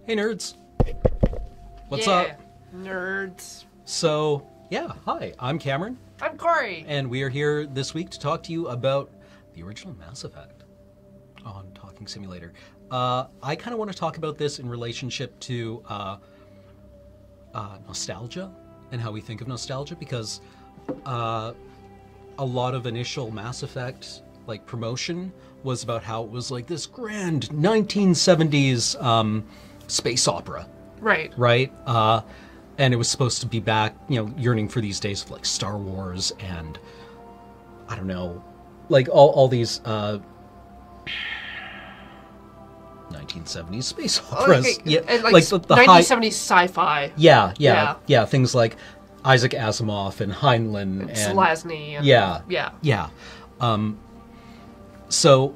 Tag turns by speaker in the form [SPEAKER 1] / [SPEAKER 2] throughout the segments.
[SPEAKER 1] Hey nerds, what's
[SPEAKER 2] Yeah,
[SPEAKER 1] up?
[SPEAKER 2] nerds.
[SPEAKER 1] So, yeah, hi, I'm Cameron,
[SPEAKER 2] I'm Corey.
[SPEAKER 1] and we are here this week to talk to you about the original Mass Effect on Talking Simulator. I kind of want to talk about this in relationship to nostalgia and how we think of nostalgia, because a lot of initial Mass Effect like promotion was about how it was like this grand 1970s space opera.
[SPEAKER 2] Right.
[SPEAKER 1] Right? And it was supposed to be back, yearning for these days of like Star Wars and I don't know, like all these 1970s space operas.
[SPEAKER 2] Okay.
[SPEAKER 1] Yeah,
[SPEAKER 2] And like,
[SPEAKER 1] the
[SPEAKER 2] 1970s sci-fi.
[SPEAKER 1] yeah, things like Isaac Asimov and Heinlein and
[SPEAKER 2] Selazny. And,
[SPEAKER 1] yeah. So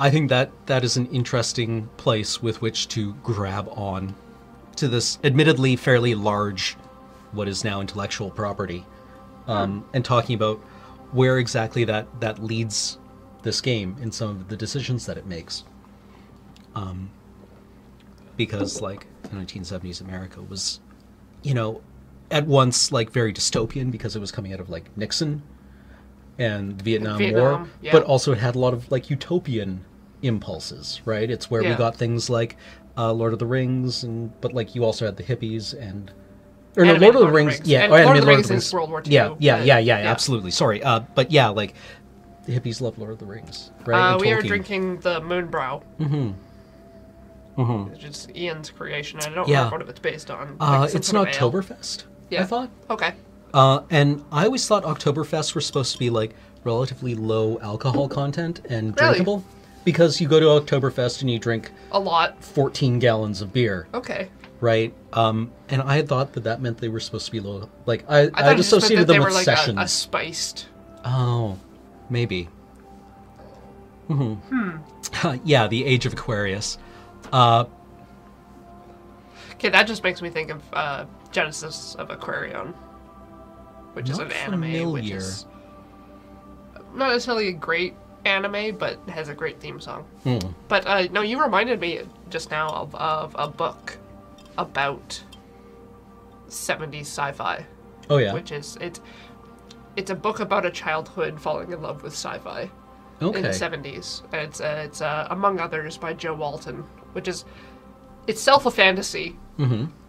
[SPEAKER 1] I think that is an interesting place with which to grab on to this admittedly fairly large, what is now intellectual property, and talking about where exactly that leads this game in some of the decisions that it makes. Because like the 1970s America was, at once like very dystopian because it was coming out of like Nixon and the Vietnam War,
[SPEAKER 2] yeah.
[SPEAKER 1] but also it had a lot of like utopian impulses, right? It's where we got things like Lord of the Rings, but like you also had the hippies and
[SPEAKER 2] Lord of the
[SPEAKER 1] Rings,
[SPEAKER 2] yeah,
[SPEAKER 1] and
[SPEAKER 2] Lord of the Rings is World War II.
[SPEAKER 1] Yeah, absolutely. Sorry, but yeah, like the hippies love Lord of the Rings, right? And
[SPEAKER 2] we are
[SPEAKER 1] Tolkien.
[SPEAKER 2] drinking the Moonbrow. Which is Ian's creation. I don't remember what it's based on. Like
[SPEAKER 1] it's an Oktoberfest, I thought.
[SPEAKER 2] Okay.
[SPEAKER 1] And I always thought Oktoberfests were supposed to be like relatively low alcohol content and drinkable. Because you go to Oktoberfest and you drink
[SPEAKER 2] a lot,
[SPEAKER 1] 14 gallons of beer.
[SPEAKER 2] Okay.
[SPEAKER 1] Right? And I had thought that meant they were supposed to be low. Like, I
[SPEAKER 2] thought
[SPEAKER 1] associated them with
[SPEAKER 2] like
[SPEAKER 1] sessions.
[SPEAKER 2] a spiced.
[SPEAKER 1] Oh, maybe. Yeah, the Age of Aquarius.
[SPEAKER 2] Okay, that just makes me think of Genesis of Aquarion, which is an anime, which is not necessarily a great anime, but has a great theme song. But no, you reminded me just now of a book about 70s sci-fi.
[SPEAKER 1] Oh yeah,
[SPEAKER 2] which is it's a book about a childhood falling in love with sci-fi in the 70s. And it's among others by Joe Walton, which is itself a fantasy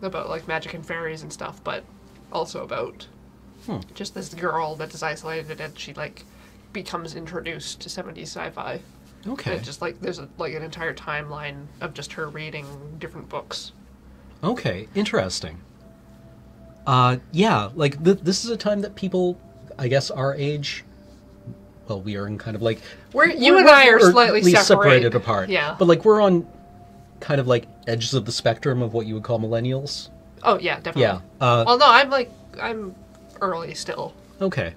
[SPEAKER 2] about like magic and fairies and stuff, but also about just this girl that is isolated and she like becomes introduced to 70s sci-fi.
[SPEAKER 1] Okay.
[SPEAKER 2] And just like there's an entire timeline of just her reading different books.
[SPEAKER 1] Okay, interesting. Yeah, like this is a time that people, I guess, our age. Well, we are in kind of like
[SPEAKER 2] you and I are slightly
[SPEAKER 1] separated apart.
[SPEAKER 2] Yeah,
[SPEAKER 1] but like we're on kind of like edges of the spectrum of what you would call millennials.
[SPEAKER 2] Oh yeah, definitely.
[SPEAKER 1] Yeah.
[SPEAKER 2] Well, no, I'm early still.
[SPEAKER 1] Okay.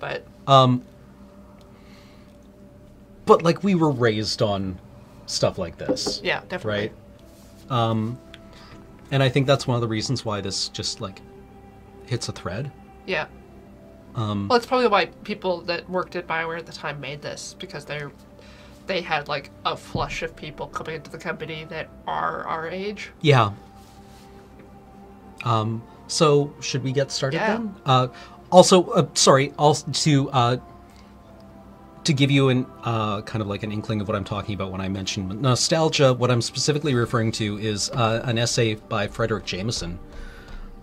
[SPEAKER 2] But
[SPEAKER 1] like we were raised on stuff like this.
[SPEAKER 2] Yeah, definitely.
[SPEAKER 1] Right. And I think that's one of the reasons why this just like hits a thread.
[SPEAKER 2] Yeah. Well, it's probably why people that worked at BioWare at the time made this, because they had like a flush of people coming into the company that are our age.
[SPEAKER 1] Yeah. So should we get started then? Sorry. Also to give you an kind of like an inkling of what I'm talking about when I mention nostalgia, what I'm specifically referring to is an essay by Frederick Jameson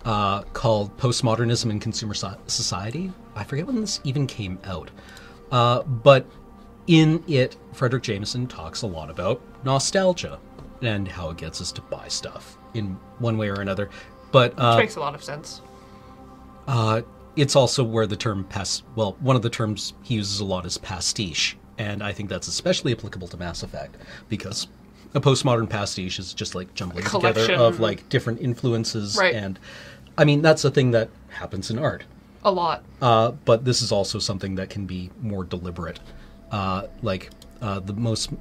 [SPEAKER 1] called Postmodernism in Consumer Society. I forget when this even came out. But in it, Frederick Jameson talks a lot about nostalgia and how it gets us to buy stuff in one way or another. But
[SPEAKER 2] which makes a lot of sense.
[SPEAKER 1] It's also where the term one of the terms he uses a lot is pastiche, and I think that's especially applicable to Mass Effect, because a postmodern pastiche is just like jumbling together of like different influences,
[SPEAKER 2] right.
[SPEAKER 1] And I mean that's a thing that happens in art
[SPEAKER 2] a lot.
[SPEAKER 1] But this is also something that can be more deliberate. The most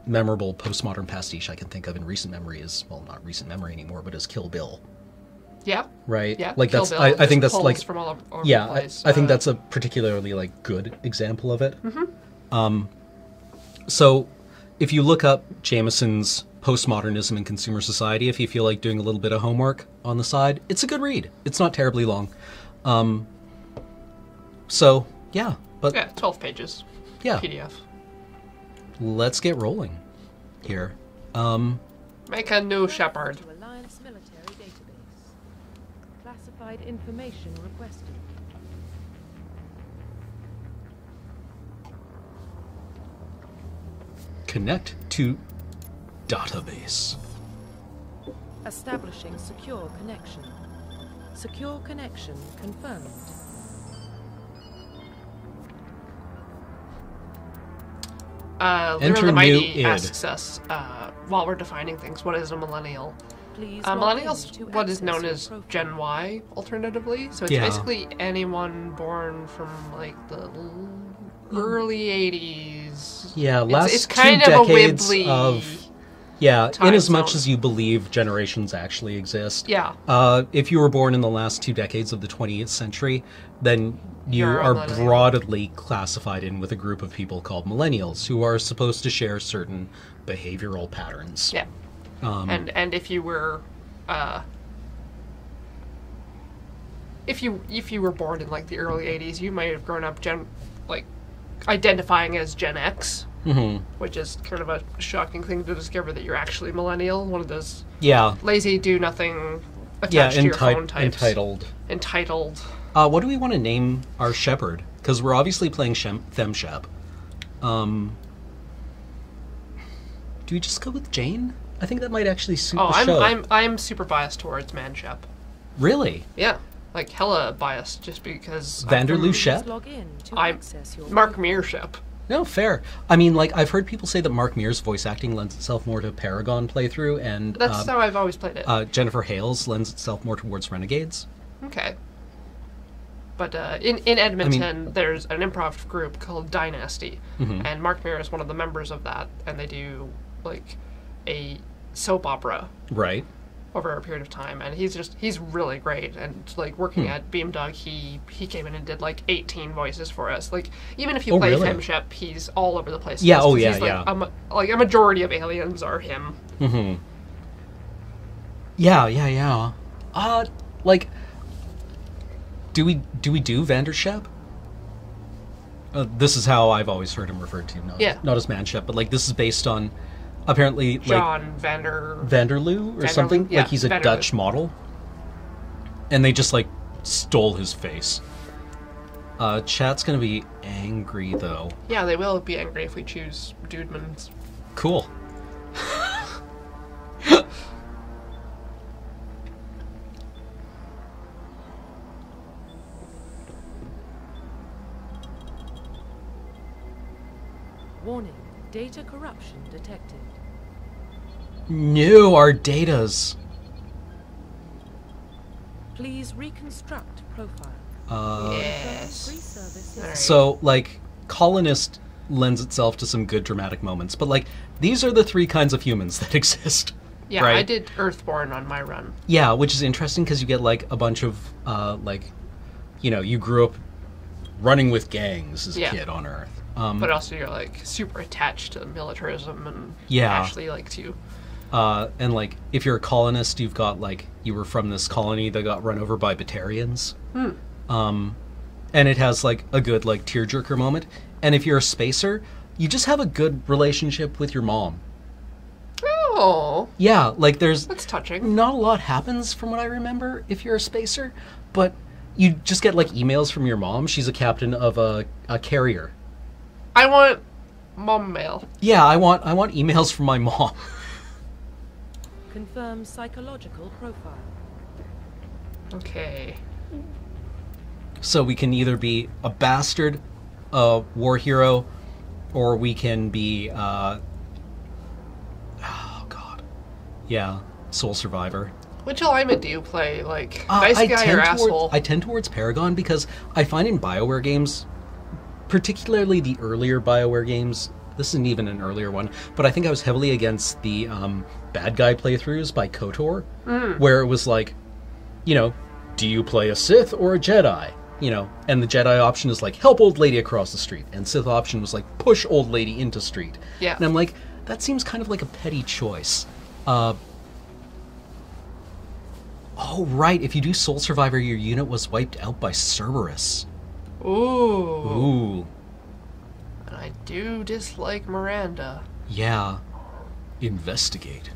[SPEAKER 1] memorable postmodern pastiche I can think of in recent memory is, well, not recent memory anymore, but is Kill Bill.
[SPEAKER 2] Yeah.
[SPEAKER 1] Right.
[SPEAKER 2] Yeah.
[SPEAKER 1] Like
[SPEAKER 2] Kill
[SPEAKER 1] that's.
[SPEAKER 2] Bill,
[SPEAKER 1] I think that's like.
[SPEAKER 2] From all over
[SPEAKER 1] yeah.
[SPEAKER 2] the place.
[SPEAKER 1] I think that's a particularly like good example of it. So, if you look up Jameson's Postmodernism and Consumer Society if you feel like doing a little bit of homework on the side. It's a good read. It's not terribly long. So, yeah. But
[SPEAKER 2] yeah, 12 pages.
[SPEAKER 1] Yeah.
[SPEAKER 2] PDF.
[SPEAKER 1] Let's get rolling here.
[SPEAKER 2] Make a new shepherd.
[SPEAKER 3] To Alliance military database. Classified information requested.
[SPEAKER 1] Connect to database.
[SPEAKER 3] Establishing secure connection. Secure connection confirmed.
[SPEAKER 1] Enter
[SPEAKER 2] Lyra the Mighty
[SPEAKER 1] new id.
[SPEAKER 2] asks us, while we're defining things, what is a millennial?
[SPEAKER 3] Please
[SPEAKER 2] Millennials, what is known as Gen Y, alternatively. So it's
[SPEAKER 1] Yeah.
[SPEAKER 2] basically anyone born from, like, the early 80s.
[SPEAKER 1] Yeah, last
[SPEAKER 2] it's kind
[SPEAKER 1] two
[SPEAKER 2] of a
[SPEAKER 1] decades
[SPEAKER 2] wibbly
[SPEAKER 1] of... Yeah,
[SPEAKER 2] time
[SPEAKER 1] in as much
[SPEAKER 2] zone.
[SPEAKER 1] as you believe generations actually exist.
[SPEAKER 2] Yeah.
[SPEAKER 1] If you were born in the last 2 decades of the 20th century, then you
[SPEAKER 2] You're a
[SPEAKER 1] are
[SPEAKER 2] millennial.
[SPEAKER 1] broadly classified in with a group of people called millennials, who are supposed to share certain behavioral patterns.
[SPEAKER 2] Yeah. And if you were, if you were born in, like, the early 80s, you might have grown up identifying as Gen X.
[SPEAKER 1] Mm-hmm.
[SPEAKER 2] Which is kind of a shocking thing to discover that you're actually millennial. One of those
[SPEAKER 1] Yeah.
[SPEAKER 2] lazy, do-nothing,
[SPEAKER 1] Yeah,
[SPEAKER 2] attached to your phone types.
[SPEAKER 1] entitled.
[SPEAKER 2] Entitled.
[SPEAKER 1] What do we want to name our shepherd? Because we're obviously playing Themshep. Do we just go with Jane? I think that might actually suit the show.
[SPEAKER 2] I'm super biased towards Manshep.
[SPEAKER 1] Really?
[SPEAKER 2] Yeah, like hella biased just because
[SPEAKER 1] Vanderloo
[SPEAKER 3] Please
[SPEAKER 1] Shep?
[SPEAKER 3] log in to
[SPEAKER 2] I'm
[SPEAKER 3] access your
[SPEAKER 2] Mark Mearshep.
[SPEAKER 1] No, fair. I mean, like, I've heard people say that Mark Mear's voice acting lends itself more to Paragon playthrough, and
[SPEAKER 2] That's how I've always played it.
[SPEAKER 1] Jennifer Hales lends itself more towards Renegades.
[SPEAKER 2] Okay. But in Edmonton, there's an improv group called Dynasty, and Mark Mear is one of the members of that, and they do, like, a soap opera
[SPEAKER 1] Right.
[SPEAKER 2] over a period of time, and he's really great. And, like, working at Beamdog, he came in and did, like, 18 voices for us. Like, even if you
[SPEAKER 1] Oh,
[SPEAKER 2] play
[SPEAKER 1] really?
[SPEAKER 2] Femshep, he's all over the place.
[SPEAKER 1] Yeah, oh,
[SPEAKER 2] He's,
[SPEAKER 1] yeah,
[SPEAKER 2] like,
[SPEAKER 1] yeah.
[SPEAKER 2] a majority of aliens are him.
[SPEAKER 1] Mm-hmm. Yeah. Like, do we do Vandershep? This is how I've always heard him referred to. Not as Manshep, but, like, this is based on, apparently, like,
[SPEAKER 2] John
[SPEAKER 1] Vanderloo or something.
[SPEAKER 2] Yeah,
[SPEAKER 1] like, he's a
[SPEAKER 2] Vanderloo.
[SPEAKER 1] Dutch model. And they just, like, stole his face. Chat's gonna be angry, though.
[SPEAKER 2] Yeah, they will be angry if we choose Dudemans.
[SPEAKER 1] Cool.
[SPEAKER 3] warning. Data corruption detected.
[SPEAKER 1] No, our datas.
[SPEAKER 3] Please reconstruct profile.
[SPEAKER 2] Yes.
[SPEAKER 3] Free service.
[SPEAKER 2] Alright.
[SPEAKER 1] So, like, Colonist lends itself to some good dramatic moments, but, like, these are the 3 kinds of humans that exist.
[SPEAKER 2] Yeah,
[SPEAKER 1] right?
[SPEAKER 2] I did Earthborn on my run.
[SPEAKER 1] Yeah, which is interesting because you get, like, a bunch of, like, you know, you grew up running with gangs as a kid on Earth.
[SPEAKER 2] But also you're, like, super attached to militarism and
[SPEAKER 1] Yeah.
[SPEAKER 2] actually like to...
[SPEAKER 1] And, like, if you're a colonist, you've got, like, you were from this colony that got run over by Batarians. And it has, like, a good, like, tearjerker moment. And if you're a spacer, you just have a good relationship with your mom.
[SPEAKER 2] Oh,
[SPEAKER 1] Yeah, like, there's
[SPEAKER 2] that's touching.
[SPEAKER 1] not a lot happens from what I remember if you're a spacer, but you just get, like, emails from your mom. She's a captain of a carrier.
[SPEAKER 2] I want mom mail.
[SPEAKER 1] Yeah, I want emails from my mom.
[SPEAKER 3] Confirm psychological profile.
[SPEAKER 2] Okay.
[SPEAKER 1] So we can either be a bastard, a war hero, or we can be, oh god, yeah, soul survivor.
[SPEAKER 2] Which alignment do you play? Like, nice
[SPEAKER 1] I
[SPEAKER 2] guy
[SPEAKER 1] tend
[SPEAKER 2] or asshole?
[SPEAKER 1] I tend towards Paragon because I find in BioWare games, particularly the earlier BioWare games, this isn't even an earlier one, but I think I was heavily against the bad guy playthroughs by KOTOR, where it was like, you know, do you play a Sith or a Jedi? You know, and the Jedi option is like, help old lady across the street, and Sith option was like, push old lady into street.
[SPEAKER 2] Yeah.
[SPEAKER 1] And I'm like, that seems kind of like a petty choice. Oh, right. If you do Soul Survivor, your unit was wiped out by Cerberus.
[SPEAKER 2] Ooh.
[SPEAKER 1] Ooh.
[SPEAKER 2] And I do dislike Miranda.
[SPEAKER 1] Yeah. Investigate.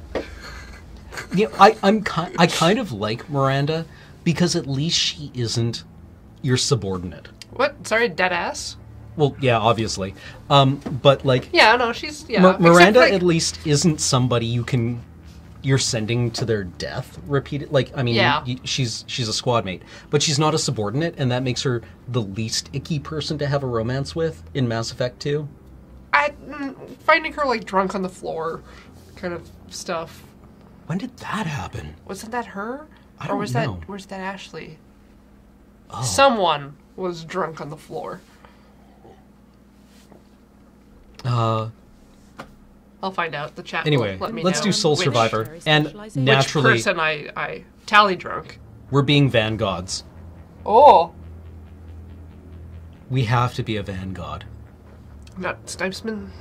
[SPEAKER 1] Yeah, I kind of like Miranda because at least she isn't your subordinate.
[SPEAKER 2] What? Sorry, dead ass?
[SPEAKER 1] Well, yeah, obviously. But like,
[SPEAKER 2] yeah, no, she's
[SPEAKER 1] Miranda
[SPEAKER 2] like,
[SPEAKER 1] at least isn't somebody you're sending to their death repeated. Like, I mean,
[SPEAKER 2] yeah.
[SPEAKER 1] she's a squad mate, but she's not a subordinate, and that makes her the least icky person to have a romance with in Mass Effect 2.
[SPEAKER 2] Finding her like drunk on the floor, kind of stuff.
[SPEAKER 1] When did that happen?
[SPEAKER 2] Wasn't that her?
[SPEAKER 1] I don't know.
[SPEAKER 2] Or was that Ashley?
[SPEAKER 1] Oh.
[SPEAKER 2] Someone was drunk on the floor. I'll find out. The chat.
[SPEAKER 1] Anyway,
[SPEAKER 2] let me
[SPEAKER 1] let's
[SPEAKER 2] know
[SPEAKER 1] do Soul Survivor, and naturally,
[SPEAKER 2] which person I tally drunk.
[SPEAKER 1] We're being vanguards.
[SPEAKER 2] Oh.
[SPEAKER 1] We have to be a vanguard.
[SPEAKER 2] Not Snipesman.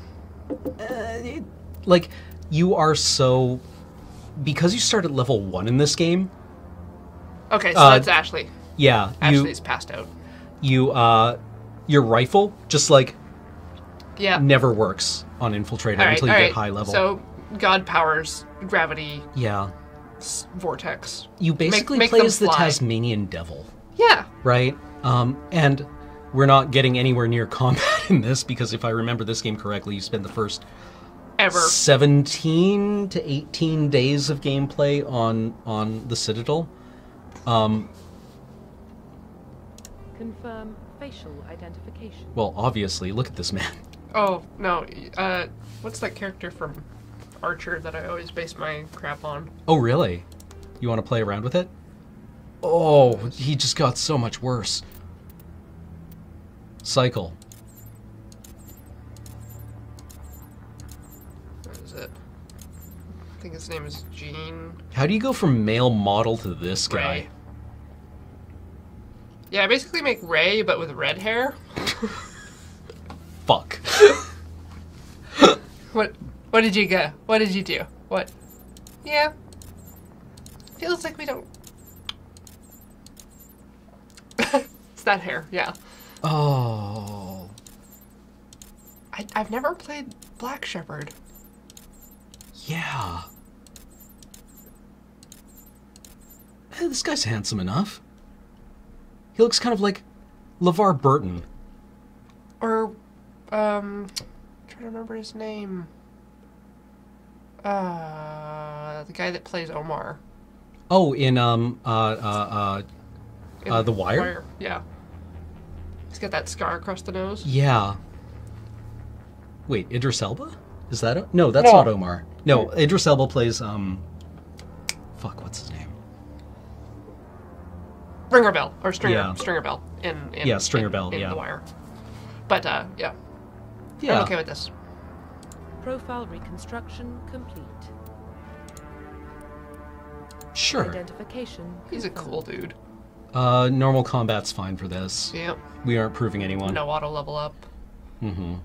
[SPEAKER 1] Like, you are so... Because you start at level 1 in this game...
[SPEAKER 2] Okay, so that's Ashley.
[SPEAKER 1] Yeah.
[SPEAKER 2] Ashley's passed out.
[SPEAKER 1] Your rifle just, like...
[SPEAKER 2] Yeah.
[SPEAKER 1] Never works on Infiltrator until you get high level.
[SPEAKER 2] So, God powers, gravity...
[SPEAKER 1] Yeah.
[SPEAKER 2] Vortex.
[SPEAKER 1] You basically play as the Tasmanian Devil.
[SPEAKER 2] Yeah.
[SPEAKER 1] Right? And... We're not getting anywhere near combat in this because if I remember this game correctly, you spend the first 17 to 18 days of gameplay on the Citadel.
[SPEAKER 3] Confirm facial identification.
[SPEAKER 1] Well, obviously, look at this man.
[SPEAKER 2] Oh, no. What's that character from Archer that I always base my crap on?
[SPEAKER 1] Oh, really? You want to play around with it? Oh, he just got so much worse. Cycle.
[SPEAKER 2] What is it? I think his name is Gene.
[SPEAKER 1] How do you go from male model to this guy?
[SPEAKER 2] Ray. Yeah, I basically make Ray, but with red hair.
[SPEAKER 1] Fuck.
[SPEAKER 2] What did you get? What did you do? What? Yeah. Feels like we don't... It's that hair, yeah.
[SPEAKER 1] Oh.
[SPEAKER 2] I've never played Black Shepherd.
[SPEAKER 1] Yeah. Hey, this guy's handsome enough. He looks kind of like LeVar Burton.
[SPEAKER 2] Or, trying to remember his name. The guy that plays Omar.
[SPEAKER 1] Oh, in The Wire?
[SPEAKER 2] Yeah. He's got that scar across the nose.
[SPEAKER 1] Yeah. Wait, Idris Elba? Is that no, that's not Omar. No, Idris Elba plays fuck, what's his name?
[SPEAKER 2] Stringer Bell or Stringer Bell in
[SPEAKER 1] Stringer Bell,
[SPEAKER 2] The Wire. But yeah. I'm okay with this.
[SPEAKER 3] Profile reconstruction complete.
[SPEAKER 1] Sure.
[SPEAKER 3] Identification.
[SPEAKER 2] He's a cool dude.
[SPEAKER 1] Normal combat's fine for this.
[SPEAKER 2] Yep.
[SPEAKER 1] We aren't proving anyone.
[SPEAKER 2] No auto level up.
[SPEAKER 1] Mm-hmm.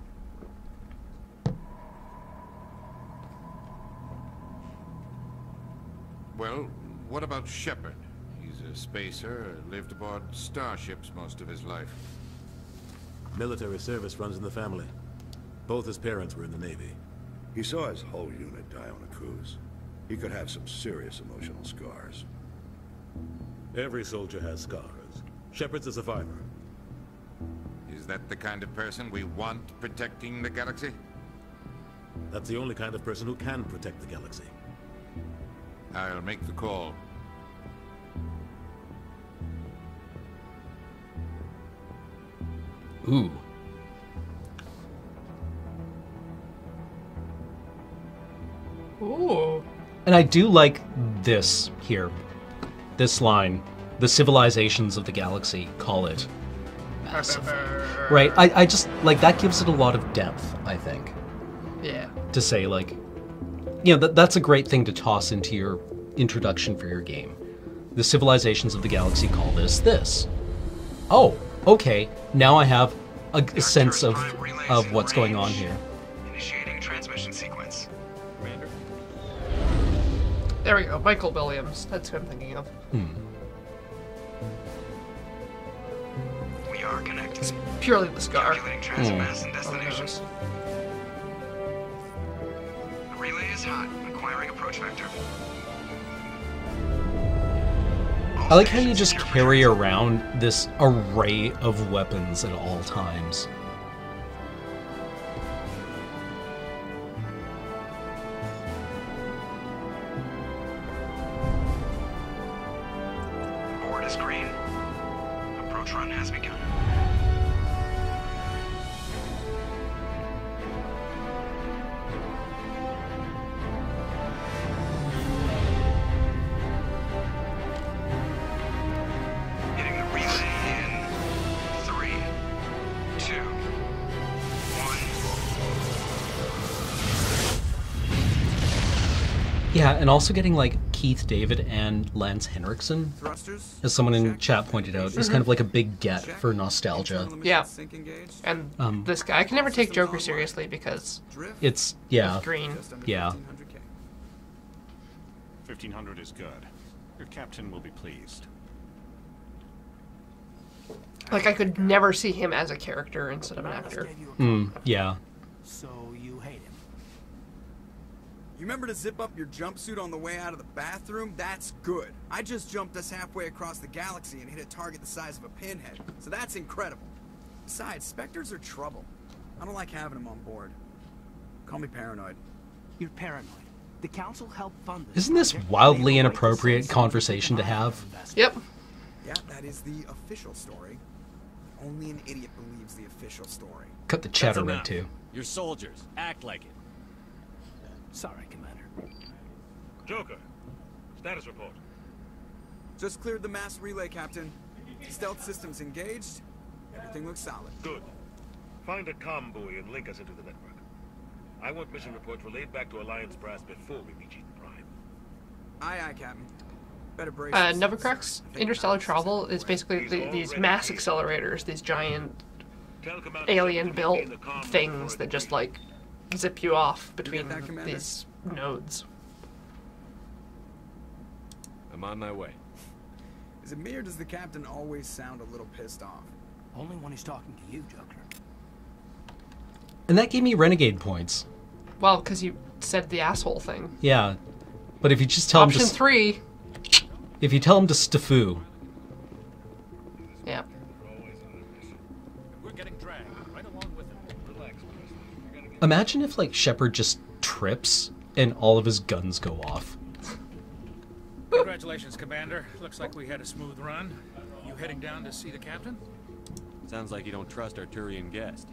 [SPEAKER 4] Well, what about Shepard? He's a spacer, lived aboard starships most of his life.
[SPEAKER 5] Military service runs in the family. Both his parents were in the Navy.
[SPEAKER 6] He saw his whole unit die on a cruise. He could have some serious emotional scars.
[SPEAKER 5] Every soldier has scars. Shepard's a survivor.
[SPEAKER 4] Is that the kind of person we want protecting the galaxy?
[SPEAKER 5] That's the only kind of person who can protect the galaxy.
[SPEAKER 4] I'll make the call.
[SPEAKER 1] Ooh.
[SPEAKER 2] Ooh.
[SPEAKER 1] And I do like this here. This line. The civilizations of the galaxy call it massive. Right? I just, like, that gives it a lot of depth, I think.
[SPEAKER 2] Yeah.
[SPEAKER 1] To say, like, you know, that's a great thing to toss into your introduction for your game. The civilizations of the galaxy call this. Oh, okay. Now I have a sense of what's going on here.
[SPEAKER 7] Initiating transmission sequence.
[SPEAKER 2] There we go. Michael Williams. That's who I'm thinking of.
[SPEAKER 7] We are connected.
[SPEAKER 2] It's purely the scar.
[SPEAKER 7] Calculating transit mass and destination. The relay is hot. Acquiring approach vector.
[SPEAKER 1] I like how you just carry around this array of weapons at all times.
[SPEAKER 7] Board is green. Approach run has begun. Hitting the relay in 3, 2, 1.
[SPEAKER 1] Yeah, and also getting like Keith David and Lance Henriksen,
[SPEAKER 7] Thrusters.
[SPEAKER 1] as someone in chat pointed out, is kind of like a big get for nostalgia.
[SPEAKER 2] Yeah. And this guy, I can never take Joker seriously because
[SPEAKER 1] It's, yeah,
[SPEAKER 2] green.
[SPEAKER 1] yeah.
[SPEAKER 8] 1500 is good. Your captain will be pleased.
[SPEAKER 2] Like, I could never see him as a character instead of an actor.
[SPEAKER 1] Yeah.
[SPEAKER 9] So you hate him.
[SPEAKER 10] You remember to zip up your jumpsuit on the way out of the bathroom? That's good. I just jumped us halfway across the galaxy and hit a target the size of a pinhead, so that's incredible. Besides, Spectres are trouble. I don't like having them on board. Call me paranoid.
[SPEAKER 9] You're paranoid. The council helped fund this.
[SPEAKER 1] Isn't this
[SPEAKER 9] project.
[SPEAKER 1] wildly
[SPEAKER 9] They
[SPEAKER 1] inappropriate
[SPEAKER 9] were
[SPEAKER 1] conversation to have?
[SPEAKER 2] Yep.
[SPEAKER 10] Yeah, that is the official story. Only an idiot believes the official story.
[SPEAKER 1] Cut the chatter red too.
[SPEAKER 11] You're soldiers. Act like it.
[SPEAKER 9] Sorry, Commander.
[SPEAKER 8] Joker, status report.
[SPEAKER 10] Just cleared the mass relay, Captain. Stealth systems engaged. Everything looks solid.
[SPEAKER 8] Good. Find a comm buoy and link us into the network. I want mission reports relayed back to Alliance brass before we reach Eden Prime.
[SPEAKER 10] Aye, aye, Captain. Better brace.
[SPEAKER 2] Novacrux Interstellar Travel is basically these mass accelerators, these giant alien-built things that just, like, zip you off between these nodes.
[SPEAKER 11] I'm on my way.
[SPEAKER 10] Is it me or does the captain always sound a little pissed off?
[SPEAKER 9] Only when he's talking to you, Joker.
[SPEAKER 1] And that gave me renegade points.
[SPEAKER 2] Well, because you said the asshole thing.
[SPEAKER 1] Yeah. But if you just tell
[SPEAKER 2] Option
[SPEAKER 1] him to...
[SPEAKER 2] 3.
[SPEAKER 1] If you tell him to stafoo.
[SPEAKER 2] Yeah.
[SPEAKER 8] We're getting dragged right along with him. Relax.
[SPEAKER 1] Imagine if, like, Shepard just trips and all of his guns go off.
[SPEAKER 12] Congratulations, Commander. Looks like we had a smooth run. You heading down to see the captain?
[SPEAKER 11] Sounds like you don't trust our Turian guest.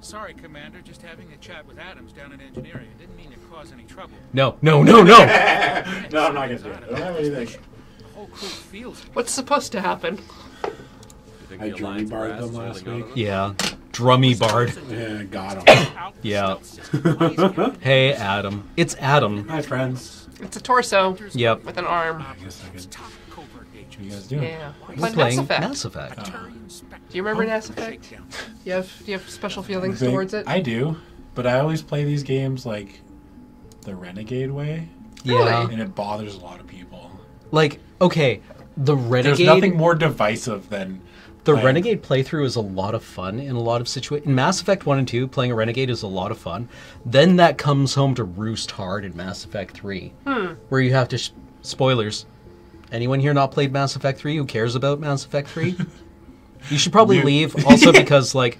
[SPEAKER 12] Sorry, Commander. Just having a chat with Adams down in engineering. It didn't mean to cause any trouble.
[SPEAKER 1] No.
[SPEAKER 13] No, I'm not gonna do it. I don't have anything.
[SPEAKER 12] The whole crew feels it.
[SPEAKER 2] What's supposed to happen?
[SPEAKER 13] I drummy barred them last week.
[SPEAKER 1] Yeah. Drummy bard.
[SPEAKER 13] Yeah, got him.
[SPEAKER 1] Yeah. Hey, Adam. It's Adam.
[SPEAKER 13] Hi, friends.
[SPEAKER 2] It's a torso.
[SPEAKER 1] Yep.
[SPEAKER 2] With an arm.
[SPEAKER 13] I guess I could... What are you guys doing?
[SPEAKER 2] Yeah.
[SPEAKER 1] We're playing Mass Effect.
[SPEAKER 2] Do you remember Mass Effect? Do you have special feelings towards it?
[SPEAKER 13] I do, but I always play these games like the Renegade way.
[SPEAKER 1] Yeah.
[SPEAKER 13] And it bothers a lot of people.
[SPEAKER 1] Like, okay, the Renegade...
[SPEAKER 13] There's nothing more divisive than...
[SPEAKER 1] The Renegade playthrough is a lot of fun in a lot of situations. In Mass Effect 1 and 2, playing a Renegade is a lot of fun. Then that comes home to roost hard in Mass Effect 3. Where you have to... Spoilers. Anyone here not played Mass Effect 3 who cares about Mass Effect 3? You should probably leave. Also because, like...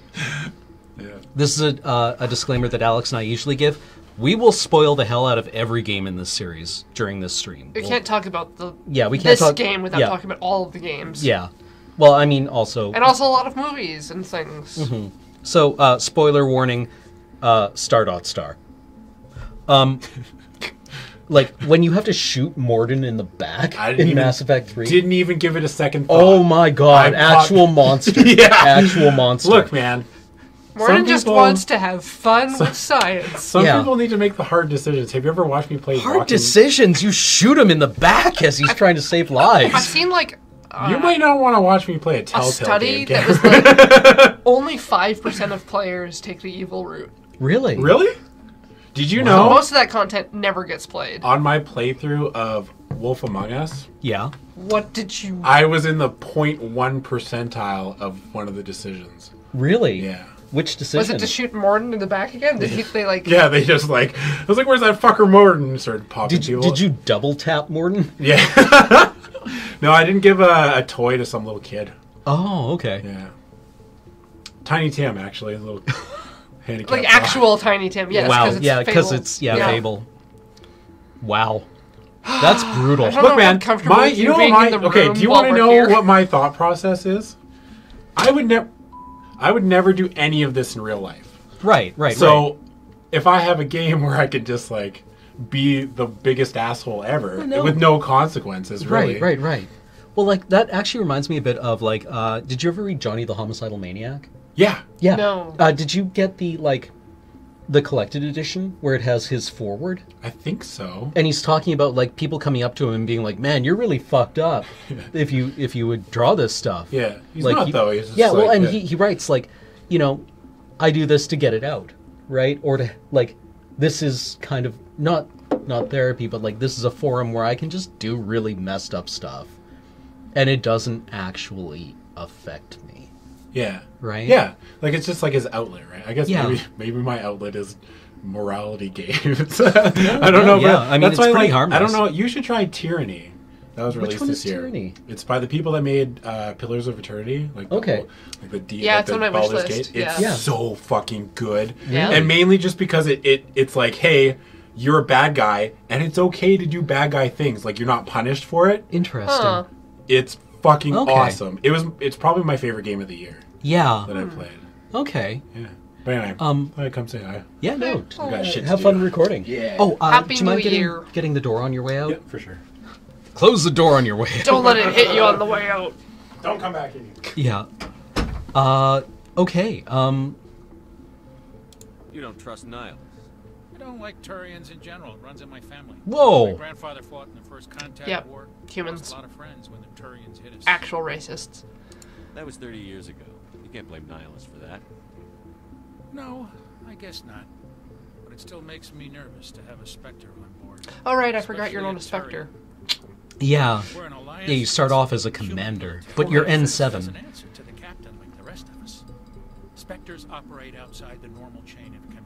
[SPEAKER 1] This is a disclaimer that Alex and I usually give. We will spoil the hell out of every game in this series during this stream.
[SPEAKER 2] We can't talk about
[SPEAKER 1] this
[SPEAKER 2] game without talking about all of the games.
[SPEAKER 1] Yeah. Well, I mean, also...
[SPEAKER 2] And also a lot of movies and things.
[SPEAKER 1] Mm-hmm. So, spoiler warning, star. Like, when you have to shoot Mordin in the back in Mass Effect 3...
[SPEAKER 13] Didn't even give it a second thought.
[SPEAKER 1] Oh my god, actual monster.
[SPEAKER 13] Yeah.
[SPEAKER 1] Actual monster.
[SPEAKER 13] Look, man.
[SPEAKER 2] Mordin just wants to have fun with science.
[SPEAKER 13] Some people need to make the hard decisions. Have you ever watched me play
[SPEAKER 1] Hard decisions? You shoot him in the back as he's trying to save lives.
[SPEAKER 2] I've seen, like...
[SPEAKER 13] you might not want to watch me play a Telltale
[SPEAKER 2] study
[SPEAKER 13] game.
[SPEAKER 2] that was like only 5% of players take the evil route.
[SPEAKER 1] Really?
[SPEAKER 13] Really? Did you know
[SPEAKER 2] most of that content never gets played?
[SPEAKER 13] On my playthrough of Wolf Among Us,
[SPEAKER 1] yeah,
[SPEAKER 2] what did you?
[SPEAKER 13] I was in the 0.1 percentile of one of the decisions.
[SPEAKER 1] Really?
[SPEAKER 13] Yeah.
[SPEAKER 1] Which decision?
[SPEAKER 2] Was it to shoot Morden in the back again? Did they like?
[SPEAKER 13] Yeah, they just like. I was like, "Where's that fucker Morden?" Started popping people.
[SPEAKER 1] Did you double tap Morden?
[SPEAKER 13] Yeah. No, I didn't give a toy to some little kid.
[SPEAKER 1] Oh, okay.
[SPEAKER 13] Yeah. Tiny Tim, actually, a little handicapped.
[SPEAKER 2] Like actual Tiny Tim, yes.
[SPEAKER 1] Wow,
[SPEAKER 2] it's
[SPEAKER 1] yeah, because
[SPEAKER 2] Fable.
[SPEAKER 1] it's Fable. Wow, that's brutal.
[SPEAKER 2] I don't
[SPEAKER 13] Look,
[SPEAKER 2] know
[SPEAKER 13] man,
[SPEAKER 2] how comfortable
[SPEAKER 13] you know
[SPEAKER 2] being in the
[SPEAKER 13] okay.
[SPEAKER 2] room
[SPEAKER 13] Do you
[SPEAKER 2] while
[SPEAKER 13] want to
[SPEAKER 2] we're
[SPEAKER 13] know
[SPEAKER 2] here?
[SPEAKER 13] what my thought process is? I would never do any of this in real life.
[SPEAKER 1] Right.
[SPEAKER 13] So, if I have a game where I could just like be the biggest asshole ever with no consequences, really.
[SPEAKER 1] Right. Well, like that actually reminds me a bit of like, did you ever read Johnny the Homicidal Maniac?
[SPEAKER 13] Yeah.
[SPEAKER 2] No.
[SPEAKER 1] Did you get the collected edition where it has his foreword?
[SPEAKER 13] I think so.
[SPEAKER 1] And he's talking about like people coming up to him and being like, "Man, you're really fucked up if you would draw this stuff."
[SPEAKER 13] Yeah, he's
[SPEAKER 1] like,
[SPEAKER 13] not though. He's just
[SPEAKER 1] yeah, well,
[SPEAKER 13] like,
[SPEAKER 1] and he writes like, you know, I do this to get it out, right? Or to like, this is kind of not therapy, but like this is a forum where I can just do really messed up stuff, and it doesn't actually affect me.
[SPEAKER 13] Yeah.
[SPEAKER 1] Right?
[SPEAKER 13] Yeah. Like, it's just like his outlet, right? I guess
[SPEAKER 1] Yeah.
[SPEAKER 13] maybe my outlet is morality games. I don't know.
[SPEAKER 1] Yeah,
[SPEAKER 13] But
[SPEAKER 1] I mean,
[SPEAKER 13] that's
[SPEAKER 1] it's
[SPEAKER 13] why,
[SPEAKER 1] pretty
[SPEAKER 13] like,
[SPEAKER 1] harmless.
[SPEAKER 13] I don't know. You should try Tyranny. That was released
[SPEAKER 1] Which one
[SPEAKER 13] this
[SPEAKER 1] is
[SPEAKER 13] year.
[SPEAKER 1] Tyranny?
[SPEAKER 13] It's by the people that made Pillars of Eternity. Like
[SPEAKER 1] Okay.
[SPEAKER 2] It's on my wish
[SPEAKER 13] Baldur's
[SPEAKER 2] list.
[SPEAKER 13] Gate. It's
[SPEAKER 2] Yeah.
[SPEAKER 13] so fucking good.
[SPEAKER 2] Yeah.
[SPEAKER 13] And mainly just because it's like, hey, you're a bad guy, and it's okay to do bad guy things. Like, you're not punished for it.
[SPEAKER 1] Interesting.
[SPEAKER 2] Huh.
[SPEAKER 13] It's fucking
[SPEAKER 1] Okay.
[SPEAKER 13] awesome. It's probably my favorite game of the year
[SPEAKER 1] Yeah.
[SPEAKER 13] that I played.
[SPEAKER 1] Okay.
[SPEAKER 13] Yeah. But anyway, I come say hi.
[SPEAKER 1] Yeah, no.
[SPEAKER 13] I got shit to
[SPEAKER 1] Have
[SPEAKER 13] do.
[SPEAKER 1] fun recording.
[SPEAKER 13] Yeah.
[SPEAKER 1] Oh,
[SPEAKER 2] Happy
[SPEAKER 1] do you mind
[SPEAKER 2] New Year.
[SPEAKER 1] getting the door on your way out?
[SPEAKER 13] Yep, for sure.
[SPEAKER 1] Close the door on your way out.
[SPEAKER 2] Don't let it hit you on the way out.
[SPEAKER 13] Don't come back in.
[SPEAKER 1] Yeah. Okay.
[SPEAKER 11] You don't trust Niles.
[SPEAKER 12] I don't like Turians in general. It runs in my family.
[SPEAKER 1] Whoa.
[SPEAKER 12] My grandfather fought in the First Contact
[SPEAKER 2] Yep.
[SPEAKER 12] War.
[SPEAKER 2] Humans.
[SPEAKER 12] Lost a lot of friends when the Turians hit us.
[SPEAKER 2] Actual racists.
[SPEAKER 11] That was 30 years ago. You can't blame Nihilus for that.
[SPEAKER 12] No, I guess not. But it still makes me nervous to have a Spectre on board.
[SPEAKER 2] Oh, right, I forgot you're not a Spectre.
[SPEAKER 1] Yeah.
[SPEAKER 12] We're an alliance
[SPEAKER 1] Yeah, you start off as a commander, but you're
[SPEAKER 12] doesn't
[SPEAKER 1] N7.
[SPEAKER 12] answer to the captain like the rest of us. Spectres operate outside the normal chain of command.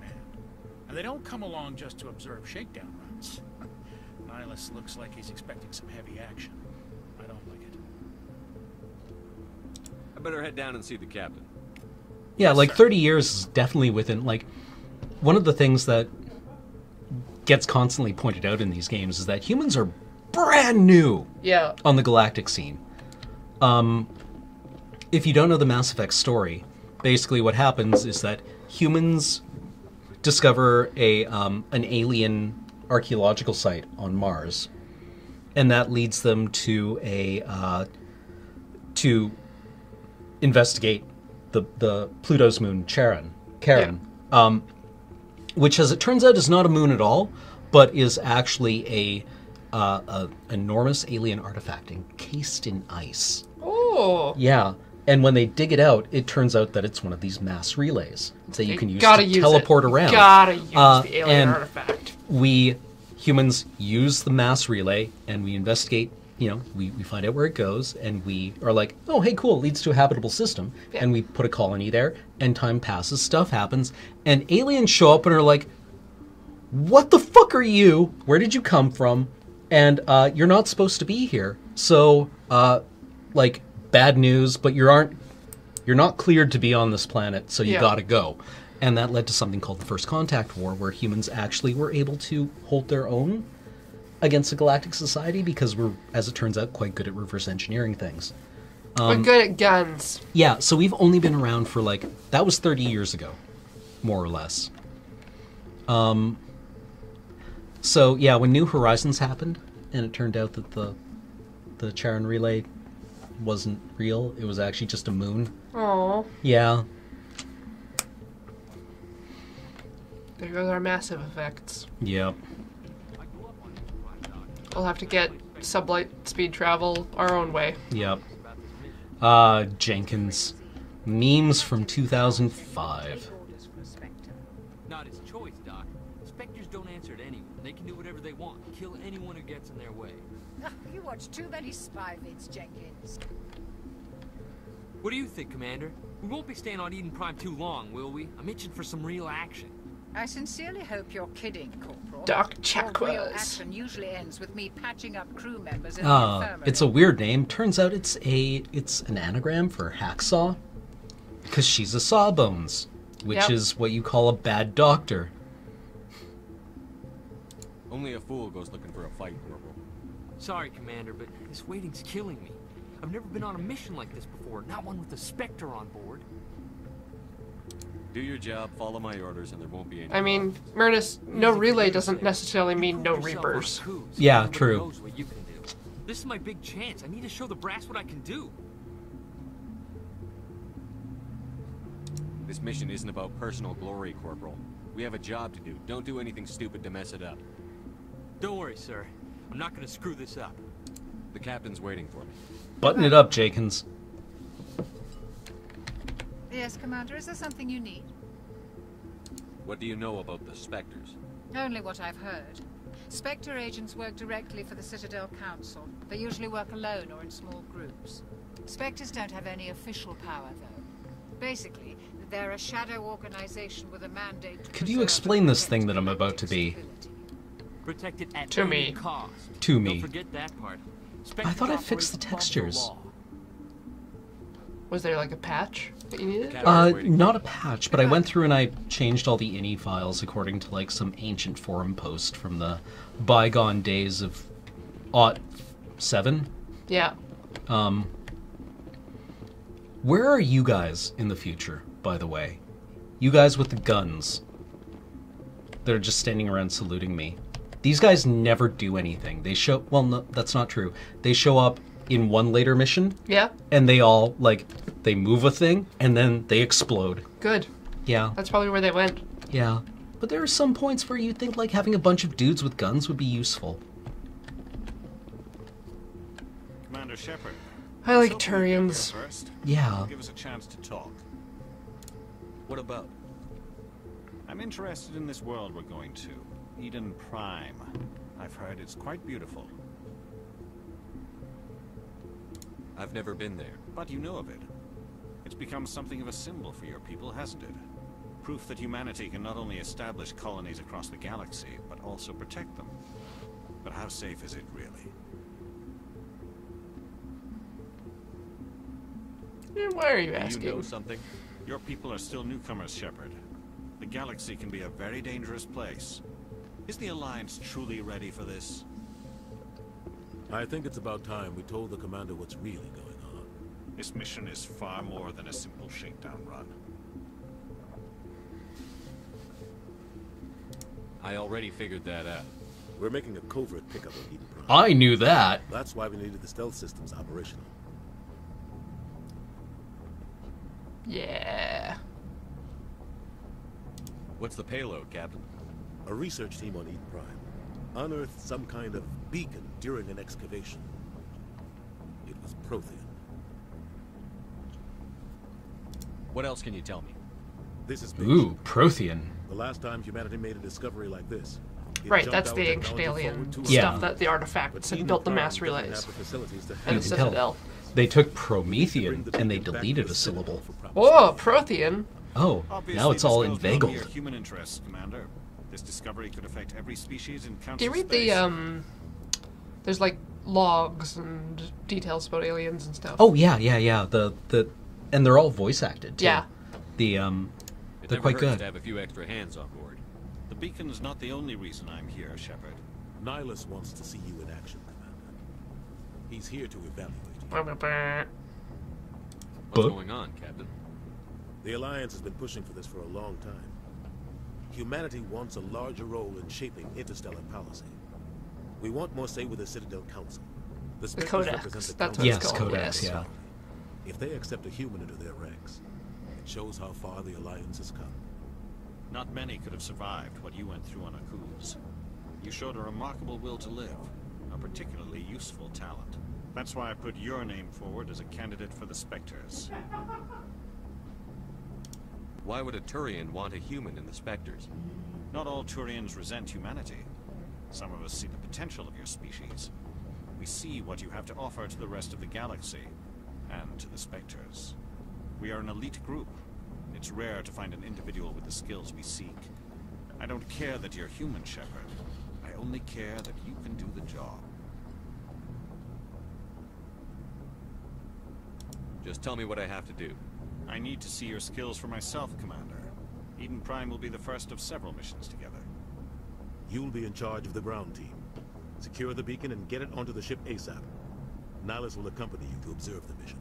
[SPEAKER 12] And they don't come along just to observe shakedown runs. Nihilus looks like he's expecting some heavy action. I don't like it.
[SPEAKER 11] I better head down and see the captain.
[SPEAKER 1] Yeah, like 30 years is definitely within, like, one of the things that gets constantly pointed out in these games is that humans are brand new
[SPEAKER 2] Yeah.
[SPEAKER 1] on the galactic scene. If you don't know the Mass Effect story, basically what happens is that humans discover an alien archaeological site on Mars, and that leads them to to investigate the Pluto's moon, Charon, which, as it turns out, is not a moon at all, but is actually a enormous alien artifact encased in ice.
[SPEAKER 2] Oh.
[SPEAKER 1] Yeah, and when they dig it out, it turns out that it's one of these mass relays that you can use
[SPEAKER 2] Gotta
[SPEAKER 1] to
[SPEAKER 2] use
[SPEAKER 1] teleport
[SPEAKER 2] it.
[SPEAKER 1] around.
[SPEAKER 2] Gotta use the alien
[SPEAKER 1] and
[SPEAKER 2] artifact.
[SPEAKER 1] We humans use the mass relay, and we investigate. You know, we find out where it goes, and we are like, oh, hey, cool, it leads to a habitable system.
[SPEAKER 2] Yeah.
[SPEAKER 1] And we put a colony there, and time passes, stuff happens, and aliens show up and are like, what the fuck are you? Where did you come from? And you're not supposed to be here. So, like, bad news, but you're not cleared to be on this planet, so you gotta go. And that led to something called the First Contact War, where humans actually were able to hold their own against the Galactic Society, because we're, as it turns out, quite good at reverse engineering things.
[SPEAKER 2] We're good at guns.
[SPEAKER 1] Yeah, so we've only been around for, like, that was 30 years ago, more or less. So, yeah, when New Horizons happened, and it turned out that the Charon relay wasn't real, it was actually just a moon.
[SPEAKER 2] Oh.
[SPEAKER 1] Yeah.
[SPEAKER 2] There goes our massive effects.
[SPEAKER 1] Yep.
[SPEAKER 2] We'll have to get sublight speed travel our own way.
[SPEAKER 1] Yep. Jenkins. Memes from 2005.
[SPEAKER 11] Not his choice, Doc. His
[SPEAKER 14] Spectres don't answer to anyone. They can do whatever they want. Kill anyone who gets in their way.
[SPEAKER 15] You watch too many spy vids, Jenkins.
[SPEAKER 14] What do you think, Commander? We won't be staying on Eden Prime too long, will we? I'm itching for some real action.
[SPEAKER 15] I sincerely hope you're kidding, Corporal.
[SPEAKER 2] Doc
[SPEAKER 15] Your real
[SPEAKER 2] Chakwas.
[SPEAKER 15] action usually ends with me patching up crew members in the infirmary.
[SPEAKER 1] It's a weird name. Turns out it's an anagram for hacksaw. Because she's a sawbones, which is what you call a bad doctor.
[SPEAKER 11] Only a fool goes looking for a fight, Corporal.
[SPEAKER 14] Sorry, Commander, but this waiting's killing me. I've never been on a mission like this before, not one with a Spectre on board.
[SPEAKER 11] Do your job, follow my orders, and there won't be any...
[SPEAKER 2] I mean, Myrnis, no relay doesn't necessarily mean no Reapers.
[SPEAKER 1] Yeah, true.
[SPEAKER 14] This is my big chance. I need to show the brass what I can do.
[SPEAKER 11] This mission isn't about personal glory, Corporal. We have a job to do. Don't do anything stupid to mess it up.
[SPEAKER 14] Don't worry, sir. I'm not going to screw this up.
[SPEAKER 11] The captain's waiting for me.
[SPEAKER 1] Button it up, Jenkins.
[SPEAKER 15] Yes, Commander, is there something you need?
[SPEAKER 11] What do you know about the Spectres?
[SPEAKER 15] Only what I've heard. Spectre agents work directly for the Citadel Council. They usually work alone or in small groups. Spectres don't have any official power, though. Basically, they're a shadow organization with a mandate to
[SPEAKER 1] Could you explain this thing that I'm about to be?
[SPEAKER 14] Protect it at
[SPEAKER 2] To me.
[SPEAKER 14] any cost.
[SPEAKER 1] To me.
[SPEAKER 14] Don't forget that part.
[SPEAKER 1] I thought I fixed the textures.
[SPEAKER 2] Was there like a patch that you needed?
[SPEAKER 1] Not a patch, but I went through and I changed all the INI files according to like some ancient forum post from the bygone days of '07.
[SPEAKER 2] Yeah.
[SPEAKER 1] Where are you guys in the future, by the way? You guys with the guns that are just standing around saluting me. These guys never do anything. They show... Well, no, that's not true. They show up in one later mission.
[SPEAKER 2] Yeah.
[SPEAKER 1] And they all, like, they move a thing, and then they explode.
[SPEAKER 2] Good.
[SPEAKER 1] Yeah.
[SPEAKER 2] That's probably where they went.
[SPEAKER 1] Yeah. But there are some points where you think, like, having a bunch of dudes with guns would be useful.
[SPEAKER 8] Commander Shepard.
[SPEAKER 2] I like Turians.
[SPEAKER 1] Yeah.
[SPEAKER 8] Give us a chance to talk.
[SPEAKER 11] What about?
[SPEAKER 8] I'm interested in this world we're going to. Eden Prime. I've heard it's quite beautiful.
[SPEAKER 11] I've never been there.
[SPEAKER 8] But you know of it. It's become something of a symbol for your people, hasn't it? Proof that humanity can not only establish colonies across the galaxy, but also protect them. But how safe is it, really?
[SPEAKER 2] Why are you asking?
[SPEAKER 11] You know something?
[SPEAKER 8] Your people are still newcomers, Shepard. The galaxy can be a very dangerous place. Is the Alliance truly ready for this?
[SPEAKER 5] I think it's about time we told the commander what's really going on.
[SPEAKER 8] This mission is far more than a simple shakedown run.
[SPEAKER 11] I already figured that out.
[SPEAKER 5] We're making a covert pickup of Eden Prime.
[SPEAKER 1] I knew that.
[SPEAKER 5] That's why we needed the stealth systems operational.
[SPEAKER 2] Yeah.
[SPEAKER 11] What's the payload, Captain?
[SPEAKER 5] A research team on Eden Prime unearthed some kind of beacon during an excavation. It was Prothean.
[SPEAKER 11] What else can you tell me?
[SPEAKER 5] This is big.
[SPEAKER 1] Ooh, Prothean.
[SPEAKER 5] The last time humanity made a discovery like this.
[SPEAKER 2] Right, that's the ancient alien stuff that the artifacts and built the mass relays. And the Citadel.
[SPEAKER 1] They took Promethean and they deleted a syllable.
[SPEAKER 2] Whoa, Prothean.
[SPEAKER 1] Oh, now it's all inveigled.
[SPEAKER 8] Human interests, Commander. This discovery could affect every species in countless
[SPEAKER 2] Do you read
[SPEAKER 8] space.
[SPEAKER 2] there's like logs and details about aliens and stuff.
[SPEAKER 1] Oh yeah. And they're all voice acted too.
[SPEAKER 2] Yeah.
[SPEAKER 1] They're quite good.
[SPEAKER 11] To have a few extra hands on board.
[SPEAKER 8] The beacon's not the only reason I'm here, Shepard.
[SPEAKER 5] Nihilus wants to see you in action, Commander. He's here to evaluate you.
[SPEAKER 11] What's going on, Captain?
[SPEAKER 5] The Alliance has been pushing for this for a long time. Humanity wants a larger role in shaping interstellar policy. We want more say with the Citadel Council.
[SPEAKER 2] The
[SPEAKER 5] Spectres
[SPEAKER 2] Codex.
[SPEAKER 5] represent the
[SPEAKER 2] That's
[SPEAKER 5] Council.
[SPEAKER 2] what it's
[SPEAKER 1] Yes,
[SPEAKER 2] called.
[SPEAKER 1] Codex,
[SPEAKER 2] Yes.
[SPEAKER 1] yeah.
[SPEAKER 5] If they accept a human into their ranks, it shows how far the Alliance has come.
[SPEAKER 8] Not many could have survived what you went through on Akuz. You showed a remarkable will to live, a particularly useful talent. That's why I put your name forward as a candidate for the Spectres.
[SPEAKER 11] Why would a Turian want a human in the Spectres?
[SPEAKER 8] Not all Turians resent humanity. Some of us see the potential of your species. We see what you have to offer to the rest of the galaxy, and to the Spectres. We are an elite group. It's rare to find an individual with the skills we seek. I don't care that you're human, Shepard. I only care that you can do the job.
[SPEAKER 11] Just tell me what I have to do.
[SPEAKER 8] I need to see your skills for myself, Commander. Eden Prime will be the first of several missions together.
[SPEAKER 5] You'll be in charge of the ground team. Secure the beacon and get it onto the ship ASAP. Nihilus will accompany you to observe the mission.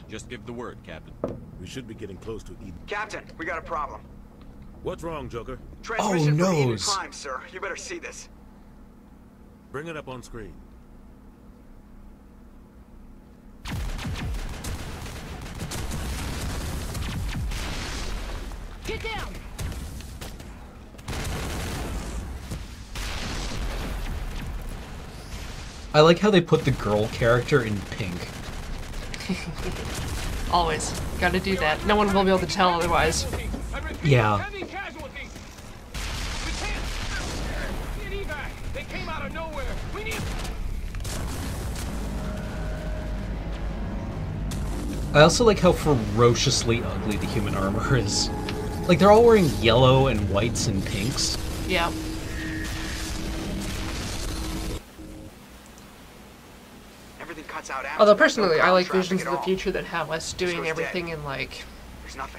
[SPEAKER 11] Just give the word, Captain.
[SPEAKER 5] We should be getting close to Eden.
[SPEAKER 10] Captain, we got a problem.
[SPEAKER 5] What's wrong, Joker?
[SPEAKER 10] Transmission from Eden Prime, sir. You better see this.
[SPEAKER 5] Bring it up on screen.
[SPEAKER 3] Get down!
[SPEAKER 1] I like how they put the girl character in pink.
[SPEAKER 2] Always. Gotta do that. No one will be able to tell otherwise.
[SPEAKER 1] Yeah.
[SPEAKER 16] They came out of nowhere. We need...
[SPEAKER 1] I also like how ferociously ugly the human armor is. Like, they're all wearing yellow and whites and pinks.
[SPEAKER 2] Yeah.
[SPEAKER 10] Everything cuts out.
[SPEAKER 2] Although personally, I like Visions of the Future that have us doing everything in like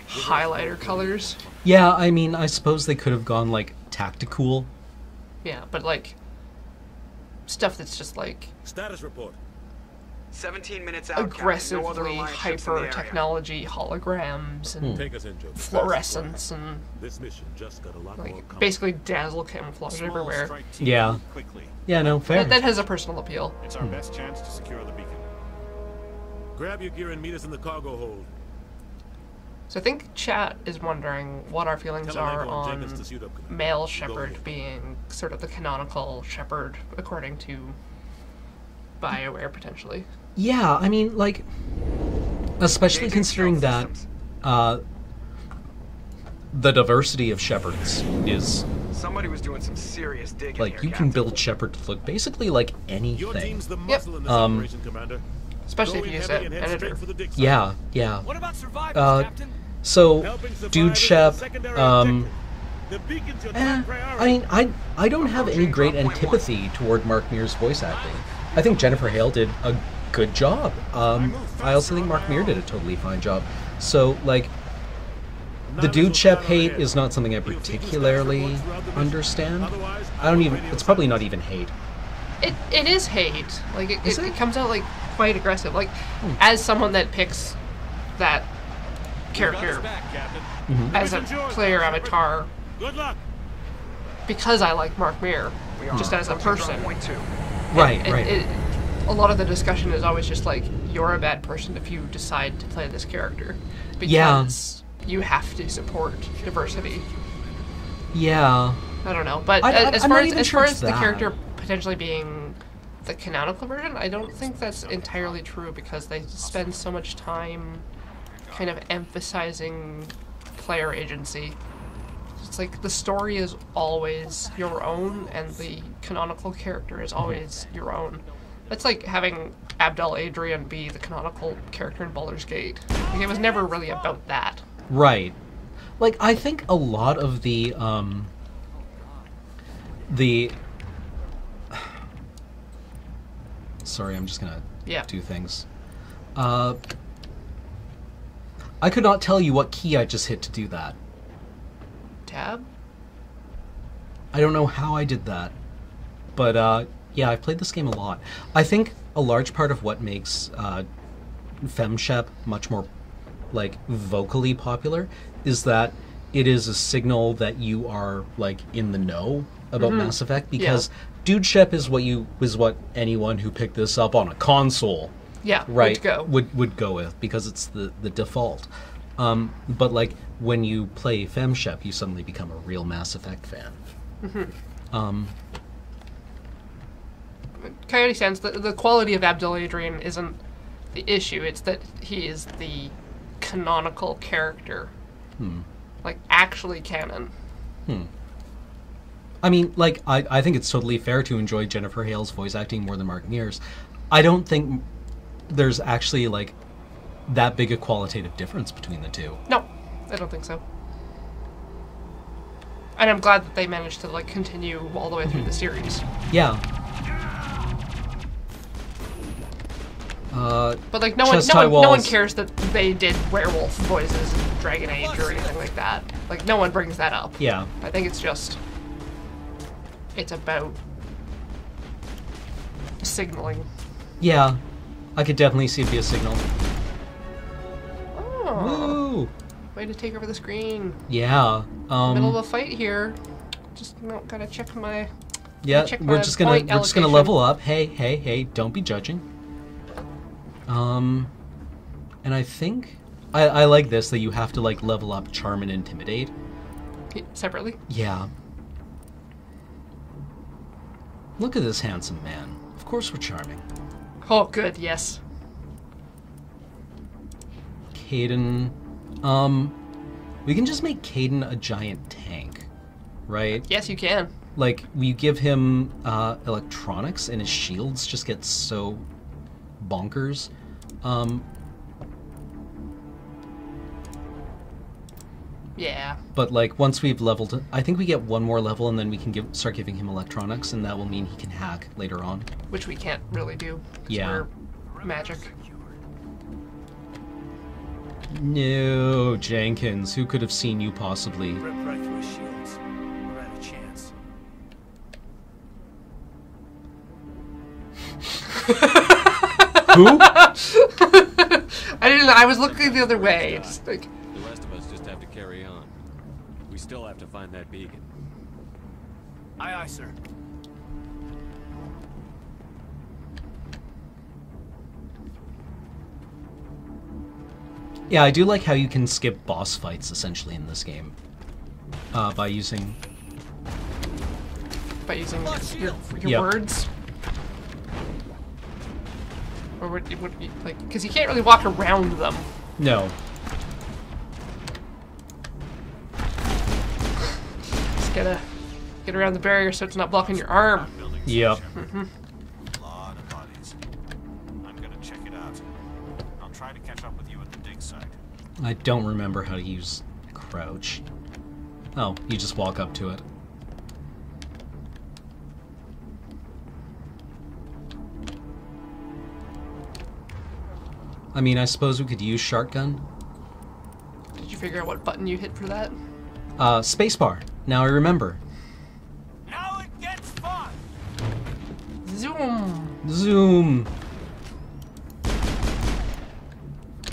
[SPEAKER 2] highlighter colors.
[SPEAKER 1] Yeah, I mean, I suppose they could have gone like tactical.
[SPEAKER 2] Yeah, but like stuff that's just like
[SPEAKER 5] status report.
[SPEAKER 10] 17 minutes out.
[SPEAKER 2] Aggressively hyper technology holograms and fluorescence and
[SPEAKER 5] this mission just got a lot
[SPEAKER 2] like
[SPEAKER 5] more
[SPEAKER 2] basically dazzle camouflage everywhere.
[SPEAKER 1] Yeah. Yeah, no, fair.
[SPEAKER 2] That has a personal appeal.
[SPEAKER 8] It's our best chance to secure the beacon.
[SPEAKER 5] Grab your gear and meet us in the cargo hold.
[SPEAKER 2] So I think chat is wondering what our feelings are on male Shepard being sort of the canonical Shepard according to BioWare potentially.
[SPEAKER 1] Yeah, I mean, like, especially considering that the diversity of Shepards is...
[SPEAKER 10] Somebody was doing some serious digging
[SPEAKER 1] like,
[SPEAKER 10] here,
[SPEAKER 1] you can build Shepard to look basically like anything.
[SPEAKER 2] Yep. Especially if you use an editor.
[SPEAKER 1] Yeah, yeah.
[SPEAKER 16] What about survivors, Captain?
[SPEAKER 1] So, Dude Shep, I mean, I don't have any great antipathy toward Mark Mear's voice acting. I think Jennifer Hale did a good job. I also think Mark Mear did a totally fine job. So, like, the Dude Shep hate is not something I particularly understand. I don't even, it's probably not even hate.
[SPEAKER 2] It is hate. Like, it comes out, like, quite aggressive. Like, as someone that picks that character as a player avatar, because I like Mark Mear, just as a person.
[SPEAKER 1] Right,
[SPEAKER 2] and
[SPEAKER 1] right.
[SPEAKER 2] A lot of the discussion is always just like, you're a bad person if you decide to play this character. Because you have to support diversity.
[SPEAKER 1] Yeah.
[SPEAKER 2] I don't know. But as far as the character potentially being the canonical version, I don't think that's entirely true because they spend so much time kind of emphasizing player agency. It's like the story is always your own and the canonical character is always your own. That's like having Abdel Adrian be the canonical character in Baldur's Gate. Like, it was never really about that.
[SPEAKER 1] Right. Like, I think a lot of the sorry, I'm just gonna do things. I could not tell you what key I just hit to do that.
[SPEAKER 2] Tab?
[SPEAKER 1] I don't know how I did that. But, yeah, I've played this game a lot. I think a large part of what makes FemShep much more, like, vocally popular is that it is a signal that you are, like, in the know about Mass Effect, because Dude Shep is what anyone who picked this up on a console would go with, because it's the default. But like when you play FemShep, you suddenly become a real Mass Effect fan.
[SPEAKER 2] Coyote Sands, the quality of Abdel Adrian isn't the issue, it's that he is the canonical character. Like, actually canon.
[SPEAKER 1] I mean, like, I think it's totally fair to enjoy Jennifer Hale's voice acting more than Mark Mears. I don't think there's actually, like, that big a qualitative difference between the two.
[SPEAKER 2] No, I don't think so. And I'm glad that they managed to, like, continue all the way through the series.
[SPEAKER 1] Yeah.
[SPEAKER 2] But like no one cares that they did werewolf voices in Dragon Age or anything like that. Like no one brings that up.
[SPEAKER 1] Yeah.
[SPEAKER 2] I think it's about signaling.
[SPEAKER 1] Yeah. I could definitely see it be a signal.
[SPEAKER 2] Oh.
[SPEAKER 1] Woo!
[SPEAKER 2] Way to take over the screen.
[SPEAKER 1] Yeah.
[SPEAKER 2] Middle of a fight here. Just gotta check my.
[SPEAKER 1] Yeah, we're just gonna level up. Hey! Don't be judging. And I think I like this that you have to like level up Charm and Intimidate
[SPEAKER 2] separately.
[SPEAKER 1] Yeah. Look at this handsome man. Of course we're charming.
[SPEAKER 2] Oh, good. Yes.
[SPEAKER 1] Kaidan. We can just make Kaidan a giant tank, right?
[SPEAKER 2] Yes, you can.
[SPEAKER 1] Like, we give him electronics and his shields just get so bonkers.
[SPEAKER 2] Yeah.
[SPEAKER 1] But like once we've leveled, I think we get one more level and then we can start giving him electronics, and that will mean he can hack later on.
[SPEAKER 2] Which we can't really do.
[SPEAKER 1] Yeah.
[SPEAKER 2] We're magic.
[SPEAKER 1] No, Jenkins. Who could have seen you possibly?
[SPEAKER 9] Rip right through his shields. We're at a chance.
[SPEAKER 1] Who?
[SPEAKER 2] I didn't. I was looking the other way. It's like
[SPEAKER 11] the rest of us just have to carry on. We still have to find that beacon.
[SPEAKER 9] Aye, aye, sir.
[SPEAKER 1] Yeah, I do like how you can skip boss fights essentially in this game by using
[SPEAKER 2] your words. Or what like, because you can't really walk around them.
[SPEAKER 1] No.
[SPEAKER 2] Just gotta get around the barrier so it's not blocking your arm.
[SPEAKER 1] Yep.
[SPEAKER 8] A lot of bodies. I'm gonna check it out. I'll try to catch up with you at the dig site.
[SPEAKER 1] I don't remember how to use crouch. Oh, you just walk up to it. I mean, I suppose we could use Shark Gun.
[SPEAKER 2] Did you figure out what button you hit for that?
[SPEAKER 1] Spacebar. Now I remember.
[SPEAKER 16] Now it gets fun.
[SPEAKER 2] Zoom.
[SPEAKER 1] Zoom.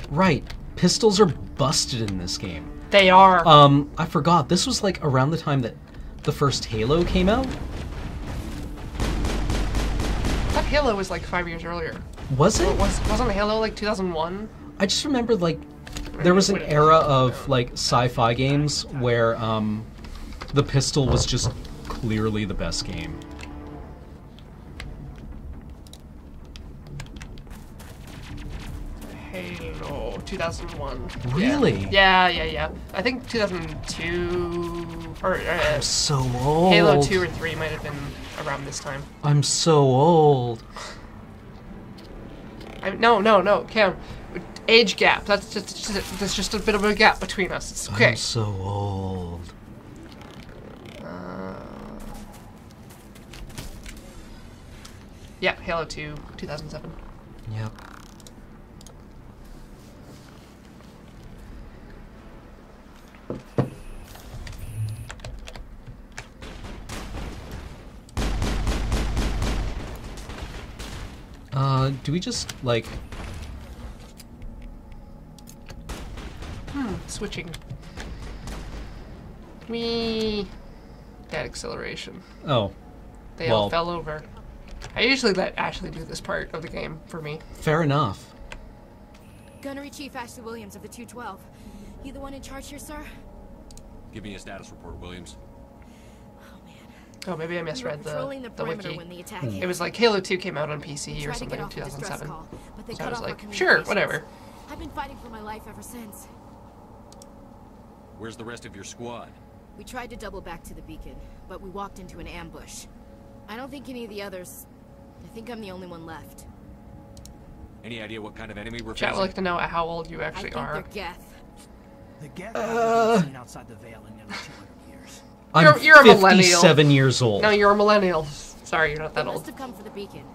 [SPEAKER 1] Right. Pistols are busted in this game.
[SPEAKER 2] They are.
[SPEAKER 1] I forgot. This was like around the time that the first Halo came out.
[SPEAKER 2] I thought Halo was like 5 years earlier.
[SPEAKER 1] Was it?
[SPEAKER 2] Wasn't Halo like 2001?
[SPEAKER 1] I just remember like there was an era of like sci-fi games where the pistol was just clearly the best game.
[SPEAKER 2] Halo 2001.
[SPEAKER 1] Really?
[SPEAKER 2] Yeah. I think 2002 or
[SPEAKER 1] I'm so old.
[SPEAKER 2] Halo 2 or 3 might have been around this time.
[SPEAKER 1] I'm so old.
[SPEAKER 2] No, Cam. Age gap. That's just a bit of a gap between us. It's okay.
[SPEAKER 1] I'm so old.
[SPEAKER 2] Yeah, Halo 2, 2007.
[SPEAKER 1] Yep. Do we just, like...
[SPEAKER 2] Switching. That acceleration.
[SPEAKER 1] Oh.
[SPEAKER 2] They all fell over. I usually let Ashley do this part of the game for me.
[SPEAKER 1] Fair enough.
[SPEAKER 17] Gunnery Chief Ashley Williams of the 212. You the one in charge here, sir?
[SPEAKER 11] Give me a status report, Williams.
[SPEAKER 2] Oh, maybe I misread the wiki.
[SPEAKER 17] When the attack
[SPEAKER 2] It was like Halo 2 came out on PC or something in 2007.
[SPEAKER 17] Call, but they
[SPEAKER 2] so
[SPEAKER 17] cut
[SPEAKER 2] I was
[SPEAKER 17] off our
[SPEAKER 2] like, sure, whatever.
[SPEAKER 17] I've been fighting for my life ever since.
[SPEAKER 11] Where's the rest of your squad?
[SPEAKER 17] We tried to double back to the beacon, but we walked into an ambush. I don't think any of the others... I think I'm the only one left.
[SPEAKER 11] Any idea what kind of enemy we're
[SPEAKER 2] Chat
[SPEAKER 11] facing?
[SPEAKER 2] would like to know how old you actually are.
[SPEAKER 17] I think they're Geth.
[SPEAKER 9] The Geth haven't seen outside the Veil in nearly 200 years.
[SPEAKER 2] You're a millennial.
[SPEAKER 1] 57 years old.
[SPEAKER 2] No, you're a millennial. Sorry, you're not that
[SPEAKER 17] They
[SPEAKER 2] old.
[SPEAKER 17] must have come for the beacon.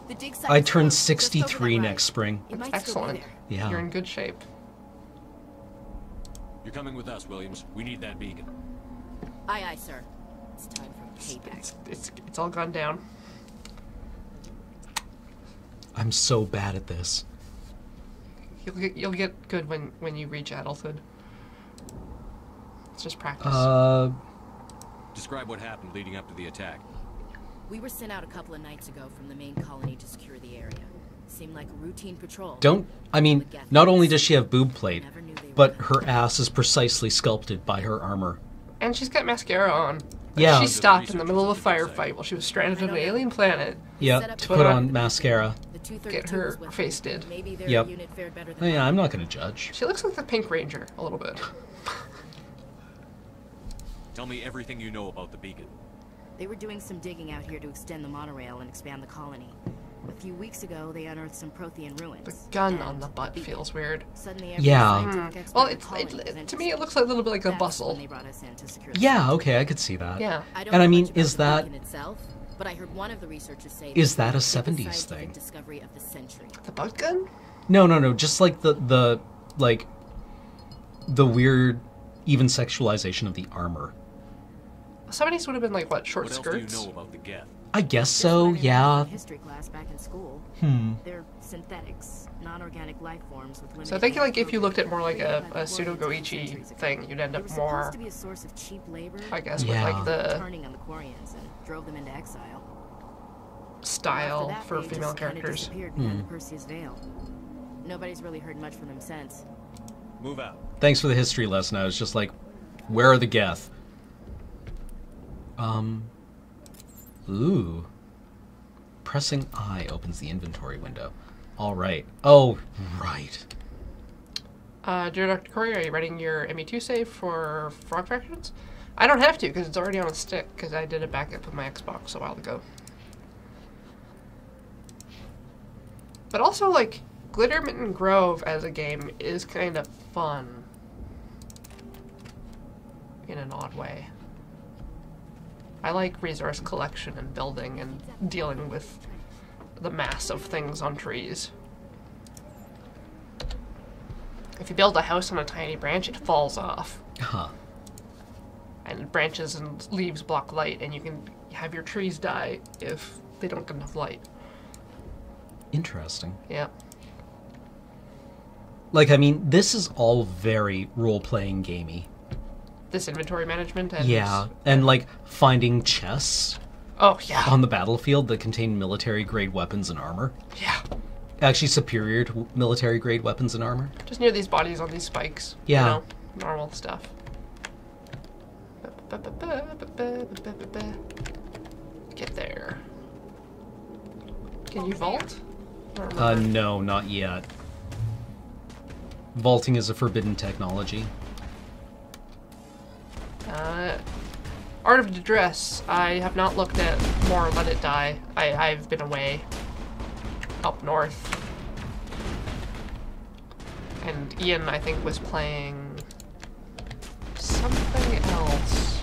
[SPEAKER 17] The dig site
[SPEAKER 1] I
[SPEAKER 17] is
[SPEAKER 1] turn
[SPEAKER 17] close, just over
[SPEAKER 1] 63
[SPEAKER 17] that
[SPEAKER 1] next spring.
[SPEAKER 17] It might
[SPEAKER 2] That's
[SPEAKER 17] still be
[SPEAKER 2] excellent.
[SPEAKER 17] there.
[SPEAKER 1] Yeah.
[SPEAKER 2] You're in good shape.
[SPEAKER 11] You're coming with us, Williams. We need that beacon.
[SPEAKER 17] Aye, aye, sir. It's time for payback.
[SPEAKER 2] It's all gone down.
[SPEAKER 1] I'm so bad at this.
[SPEAKER 2] You'll get good when you reach adulthood. It's just practice.
[SPEAKER 11] Describe what happened leading up to the attack.
[SPEAKER 17] We were sent out a couple of nights ago from the main colony to secure the area. Seemed like a routine patrol.
[SPEAKER 1] Not only does she have boob plate, but her ass is precisely sculpted by her armor.
[SPEAKER 2] And she's got mascara on.
[SPEAKER 1] Yeah.
[SPEAKER 2] She stopped in the middle of a firefight while she was stranded on an alien planet.
[SPEAKER 1] Yeah, to put on mascara.
[SPEAKER 2] Get her face did.
[SPEAKER 1] Yep. Oh, yeah, I'm not going to judge.
[SPEAKER 2] She looks like the Pink Ranger a little bit.
[SPEAKER 11] Tell me everything you know about the beacon.
[SPEAKER 17] They were doing some digging out here to extend the monorail and expand the colony. A few weeks ago, they unearthed some Prothean ruins.
[SPEAKER 2] The gun on the butt feels weird.
[SPEAKER 17] Suddenly,
[SPEAKER 1] Yeah.
[SPEAKER 2] Well, to me, it looks like a little bit like a bustle.
[SPEAKER 1] Yeah, okay, I could see that.
[SPEAKER 2] Yeah.
[SPEAKER 1] And I mean, is that...
[SPEAKER 17] But I heard one of the researchers say
[SPEAKER 1] Is that a 70s thing?
[SPEAKER 17] Discovery of the century.
[SPEAKER 2] The bug gun?
[SPEAKER 1] No, just like the weird, even sexualization of the armor.
[SPEAKER 2] 70s would have been like what, short
[SPEAKER 11] What
[SPEAKER 2] skirts?
[SPEAKER 11] else do you know about the Geth?
[SPEAKER 1] I guess so, yeah.
[SPEAKER 17] History class back in school. They're synthetics, non-organic life forms with limited.
[SPEAKER 2] So I think like if you looked at more like a pseudo Goichi thing, you'd end up more.
[SPEAKER 17] To be a source of cheap labor,
[SPEAKER 2] I guess with like the
[SPEAKER 17] turning on the Quarians and drove them into exile.
[SPEAKER 2] style
[SPEAKER 17] After that,
[SPEAKER 2] for
[SPEAKER 17] they
[SPEAKER 2] female
[SPEAKER 17] just kinda
[SPEAKER 2] characters.
[SPEAKER 17] disappeared behind the Perseus Veil. Nobody's really heard much from them since.
[SPEAKER 11] Move out.
[SPEAKER 1] Thanks for the history lesson. I was just like, where are the Geth? Ooh. Pressing I opens the inventory window. All right. Oh, right.
[SPEAKER 2] Dear Dr. Corey, are you writing your ME2 save for Frog Fractions? I don't have to because it's already on a stick because I did a backup with my Xbox a while ago. But also, like, Glittermitten Grove as a game is kind of fun. In an odd way. I like resource collection and building and dealing with the mass of things on trees. If you build a house on a tiny branch, it falls off.
[SPEAKER 1] Huh.
[SPEAKER 2] And branches and leaves block light, and you can have your trees die if they don't get enough light.
[SPEAKER 1] Interesting.
[SPEAKER 2] Yeah.
[SPEAKER 1] Like, I mean, this is all very role-playing gamey.
[SPEAKER 2] This inventory management and...
[SPEAKER 1] Yeah, and like finding chests.
[SPEAKER 2] Oh, yeah.
[SPEAKER 1] On the battlefield that contain military-grade weapons and armor.
[SPEAKER 2] Yeah.
[SPEAKER 1] Actually superior to military-grade weapons and armor.
[SPEAKER 2] Just near these bodies on these spikes.
[SPEAKER 1] Yeah.
[SPEAKER 2] You know, normal stuff. Get there. Can you vault?
[SPEAKER 1] No, not yet. Vaulting is a forbidden technology.
[SPEAKER 2] Art of Distress. I have not looked at more Let It Die. I've been away. Up north. And Ian, I think, was playing something else.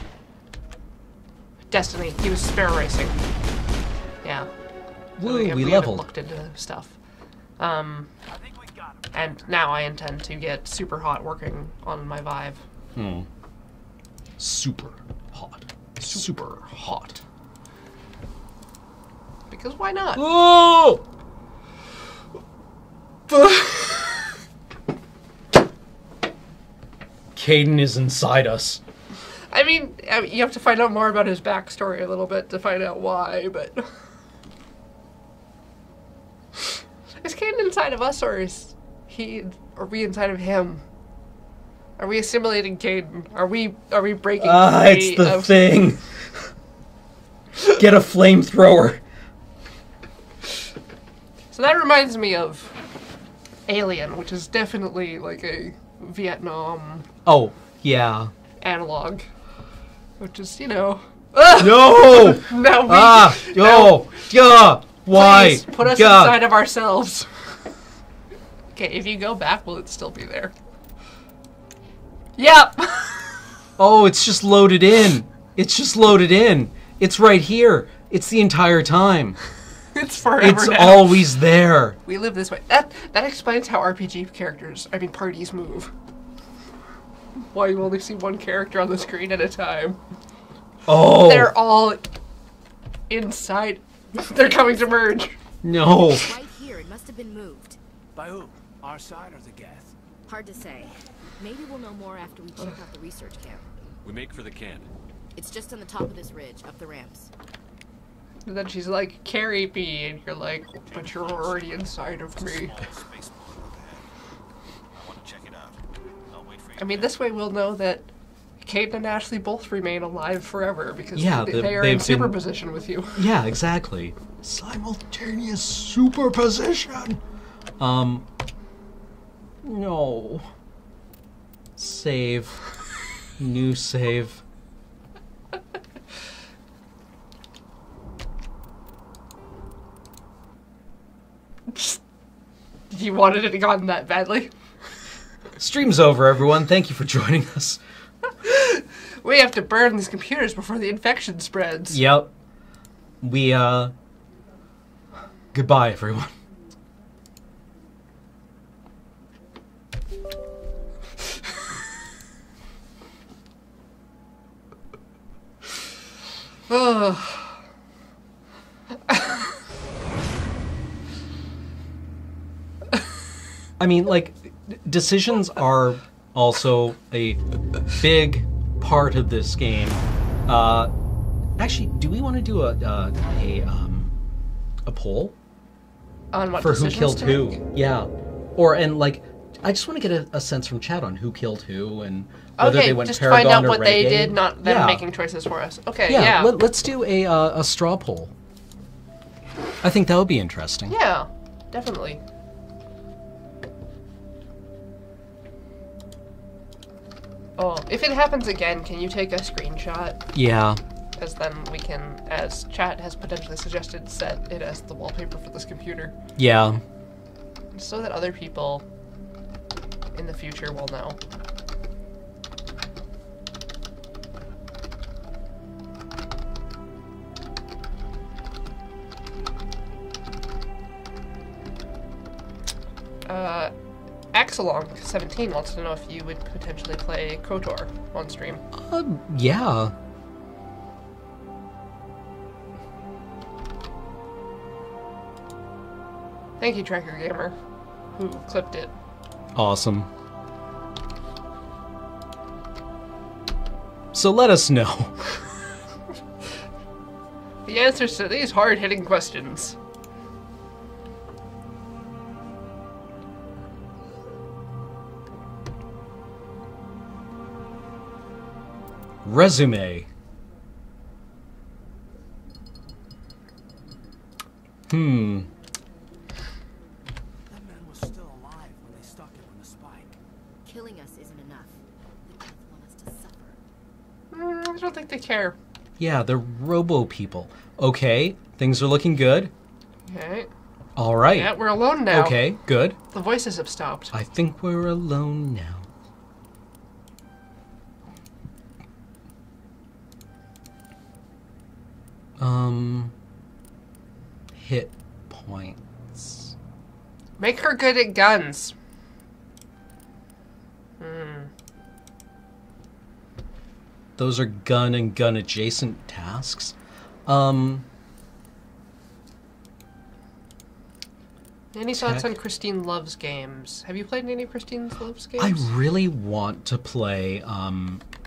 [SPEAKER 2] Destiny. He was Sparrow Racing. Yeah.
[SPEAKER 1] Woo, we
[SPEAKER 2] haven't
[SPEAKER 1] leveled.
[SPEAKER 2] Looked into stuff. And now I intend to get super hot working on my Vive.
[SPEAKER 1] Super hot. Super hot.
[SPEAKER 2] Because why not?
[SPEAKER 1] Oh! Caden is inside us.
[SPEAKER 2] I mean, you have to find out more about his backstory a little bit to find out why, but... Is Caden inside of us, or are we inside of him? Are we assimilating Caden? Are we breaking free
[SPEAKER 1] it's the thing. Get a flamethrower.
[SPEAKER 2] So that reminds me of Alien, which is definitely like a Vietnam
[SPEAKER 1] Oh, yeah.
[SPEAKER 2] analog. Which is, you know...
[SPEAKER 1] No!
[SPEAKER 2] No,
[SPEAKER 1] yeah, why?
[SPEAKER 2] Please, put us inside of ourselves. Okay, if you go back, will it still be there? Yep!
[SPEAKER 1] Oh, it's just loaded in. It's just loaded in. It's right here. It's the entire time.
[SPEAKER 2] It's forever
[SPEAKER 1] It's
[SPEAKER 2] now.
[SPEAKER 1] always there.
[SPEAKER 2] We live this way. That explains how RPG parties move. Why you only see one character on the screen at a time.
[SPEAKER 1] Oh.
[SPEAKER 2] They're all inside. They're coming to merge.
[SPEAKER 1] No.
[SPEAKER 17] Right here. It must have been moved.
[SPEAKER 9] By who? Our side or the Geth?
[SPEAKER 17] Hard to say. Maybe we'll know more after we check out the research camp.
[SPEAKER 11] We make for the camp.
[SPEAKER 17] It's just on the top of this ridge, up the ramps.
[SPEAKER 2] And then she's like, carry me, and you're like, but you're already inside of me. I mean, this way we'll know that Kate and Ashley both remain alive forever, because they are in superposition with you.
[SPEAKER 1] Yeah, exactly. Simultaneous superposition! No. Save. New save.
[SPEAKER 2] You wanted it gone that badly?
[SPEAKER 1] Stream's over, everyone. Thank you for joining us.
[SPEAKER 2] We have to burn these computers before the infection spreads.
[SPEAKER 1] Yep. We, goodbye, everyone. I mean, like, decisions are also a big part of this game. Actually, do we want to do a poll
[SPEAKER 2] on what
[SPEAKER 1] for who killed
[SPEAKER 2] to
[SPEAKER 1] who?
[SPEAKER 2] make?
[SPEAKER 1] Yeah, and like, I just want to get a sense from chat on who killed who and whether they went
[SPEAKER 2] just
[SPEAKER 1] Paragon
[SPEAKER 2] find out
[SPEAKER 1] or
[SPEAKER 2] what they
[SPEAKER 1] Renegade.
[SPEAKER 2] did, not them making choices for us. Okay,
[SPEAKER 1] yeah. Let's do a straw poll. I think that would be interesting.
[SPEAKER 2] Yeah, definitely. Oh, if it happens again, can you take a screenshot?
[SPEAKER 1] Yeah.
[SPEAKER 2] Because then we can, as chat has potentially suggested, set it as the wallpaper for this computer.
[SPEAKER 1] Yeah.
[SPEAKER 2] So that other people in the future will know. Axelong17 wants to know if you would potentially play KOTOR on stream.
[SPEAKER 1] Yeah.
[SPEAKER 2] Thank you, Tracker Gamer, who clipped it.
[SPEAKER 1] Awesome. So let us know.
[SPEAKER 2] The answers to these hard-hitting questions.
[SPEAKER 1] Resume.
[SPEAKER 9] That man was still alive when they stuck him on the spike.
[SPEAKER 17] Killing us isn't enough. The Geth want us to suffer.
[SPEAKER 2] I don't think they care.
[SPEAKER 1] Yeah, they're robo people. Okay, things are looking good.
[SPEAKER 2] Okay.
[SPEAKER 1] All right.
[SPEAKER 2] Yeah, we're alone now.
[SPEAKER 1] Okay, good.
[SPEAKER 2] The voices have stopped.
[SPEAKER 1] I think we're alone now. Hit points.
[SPEAKER 2] Make her good at guns.
[SPEAKER 1] Those are gun and gun adjacent tasks.
[SPEAKER 2] Any thoughts on Christine Love's games? Have you played any of Christine Love's games?
[SPEAKER 1] I really want to play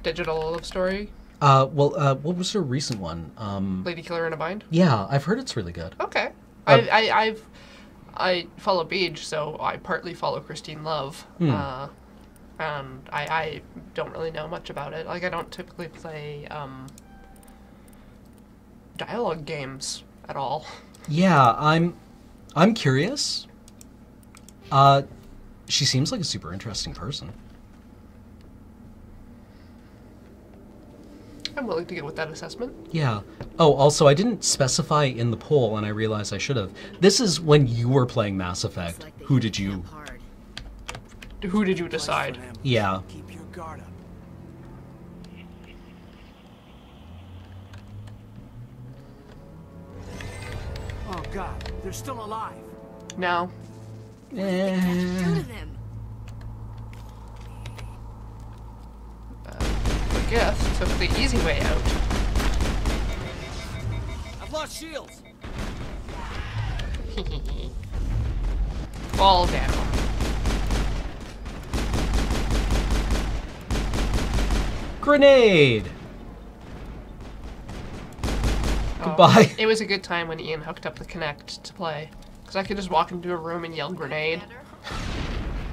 [SPEAKER 2] Digital Love Story?
[SPEAKER 1] What was her recent one?
[SPEAKER 2] Lady Killer in a Bind?
[SPEAKER 1] Yeah, I've heard it's really good.
[SPEAKER 2] Okay. I follow Beej, so I partly follow Christine Love. And I don't really know much about it. Like, I don't typically play dialogue games at all.
[SPEAKER 1] Yeah, I'm curious. She seems like a super interesting person.
[SPEAKER 2] I'm willing to go with that assessment.
[SPEAKER 1] Yeah. Oh, also, I didn't specify in the poll, and I realized I should have. This is when you were playing Mass Effect. Who did you...
[SPEAKER 2] Who did you decide?
[SPEAKER 1] Yeah.
[SPEAKER 9] Keep your guard up. Oh God, they're still alive.
[SPEAKER 2] No.
[SPEAKER 17] Do to them.
[SPEAKER 2] The gift took the easy way out.
[SPEAKER 16] I've lost shields.
[SPEAKER 2] Fall down.
[SPEAKER 1] Grenade! Goodbye.
[SPEAKER 2] It was a good time when Ian hooked up the Kinect to play. Because I could just walk into a room and yell grenade.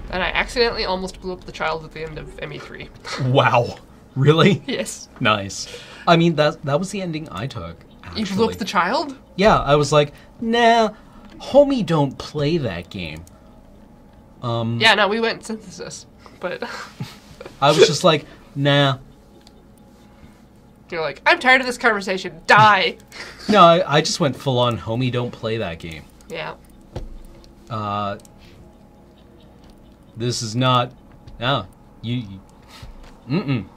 [SPEAKER 2] And I accidentally almost blew up the child at the end of ME3.
[SPEAKER 1] Wow. Really?
[SPEAKER 2] Yes.
[SPEAKER 1] Nice. I mean, that was the ending I took, actually.
[SPEAKER 2] You blew up the child?
[SPEAKER 1] Yeah, I was like, nah, homie don't play that game.
[SPEAKER 2] Yeah, no, we went synthesis. But...
[SPEAKER 1] I was just like, nah.
[SPEAKER 2] You're like, I'm tired of this conversation. Die!
[SPEAKER 1] No, I just went full on, homie don't play that game.
[SPEAKER 2] Yeah.
[SPEAKER 1] This is not... No. You mm-mm.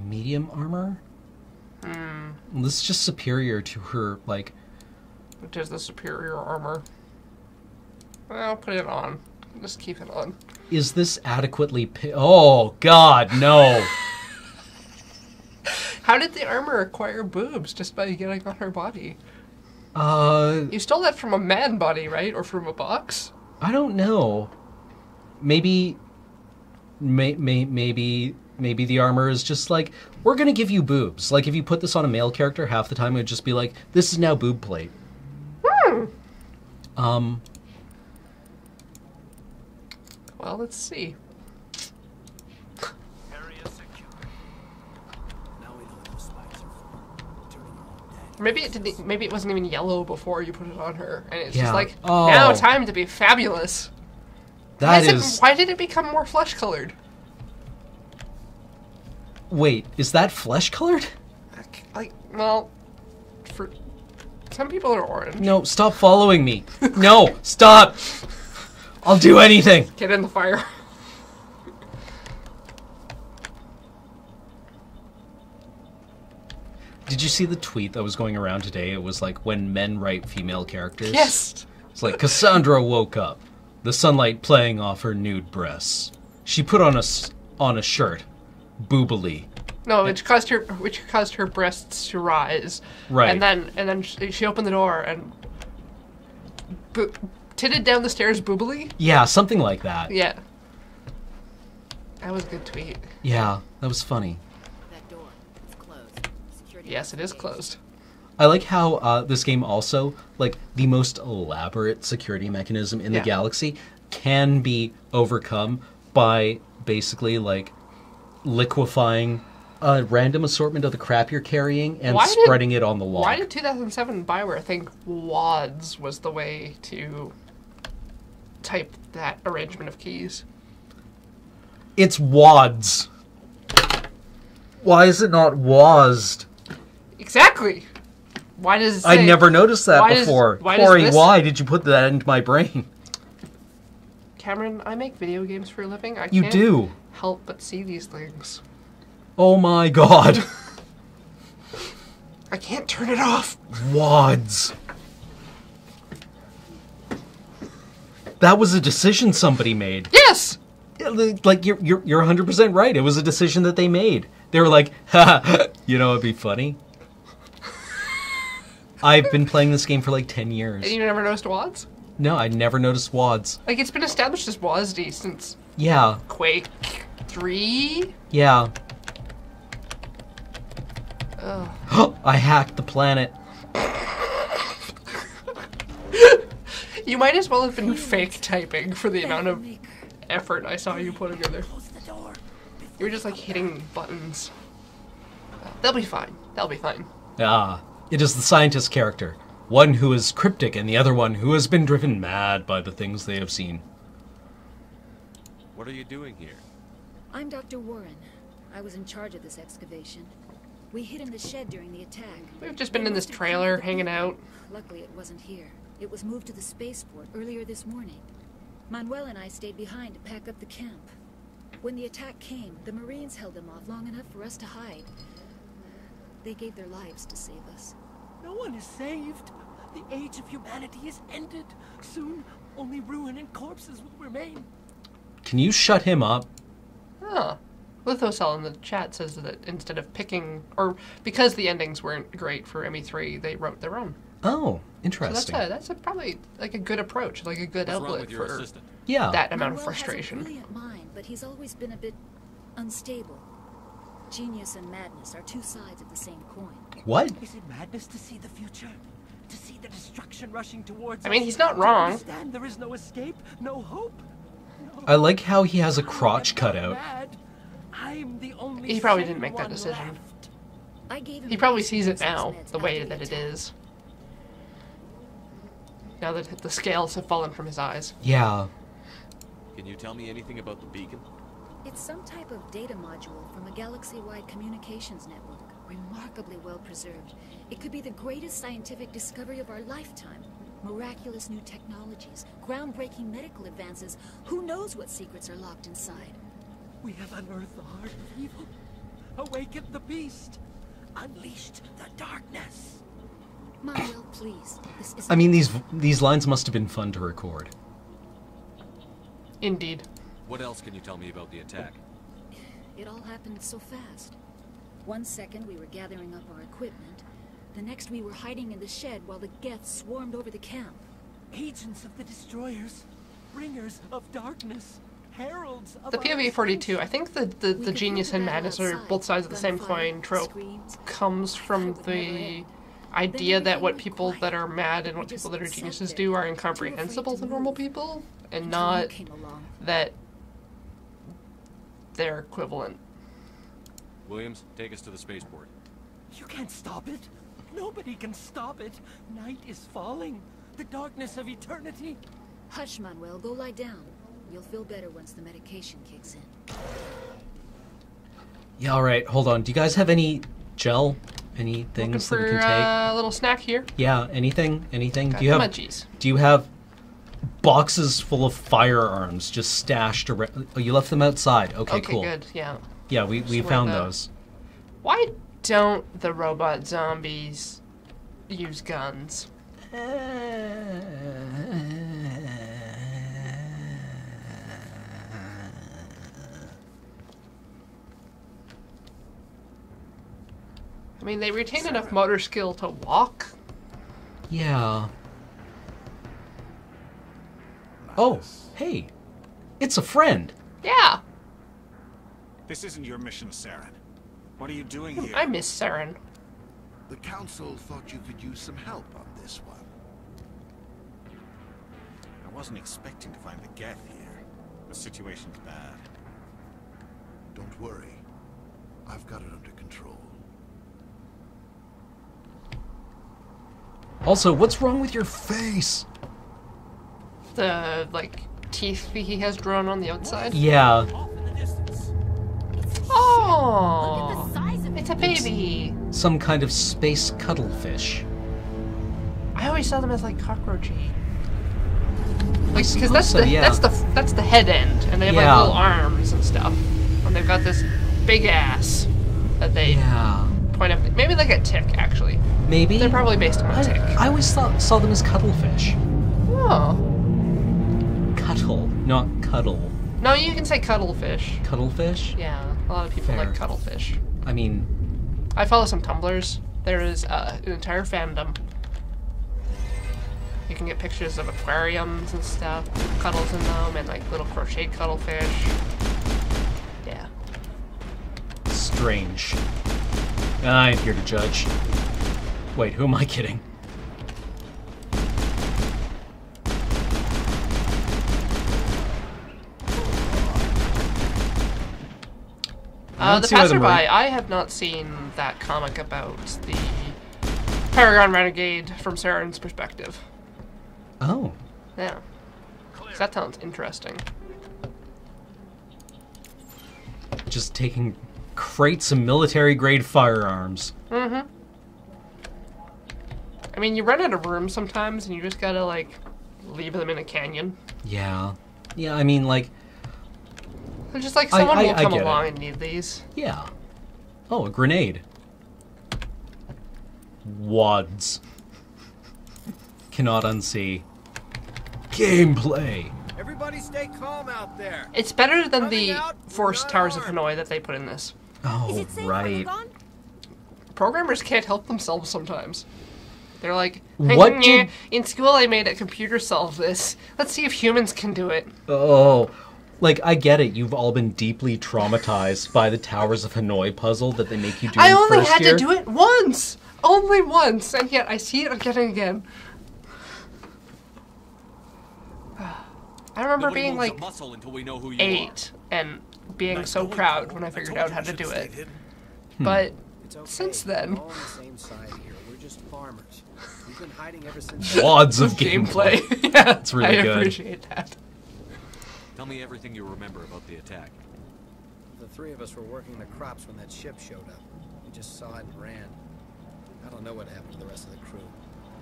[SPEAKER 1] Medium armor? This is just superior to her, like...
[SPEAKER 2] Which is the superior armor. Well, put it on. Just keep it on.
[SPEAKER 1] Is this adequately... Oh, God, no.
[SPEAKER 2] How did the armor acquire boobs just by getting on her body? You stole that from a man body, right? Or from a box?
[SPEAKER 1] I don't know. Maybe the armor is just like, we're gonna give you boobs. Like, if you put this on a male character, half the time it would just be like, this is now boob plate.
[SPEAKER 2] Well, let's see. Maybe it didn't. Maybe it wasn't even yellow before you put it on her, and it's just like, now time to be fabulous. Why did it become more flesh colored?
[SPEAKER 1] Wait, is that flesh colored?
[SPEAKER 2] Like, well, for some people are orange.
[SPEAKER 1] No, stop following me. No, stop. I'll do anything.
[SPEAKER 2] Get in the fire.
[SPEAKER 1] Did you see the tweet that was going around today? It was like, when men write female characters.
[SPEAKER 2] Yes.
[SPEAKER 1] It's like, Cassandra woke up, the sunlight playing off her nude breasts. She put on a shirt, boobily.
[SPEAKER 2] No, which caused her breasts to rise.
[SPEAKER 1] Right.
[SPEAKER 2] And then she opened the door and titted down the stairs boobily.
[SPEAKER 1] Yeah, something like that.
[SPEAKER 2] Yeah. That was a good tweet.
[SPEAKER 1] Yeah, that was funny.
[SPEAKER 2] Yes, it is closed.
[SPEAKER 1] I like how this game also, like, the most elaborate security mechanism in the galaxy can be overcome by basically, like, liquefying a random assortment of the crap you're carrying and spreading it on the wall.
[SPEAKER 2] Why did 2007 Bioware think WADS was the way to type that arrangement of keys?
[SPEAKER 1] It's WADS. Why is it not WASD?
[SPEAKER 2] Exactly. Why does it say...
[SPEAKER 1] I never noticed that before. Corey, why did you put that into my brain?
[SPEAKER 2] Cameron, I make video games for a living. I
[SPEAKER 1] You
[SPEAKER 2] can't
[SPEAKER 1] do.
[SPEAKER 2] help but see these things.
[SPEAKER 1] Oh my God.
[SPEAKER 2] I can't turn it off.
[SPEAKER 1] WADS. That was a decision somebody made.
[SPEAKER 2] Yes.
[SPEAKER 1] Like you're 100% right. It was a decision that they made. They were like, ha, you know, it'd be funny. I've been playing this game for like 10 years.
[SPEAKER 2] And you never noticed WADS?
[SPEAKER 1] No, I never noticed WADS.
[SPEAKER 2] Like, it's been established as WASD since...
[SPEAKER 1] Yeah.
[SPEAKER 2] Quake 3?
[SPEAKER 1] Yeah.
[SPEAKER 2] Ugh.
[SPEAKER 1] I hacked the planet.
[SPEAKER 2] You might as well have been fake typing for the amount of effort I saw you putting in there. You were just like hitting buttons. They'll be fine. They'll be fine.
[SPEAKER 1] Ah, it is the scientist character. One who is cryptic and the other one who has been driven mad by the things they have seen.
[SPEAKER 11] What are you doing here?
[SPEAKER 18] I'm Dr. Warren. I was in charge of this excavation. We hid in the shed during the attack.
[SPEAKER 2] We've just been in this trailer, hanging out.
[SPEAKER 18] Luckily, it wasn't here. It was moved to the spaceport earlier this morning. Manuel and I stayed behind to pack up the camp. When the attack came, the Marines held them off long enough for us to hide. They gave their lives to save us.
[SPEAKER 16] No one is saved. The age of humanity is ended. Soon, only ruin and corpses will remain.
[SPEAKER 1] Can you shut him up?
[SPEAKER 2] Huh. Lithocell in the chat says that instead of picking, or because the endings weren't great for ME3, they wrote their own.
[SPEAKER 1] Oh, interesting.
[SPEAKER 2] So that's probably like a good approach, like a good outlet for that amount of frustration.
[SPEAKER 18] Has a brilliant mind, but he's always been a bit unstable. Genius and madness are two sides of the same coin.
[SPEAKER 1] What?
[SPEAKER 16] Is it madness to see the future? To see the destruction rushing towards us?
[SPEAKER 2] I mean, he's not wrong.
[SPEAKER 16] Understand there is no escape, no hope.
[SPEAKER 1] I like how he has a crotch cutout.
[SPEAKER 16] I'm the only
[SPEAKER 2] He probably didn't make that decision. He probably sees it now, the way that it is. Now that the scales have fallen from his eyes.
[SPEAKER 1] Yeah.
[SPEAKER 11] Can you tell me anything about the beacon?
[SPEAKER 18] It's some type of data module from a galaxy-wide communications network, remarkably well preserved. It could be the greatest scientific discovery of our lifetime. Miraculous new technologies, groundbreaking medical advances. Who knows what secrets are locked inside?
[SPEAKER 16] We have unearthed the heart of evil, awakened the beast, unleashed the darkness.
[SPEAKER 18] Manuel, please. This is
[SPEAKER 1] I mean, these lines must have been fun to record.
[SPEAKER 2] Indeed.
[SPEAKER 11] What else can you tell me about the attack?
[SPEAKER 18] It all happened so fast. 1 second we were gathering up our equipment. The next we were hiding in the shed while the Geths swarmed over the camp.
[SPEAKER 16] Agents of the destroyers, bringers of darkness, heralds of
[SPEAKER 2] The POV-42, I think the genius and madness are both sides of the same coin trope comes from the idea that what people that are mad and what people that are geniuses do are incomprehensible to normal people, and not that they're equivalent.
[SPEAKER 11] Williams, take us to the spaceport.
[SPEAKER 16] You can't stop it. Nobody can stop it. Night is falling. The darkness of eternity.
[SPEAKER 18] Hush, Manuel. Go lie down. You'll feel better once the medication kicks in.
[SPEAKER 1] Yeah, alright, hold on. Do you guys have any gel? Any things that we can take?
[SPEAKER 2] A little snack here.
[SPEAKER 1] Yeah, anything? Anything?
[SPEAKER 2] Got
[SPEAKER 1] Do you have
[SPEAKER 2] munchies.
[SPEAKER 1] Do you have boxes full of firearms just stashed around? Oh, you left them outside. Okay, cool.
[SPEAKER 2] Okay, good. Yeah.
[SPEAKER 1] Yeah, we found those.
[SPEAKER 2] Why don't the robot zombies use guns? I mean, they retain enough motor skill to walk.
[SPEAKER 1] Yeah. Oh, hey. It's a friend.
[SPEAKER 2] Yeah.
[SPEAKER 8] This isn't your mission, Saren. What are you doing here?
[SPEAKER 2] I miss Saren.
[SPEAKER 6] The Council thought you could use some help on this one.
[SPEAKER 8] I wasn't expecting to find the Geth here. The situation's bad.
[SPEAKER 6] Don't worry. I've got it under control.
[SPEAKER 1] Also, what's wrong with your face?
[SPEAKER 2] The, like, teeth he has drawn on the outside?
[SPEAKER 1] Yeah.
[SPEAKER 2] Oh! It's a baby!
[SPEAKER 1] Some kind of space cuttlefish.
[SPEAKER 2] I always saw them as, like, cockroachy. Like, because
[SPEAKER 1] yeah.
[SPEAKER 2] that's the head end, and they have, like, little arms and stuff. And they've got this big ass that they point up. Maybe like a tick, actually.
[SPEAKER 1] Maybe?
[SPEAKER 2] They're probably based on a tick.
[SPEAKER 1] I always saw them as cuttlefish.
[SPEAKER 2] Oh.
[SPEAKER 1] Cuttle, not cuddle.
[SPEAKER 2] No, you can say cuttlefish.
[SPEAKER 1] Cuttlefish?
[SPEAKER 2] Yeah, a lot of people like cuttlefish.
[SPEAKER 1] I mean...
[SPEAKER 2] I follow some Tumblrs. There is an entire fandom. You can get pictures of aquariums and stuff, cuddles in them, and like little crochet cuttlefish. Yeah.
[SPEAKER 1] Strange. I ain't here to judge. Wait, who am I kidding?
[SPEAKER 2] The Passerby, I have not seen that comic about the Paragon Renegade from Saren's perspective.
[SPEAKER 1] Oh.
[SPEAKER 2] Yeah. So that sounds interesting.
[SPEAKER 1] Just taking crates of military-grade firearms.
[SPEAKER 2] Mm-hmm. I mean, you run out of room sometimes, and you just gotta, like, leave them in a canyon.
[SPEAKER 1] Yeah. Yeah, I mean, like...
[SPEAKER 2] They're just like, someone will come
[SPEAKER 1] get
[SPEAKER 2] along
[SPEAKER 1] it.
[SPEAKER 2] and need these.
[SPEAKER 1] Yeah. Oh, a grenade. Wads. Cannot unsee. Gameplay.
[SPEAKER 10] Everybody stay calm out there.
[SPEAKER 2] It's better than the Forced Towers of Hanoi that they put in this.
[SPEAKER 1] Oh, right.
[SPEAKER 2] Programmers can't help themselves sometimes. They're like,
[SPEAKER 1] What did-
[SPEAKER 2] in school I made a computer solve this. Let's see if humans can do it.
[SPEAKER 1] Oh. Like, I get it. You've all been deeply traumatized by the Towers of Hanoi puzzle that they make you do
[SPEAKER 2] I
[SPEAKER 1] in
[SPEAKER 2] only
[SPEAKER 1] first
[SPEAKER 2] had
[SPEAKER 1] year.
[SPEAKER 2] to do it once! Only once! And yet I see it again and again. I remember
[SPEAKER 11] Nobody
[SPEAKER 2] being
[SPEAKER 11] moves a
[SPEAKER 2] like
[SPEAKER 11] muscle until we know who you
[SPEAKER 2] 8 and being so proud when I figured out how to do it. But since then,
[SPEAKER 19] We're all on the same side here. We're just farmers. We've been hiding ever since.
[SPEAKER 1] Wads of gameplay.
[SPEAKER 2] Yeah,
[SPEAKER 1] It's really
[SPEAKER 2] I
[SPEAKER 1] good.
[SPEAKER 2] appreciate that.
[SPEAKER 11] Tell me everything you remember about the attack.
[SPEAKER 19] The three of us were working the crops when that ship showed up. We just saw it and ran. I don't know what happened to the rest of the crew.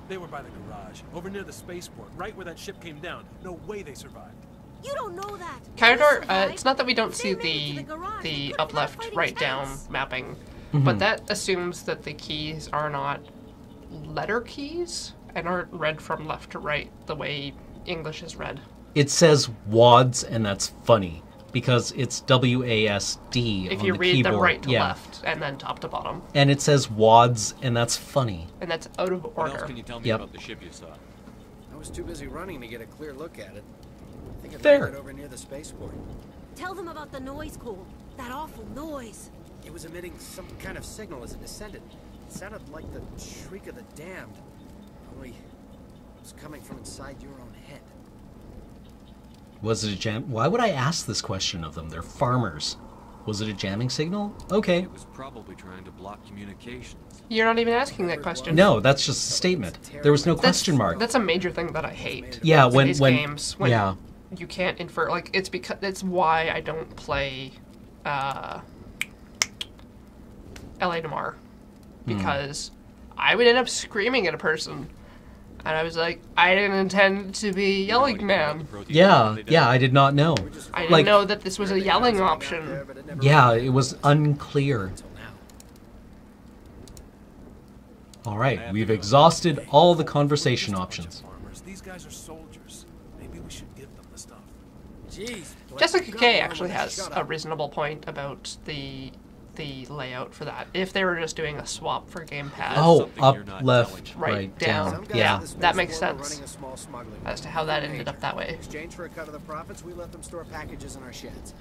[SPEAKER 5] They were by the garage, over near the spaceport, right where that ship came down. No way they survived.
[SPEAKER 18] You don't know that.
[SPEAKER 2] Kyodor, it's not that we don't see the up, left, right, down mapping, but that assumes that the keys are not letter keys and aren't read from left to right the way English is read.
[SPEAKER 1] It says WADS, and that's funny, because it's WASD
[SPEAKER 2] If
[SPEAKER 1] on
[SPEAKER 2] you
[SPEAKER 1] the
[SPEAKER 2] read
[SPEAKER 1] keyboard.
[SPEAKER 2] them right to
[SPEAKER 1] yeah.
[SPEAKER 2] left and then top to bottom.
[SPEAKER 1] And it says WADS, and that's funny.
[SPEAKER 2] And that's out of
[SPEAKER 11] What else
[SPEAKER 2] order.
[SPEAKER 11] can you tell me
[SPEAKER 1] Yep.
[SPEAKER 11] about the ship you saw?
[SPEAKER 19] I was too busy running to get a clear look at it. I think I
[SPEAKER 1] Fair.
[SPEAKER 19] found it over near the spaceport.
[SPEAKER 18] Tell them about the noise, Cole. That awful noise.
[SPEAKER 19] It was emitting some kind of signal as it descended. It sounded like the shriek of the damned. Only it was coming from inside your own head.
[SPEAKER 1] Was it a jam? Why would I ask this question of them? They're farmers. Was it a jamming signal? Okay.
[SPEAKER 11] It was probably trying to block communications.
[SPEAKER 2] You're not even asking that question.
[SPEAKER 1] No, that's just a statement. There was no question mark.
[SPEAKER 2] That's a major thing that I hate.
[SPEAKER 1] Yeah,
[SPEAKER 2] in
[SPEAKER 1] when
[SPEAKER 2] these games, when
[SPEAKER 1] yeah.
[SPEAKER 2] you can't infer. Like it's because it's why I don't play L.A. Noire, because I would end up screaming at a person, and I was like, I didn't intend to be yelling, man.
[SPEAKER 1] Yeah, yeah, I did not know.
[SPEAKER 2] I didn't
[SPEAKER 1] Like,
[SPEAKER 2] know that this was a yelling option.
[SPEAKER 1] yeah, it was unclear. All right, we've exhausted all the conversation options.
[SPEAKER 5] Farmers, these guys are soldiers. Maybe we should give them the stuff.
[SPEAKER 19] Jeez.
[SPEAKER 2] Jessica K actually has a reasonable point about the layout for that. If they were just doing a swap for gamepad,
[SPEAKER 1] Oh, up, left, right,
[SPEAKER 2] down.
[SPEAKER 1] down. Yeah.
[SPEAKER 2] That makes sense as to how that ended up that way.
[SPEAKER 19] In exchange for a cut of the profits, we let them store packages in our sheds.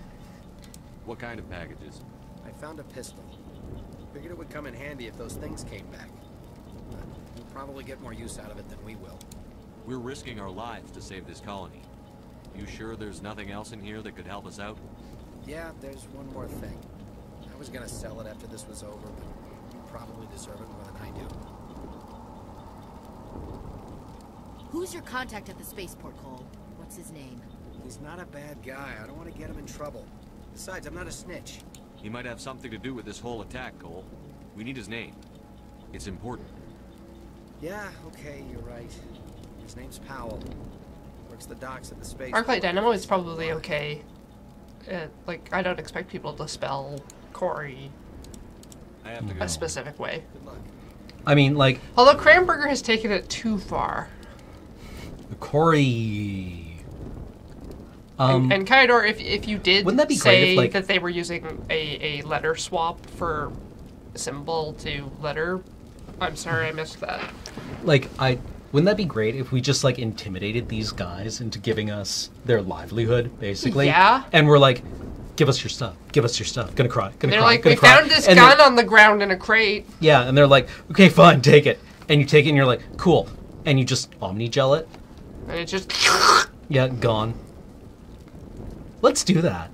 [SPEAKER 11] What kind of packages?
[SPEAKER 19] I found a pistol. Figured it would come in handy if those things came back. But we'll probably get more use out of it than we will.
[SPEAKER 11] We're risking our lives to save this colony. You sure there's nothing else in here that could help us out?
[SPEAKER 19] Yeah, there's one more thing. I was gonna sell it after this was over, but you probably deserve it more than I do.
[SPEAKER 17] Who's your contact at the spaceport, Cole? What's his name?
[SPEAKER 19] He's not a bad guy. I don't want to get him in trouble. Besides, I'm not a snitch.
[SPEAKER 11] He might have something to do with this whole attack, Cole. We need his name. It's important.
[SPEAKER 19] Yeah, okay, you're right. His name's Powell. Works the docks at the space.
[SPEAKER 2] Arclight Dynamo is probably okay. Like, I don't expect people to spell Corey a specific way.
[SPEAKER 1] I mean, like,
[SPEAKER 2] Although Cranberger has taken it too far.
[SPEAKER 1] Corey.
[SPEAKER 2] And Kyodor, if you did
[SPEAKER 1] Wouldn't that be
[SPEAKER 2] say
[SPEAKER 1] great if, like,
[SPEAKER 2] that they were using a letter swap for symbol to letter, I'm sorry I missed that.
[SPEAKER 1] Like, wouldn't that be great if we just, like, intimidated these guys into giving us their livelihood, basically?
[SPEAKER 2] Yeah.
[SPEAKER 1] And we're like, give us your stuff. Give us your stuff. Gonna cry. Gonna
[SPEAKER 2] They're
[SPEAKER 1] cry.
[SPEAKER 2] like,
[SPEAKER 1] gonna
[SPEAKER 2] we
[SPEAKER 1] cry.
[SPEAKER 2] found this
[SPEAKER 1] And
[SPEAKER 2] gun
[SPEAKER 1] then-
[SPEAKER 2] on the ground in a crate.
[SPEAKER 1] Yeah, and they're like, okay, fine, take it. And you take it and you're like, cool. And you just omni-gel it.
[SPEAKER 2] And it just...
[SPEAKER 1] Yeah, gone. Let's do that.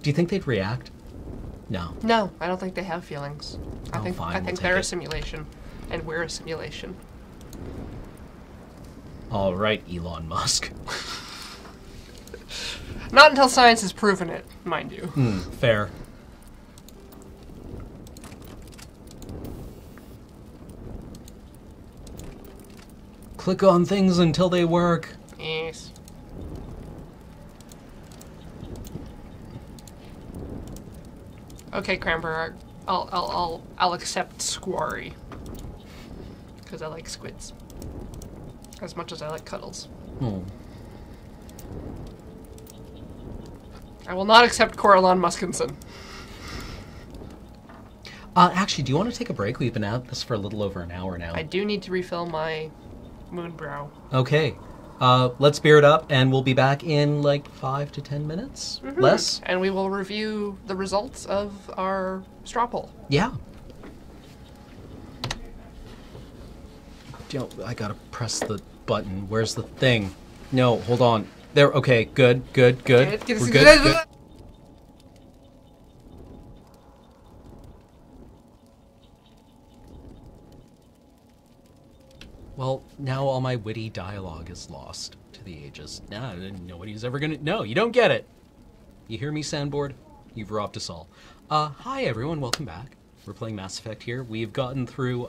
[SPEAKER 1] Do you think they'd react? No.
[SPEAKER 2] No, I don't think they have feelings. I
[SPEAKER 1] Oh,
[SPEAKER 2] think
[SPEAKER 1] fine,
[SPEAKER 2] I
[SPEAKER 1] we'll
[SPEAKER 2] think
[SPEAKER 1] take
[SPEAKER 2] they're a
[SPEAKER 1] it.
[SPEAKER 2] simulation. and we're a simulation.
[SPEAKER 1] All right, Elon Musk.
[SPEAKER 2] Not until science has proven it, mind you.
[SPEAKER 1] Fair. Click on things until they work.
[SPEAKER 2] Yes. Okay, Cranberg, I'll accept Squarry. Because I like squids. As much as I like cuddles. I will not accept Coralon Muskinson.
[SPEAKER 1] Actually, do you want to take a break? We've been at this for a little over an hour now.
[SPEAKER 2] I do need to refill my Moonbrow.
[SPEAKER 1] Okay. Let's beer it up, and we'll be back in like 5 to 10 minutes. Less.
[SPEAKER 2] And we will review the results of our straw poll.
[SPEAKER 1] Yeah. I gotta press the button. Where's the thing? No, hold on. There. Okay. Good. We're good. Well, now all my witty dialogue is lost to the ages. Nah, nobody's ever gonna... No, you don't get it. You hear me, Sandboard? You've robbed us all. Hi, everyone. Welcome back. We're playing Mass Effect here. We've gotten through,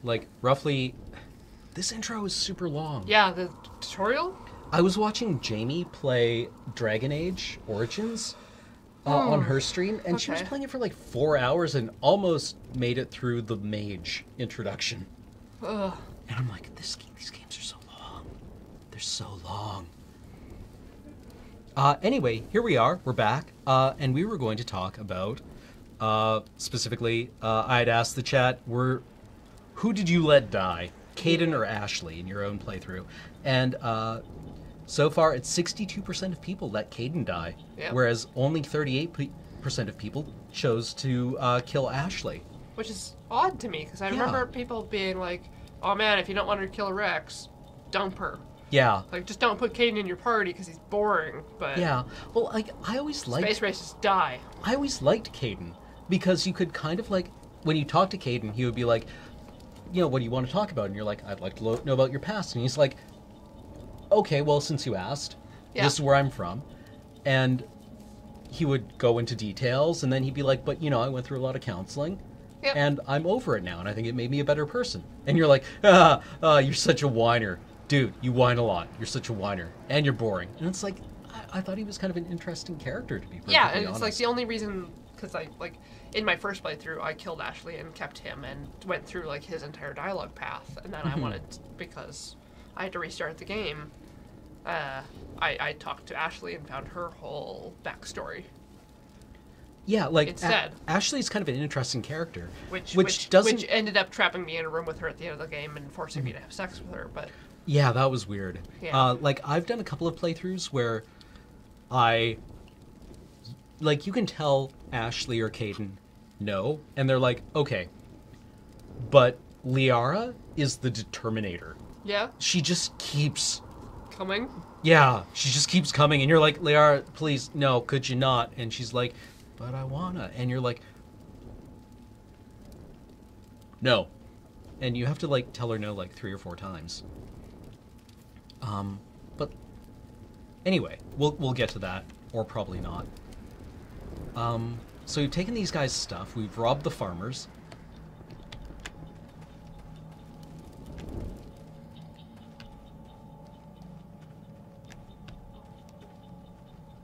[SPEAKER 1] like, roughly... This intro is super long.
[SPEAKER 2] Yeah, the tutorial?
[SPEAKER 1] I was watching Jamie play Dragon Age Origins on her stream, and she was playing it for like 4 hours and almost made it through the mage introduction.
[SPEAKER 2] Ugh.
[SPEAKER 1] And I'm like, these games are so long. They're so long. Anyway, here we are. We're back. And we were going to talk about, specifically, I'd asked the chat, who did you let die? Kaidan or Ashley in your own playthrough? And so far, it's 62% of people let Kaidan die, whereas only 38% of people chose to kill Ashley.
[SPEAKER 2] Which is odd to me, because I remember people being like, oh man, if you don't want her to kill Rex, dump her.
[SPEAKER 1] Yeah.
[SPEAKER 2] Like, just don't put Kaidan in your party because he's boring, but...
[SPEAKER 1] Yeah. Well, like, I always liked...
[SPEAKER 2] Space races die.
[SPEAKER 1] I always liked Kaidan, because you could kind of, like, when you talk to Kaidan, he would be like, you know, what do you want to talk about? And you're like, I'd like to know about your past. And he's like, okay, well, since you asked, this is where I'm from. And he would go into details, and then he'd be like, but, you know, I went through a lot of counseling. Yep. And I'm over it now, and I think it made me a better person. And you're like, you're such a whiner. Dude, you whine a lot. You're such a whiner. And you're boring. And it's like, I thought he was kind of an interesting character, to be perfectly honest.
[SPEAKER 2] Yeah, and it's like the only reason, because in my first playthrough, I killed Ashley and kept him and went through, like, his entire dialogue path. And then I wanted, because I had to restart the game, I talked to Ashley and found her whole backstory.
[SPEAKER 1] Yeah, like
[SPEAKER 2] instead,
[SPEAKER 1] Ashley's kind of an interesting character,
[SPEAKER 2] which
[SPEAKER 1] doesn't
[SPEAKER 2] ended up trapping me in a room with her at the end of the game and forcing me to have sex with her. But
[SPEAKER 1] yeah, that was weird.
[SPEAKER 2] Yeah.
[SPEAKER 1] Like I've done a couple of playthroughs where you can tell Ashley or Kaidan no, and they're like, okay, but Liara is the determinator.
[SPEAKER 2] Yeah.
[SPEAKER 1] She just keeps
[SPEAKER 2] coming.
[SPEAKER 1] Yeah, she just keeps coming, and you're like, Liara, please, no, could you not? And she's like, but I wanna. And you're like, no. And you have to, like, tell her no, like, 3 or 4 times. But anyway, we'll get to that, or probably not. So we've taken these guys' stuff, we've robbed the farmers.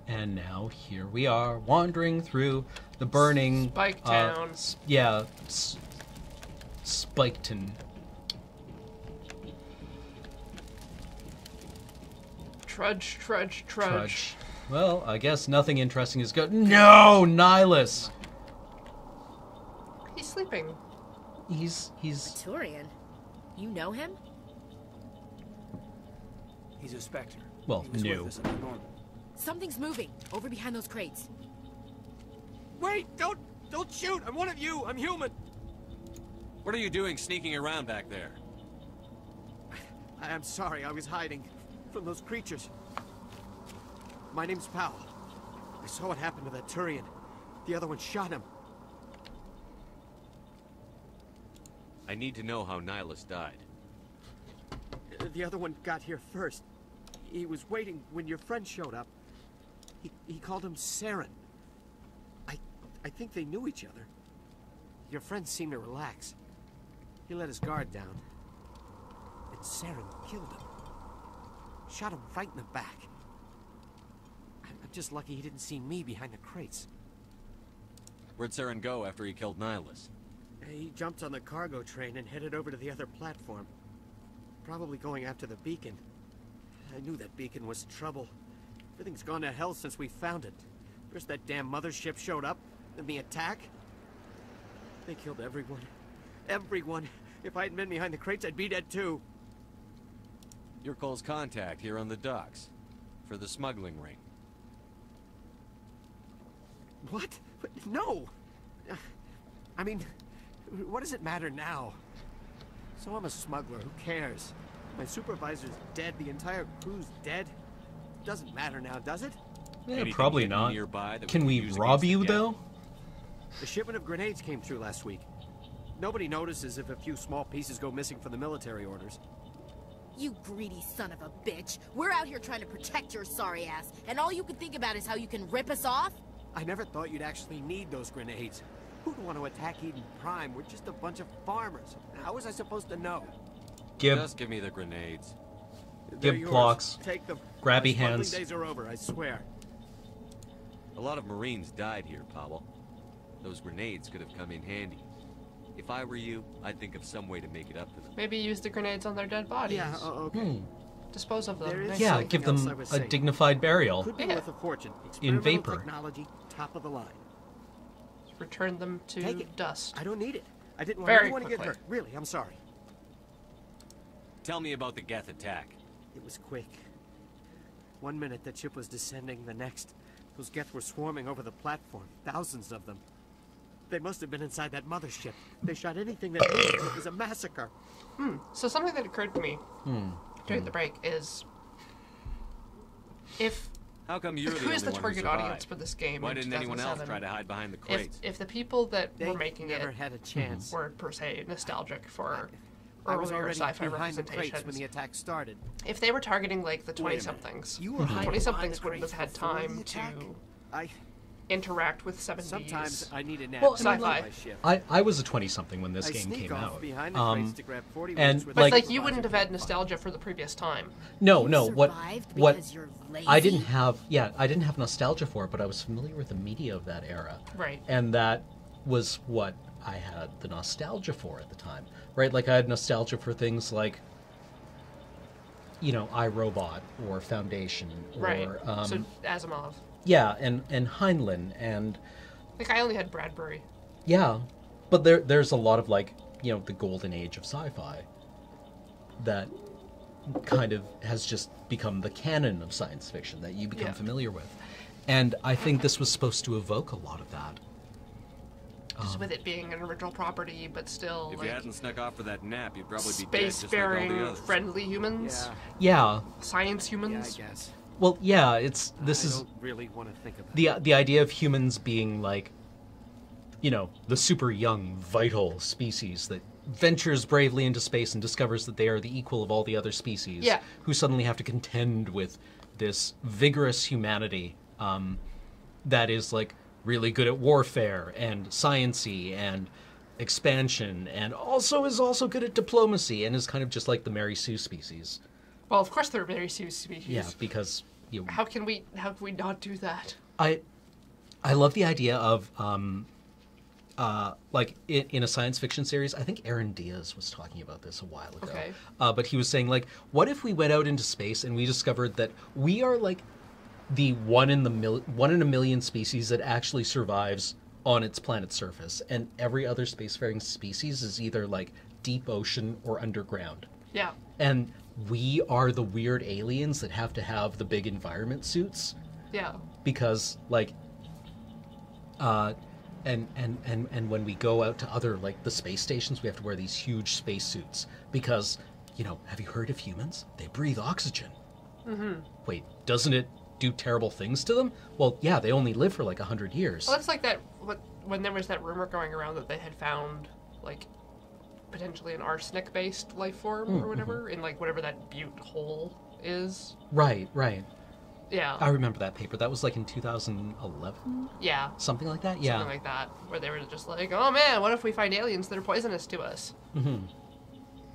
[SPEAKER 1] And now here we are, wandering through the burning...
[SPEAKER 2] Spike Town.
[SPEAKER 1] Spiketon.
[SPEAKER 2] Trudge.
[SPEAKER 1] Well, I guess nothing interesting is good. No, Nihilus!
[SPEAKER 2] He's sleeping.
[SPEAKER 1] He's...
[SPEAKER 17] Turian? You know him?
[SPEAKER 9] He's a Spectre.
[SPEAKER 1] Well, new.
[SPEAKER 17] Something's moving over behind those crates.
[SPEAKER 19] Wait! Don't shoot! I'm one of you! I'm human!
[SPEAKER 11] What are you doing sneaking around back there?
[SPEAKER 19] I'm sorry, I was hiding from those creatures. My name's Powell. I saw what happened to that Turian. The other one shot him.
[SPEAKER 11] I need to know how Nihilus died.
[SPEAKER 19] The other one got here first. He was waiting when your friend showed up. He called him Saren. I think they knew each other. Your friend seemed to relax. He let his guard down. And Saren killed him. Shot him right in the back. I'm just lucky he didn't see me behind the crates.
[SPEAKER 11] Where'd Saren go after he killed Nihilus?
[SPEAKER 19] He jumped on the cargo train and headed over to the other platform. Probably going after the beacon. I knew that beacon was trouble. Everything's gone to hell since we found it. First that damn mothership showed up, then the attack. They killed everyone. Everyone. If I hadn't been behind the crates, I'd be dead too.
[SPEAKER 11] You're Cole's contact here on the docks. For the smuggling ring.
[SPEAKER 19] What? No! I mean, what does it matter now? So I'm a smuggler, who cares? My supervisor's dead, the entire crew's dead. Doesn't matter now, does it?
[SPEAKER 1] Yeah, probably not. Can we rob you, though?
[SPEAKER 19] The shipment of grenades came through last week. Nobody notices if a few small pieces go missing from the military orders.
[SPEAKER 17] You greedy son of a bitch. We're out here trying to protect your sorry ass, and all you can think about is how you can rip us off?
[SPEAKER 19] I never thought you'd actually need those grenades. Who'd want to attack Eden Prime? We're just a bunch of farmers. How was I supposed to know?
[SPEAKER 11] Just give me the grenades.
[SPEAKER 1] Give blocks.
[SPEAKER 19] Take them.
[SPEAKER 1] Grabby
[SPEAKER 19] My
[SPEAKER 1] hands.
[SPEAKER 19] days are over, I swear.
[SPEAKER 11] A lot of Marines died here, Pavel. Those grenades could have come in handy. If I were you, I'd think of some way to make it up to them.
[SPEAKER 2] Maybe use the grenades on their dead bodies.
[SPEAKER 19] Yeah, okay.
[SPEAKER 2] Dispose of them.
[SPEAKER 1] Yeah, give them a dignified burial.
[SPEAKER 19] Could be worth a fortune.
[SPEAKER 1] In
[SPEAKER 19] Experimental
[SPEAKER 1] vapor.
[SPEAKER 19] Technology, top of the line.
[SPEAKER 2] Return them to
[SPEAKER 19] Take it.
[SPEAKER 2] dust.
[SPEAKER 19] I don't need it. I didn't want
[SPEAKER 2] Very
[SPEAKER 19] anyone to get
[SPEAKER 2] quickly.
[SPEAKER 19] hurt. Really, I'm sorry.
[SPEAKER 11] Tell me about the Geth attack.
[SPEAKER 19] It was quick. 1 minute the ship was descending, the next, those Geth were swarming over the platform. Thousands of them. They must have been inside that mothership. They shot anything that moved. It was a massacre.
[SPEAKER 2] So something that occurred to me during the break is if
[SPEAKER 11] How come you're the
[SPEAKER 2] who
[SPEAKER 11] only
[SPEAKER 2] is the
[SPEAKER 11] one who
[SPEAKER 2] target
[SPEAKER 11] survived?
[SPEAKER 2] audience for this game?
[SPEAKER 11] Why
[SPEAKER 2] in
[SPEAKER 11] didn't anyone else
[SPEAKER 2] 2007?
[SPEAKER 11] try to hide behind the crates?
[SPEAKER 2] If the people that
[SPEAKER 19] They
[SPEAKER 2] were making
[SPEAKER 19] never
[SPEAKER 2] it
[SPEAKER 19] had a chance.
[SPEAKER 2] were per se nostalgic for
[SPEAKER 19] I was
[SPEAKER 2] earlier
[SPEAKER 19] already
[SPEAKER 2] sci-fi
[SPEAKER 19] behind the crates
[SPEAKER 2] representations,
[SPEAKER 19] when the attack started.
[SPEAKER 2] if they were targeting like the
[SPEAKER 19] Wait a minute.
[SPEAKER 2] 20-somethings,
[SPEAKER 19] You were hiding
[SPEAKER 2] 20-somethings
[SPEAKER 19] behind the
[SPEAKER 2] wouldn't have had
[SPEAKER 19] crates before the
[SPEAKER 2] time
[SPEAKER 19] attack?
[SPEAKER 2] to interact with 70s.
[SPEAKER 19] Sometimes I need a nap.
[SPEAKER 1] Well,
[SPEAKER 2] sci-fi.
[SPEAKER 1] I was a 20-something when this
[SPEAKER 19] I
[SPEAKER 1] game
[SPEAKER 19] sneak
[SPEAKER 1] came
[SPEAKER 19] off
[SPEAKER 1] out.
[SPEAKER 19] behind the crates to grab 40
[SPEAKER 1] and
[SPEAKER 19] minutes with
[SPEAKER 2] But
[SPEAKER 1] like,
[SPEAKER 2] like you wouldn't have had nostalgia for the previous time.
[SPEAKER 1] no,
[SPEAKER 17] You
[SPEAKER 1] what
[SPEAKER 17] survived
[SPEAKER 1] what
[SPEAKER 17] because you're
[SPEAKER 1] I didn't
[SPEAKER 17] lazy?
[SPEAKER 1] have I didn't have nostalgia for it, but I was familiar with the media of that era.
[SPEAKER 2] Right.
[SPEAKER 1] And that was what I had the nostalgia for at the time. Right? Like I had nostalgia for things like iRobot or Foundation or
[SPEAKER 2] Right. So Asimov.
[SPEAKER 1] yeah, and Heinlein and
[SPEAKER 2] Like I only had Bradbury.
[SPEAKER 1] yeah, but there's a lot of the golden age of sci-fi that kind of has just become the canon of science fiction that you become familiar with. And I think this was supposed to evoke a lot of that.
[SPEAKER 2] Just with it being an original property, but still
[SPEAKER 11] If
[SPEAKER 2] like
[SPEAKER 11] you hadn't snuck off for that nap, you'd probably be dead just like all
[SPEAKER 2] space-faring,
[SPEAKER 11] the others.
[SPEAKER 2] friendly humans.
[SPEAKER 1] Yeah.
[SPEAKER 2] Science humans.
[SPEAKER 19] Yeah, I guess.
[SPEAKER 1] Well, yeah,
[SPEAKER 19] I
[SPEAKER 1] is
[SPEAKER 19] don't really want to think about it.
[SPEAKER 1] the idea of humans being the super young, vital species that ventures bravely into space and discovers that they are the equal of all the other species.
[SPEAKER 2] Yeah.
[SPEAKER 1] Who suddenly have to contend with this vigorous humanity that is really good at warfare and science-y and expansion and is also good at diplomacy and is kind of just like the Mary Sue species.
[SPEAKER 2] Well, of course they're very species.
[SPEAKER 1] Yeah, because
[SPEAKER 2] How can we not do that?
[SPEAKER 1] I love the idea of in a science fiction series. I think Aaron Diaz was talking about this a while ago.
[SPEAKER 2] Okay.
[SPEAKER 1] But he was saying what if we went out into space and we discovered that we are the one in a million species that actually survives on its planet's surface, and every other spacefaring species is either deep ocean or underground.
[SPEAKER 2] Yeah.
[SPEAKER 1] And we are the weird aliens that have to have the big environment suits.
[SPEAKER 2] Yeah.
[SPEAKER 1] Because and when we go out to other the space stations, we have to wear these huge spacesuits because have you heard of humans? They breathe oxygen.
[SPEAKER 2] Mm-hmm.
[SPEAKER 1] Wait, doesn't it do terrible things to them? Well, yeah, they only live for 100 years.
[SPEAKER 2] Well, it's like that when there was that rumor going around that they had found potentially an arsenic-based life form or whatever in like whatever that butte hole is.
[SPEAKER 1] Right, right.
[SPEAKER 2] Yeah.
[SPEAKER 1] I remember that paper. That was like in 2011?
[SPEAKER 2] Yeah.
[SPEAKER 1] Something like that? Yeah.
[SPEAKER 2] Something like that, where they were just like, oh man, what if we find aliens that are poisonous to us?
[SPEAKER 1] Mm-hmm.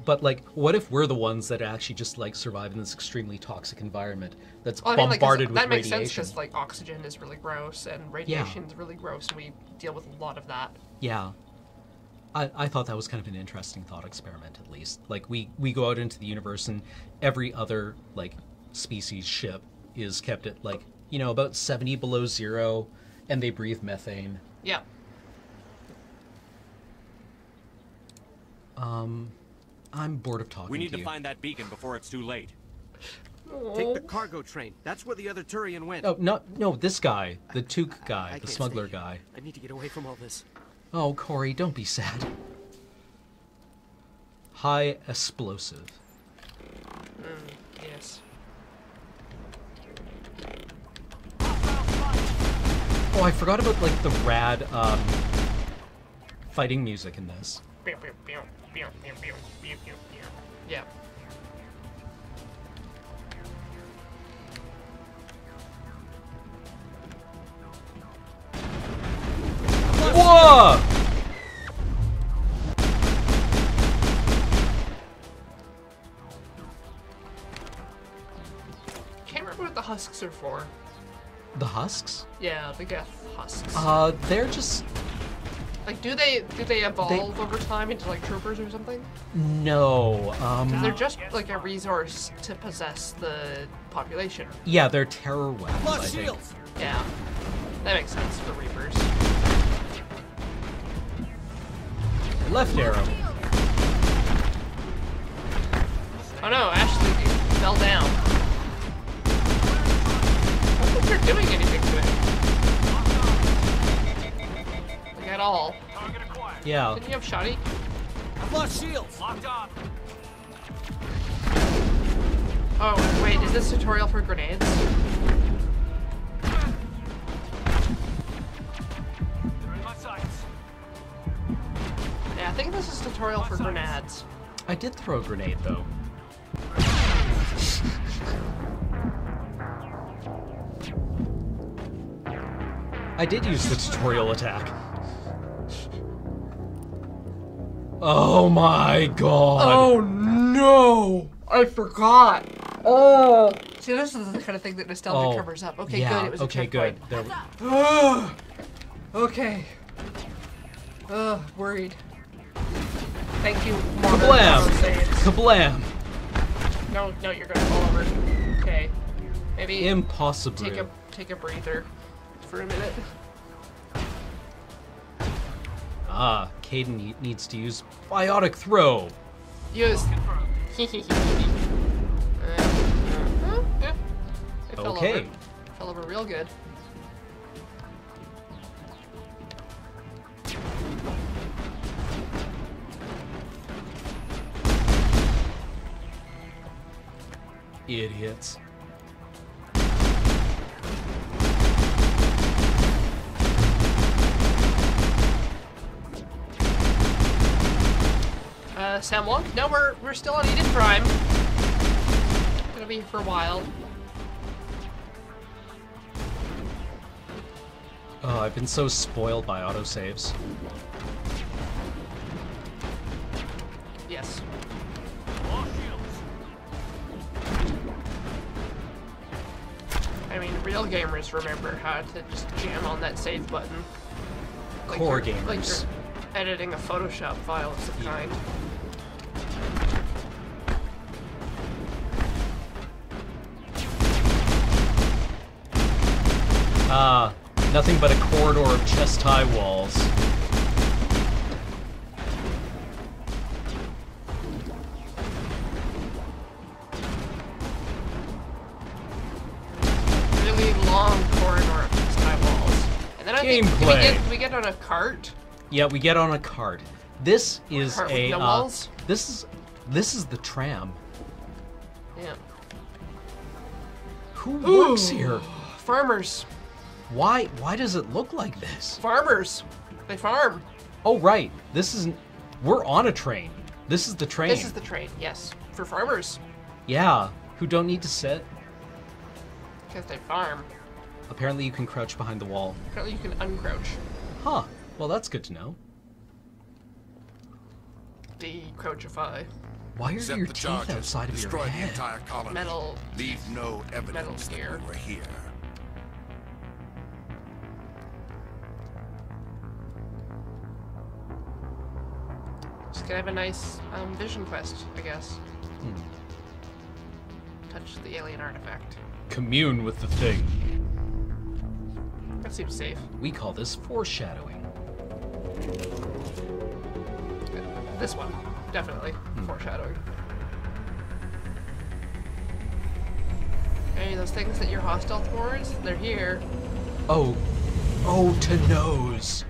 [SPEAKER 1] But, like, what if we're the ones that actually just, like, survive in this extremely toxic environment that's bombarded with
[SPEAKER 2] that makes
[SPEAKER 1] radiation?
[SPEAKER 2] sense because, like, oxygen is really gross and radiation is really gross, and we deal with a lot of that.
[SPEAKER 1] Yeah. I thought that was kind of an interesting thought experiment, at least. Like, we go out into the universe, and every other, like, species ship is kept at, like, you know, about 70 below zero, and they breathe methane.
[SPEAKER 2] Yeah.
[SPEAKER 1] I'm bored of talking.
[SPEAKER 11] We need
[SPEAKER 1] to
[SPEAKER 11] to
[SPEAKER 1] you.
[SPEAKER 11] find that beacon before it's too late.
[SPEAKER 19] Take the cargo train. That's where the other Turian went.
[SPEAKER 1] Oh, no, this guy. The Took guy. The smuggler guy.
[SPEAKER 19] I need to get away from all this.
[SPEAKER 1] Oh, Corey, don't be sad. High explosive.
[SPEAKER 2] Yes.
[SPEAKER 1] Oh, I forgot about, like, the rad, fighting music in this.
[SPEAKER 2] Yeah.
[SPEAKER 1] Whoa!
[SPEAKER 2] Can't remember what the husks are for.
[SPEAKER 1] The husks?
[SPEAKER 2] Yeah, the Geth husks.
[SPEAKER 1] They're just...
[SPEAKER 2] Like, do they evolve over time into, like, troopers or something?
[SPEAKER 1] No,
[SPEAKER 2] They're just, like, a resource to possess the population.
[SPEAKER 1] Yeah, they're terror weapons, I think.
[SPEAKER 2] Yeah. That makes sense for Reapers.
[SPEAKER 1] Left arrow.
[SPEAKER 2] Oh no, Ashley fell down. I don't think they're doing anything to it. Like, at all.
[SPEAKER 1] Yeah.
[SPEAKER 2] Didn't you have Shoddy?
[SPEAKER 16] I've lost shields. Locked on.
[SPEAKER 2] Oh, wait, is this tutorial for grenades?
[SPEAKER 16] They're in my sights.
[SPEAKER 2] Yeah, I think this is tutorial for grenades.
[SPEAKER 1] I did throw a grenade, though. I did use the tutorial attack. Oh my god!
[SPEAKER 2] Oh no! I forgot! Oh! See, this is the kind of thing that nostalgia covers up. Okay,
[SPEAKER 1] yeah,
[SPEAKER 2] good, it was a checkpoint.
[SPEAKER 1] There we...
[SPEAKER 2] Okay. Worried. Thank you,
[SPEAKER 1] Kablam! Kablam!
[SPEAKER 2] No, you're gonna fall over. Okay. Maybe
[SPEAKER 1] Impossible.
[SPEAKER 2] take a breather for a minute.
[SPEAKER 1] Ah, Caden needs to use biotic throw.
[SPEAKER 2] Use.
[SPEAKER 1] Okay.
[SPEAKER 2] Fell over real good.
[SPEAKER 1] Idiots.
[SPEAKER 2] Sam Wong? No, we're still on Eden Prime. Gonna be here for a while.
[SPEAKER 1] Oh, I've been so spoiled by autosaves.
[SPEAKER 2] Yes. I mean, real gamers remember how to just jam on that save button. Like
[SPEAKER 1] Core
[SPEAKER 2] you're,
[SPEAKER 1] gamers.
[SPEAKER 2] Like you're editing a Photoshop file of some kind.
[SPEAKER 1] Nothing but a corridor of chest-high walls.
[SPEAKER 2] Really long corridor of chest-high walls. And then I
[SPEAKER 1] Gameplay.
[SPEAKER 2] think we get on a cart.
[SPEAKER 1] Yeah, we get on a cart. This is
[SPEAKER 2] Cart with
[SPEAKER 1] a
[SPEAKER 2] no walls?
[SPEAKER 1] this is the tram.
[SPEAKER 2] Yeah.
[SPEAKER 1] Who works here?
[SPEAKER 2] Farmers.
[SPEAKER 1] Why does it look like this?
[SPEAKER 2] Farmers. They farm.
[SPEAKER 1] Oh right. This isn't we're on a train. This is the train.
[SPEAKER 2] This is the train, yes. For farmers.
[SPEAKER 1] Yeah, who don't need to sit.
[SPEAKER 2] Because they farm.
[SPEAKER 1] Apparently you can crouch behind the wall.
[SPEAKER 2] Apparently you can uncrouch.
[SPEAKER 1] Huh. Well, that's good to know.
[SPEAKER 2] Decrouchify.
[SPEAKER 1] Why are your teeth outside of your head?
[SPEAKER 4] The entire colony.
[SPEAKER 2] Metal.
[SPEAKER 4] Leave no evidence that we were here.
[SPEAKER 2] Just gonna have a nice vision quest, I guess. Touch the alien artifact.
[SPEAKER 1] Commune with the thing.
[SPEAKER 2] That seems safe.
[SPEAKER 1] We call this foreshadowing.
[SPEAKER 2] This one, definitely. Foreshadowing. Hey, those things that you're hostile towards, they're here.
[SPEAKER 1] Oh. Oh, to nose.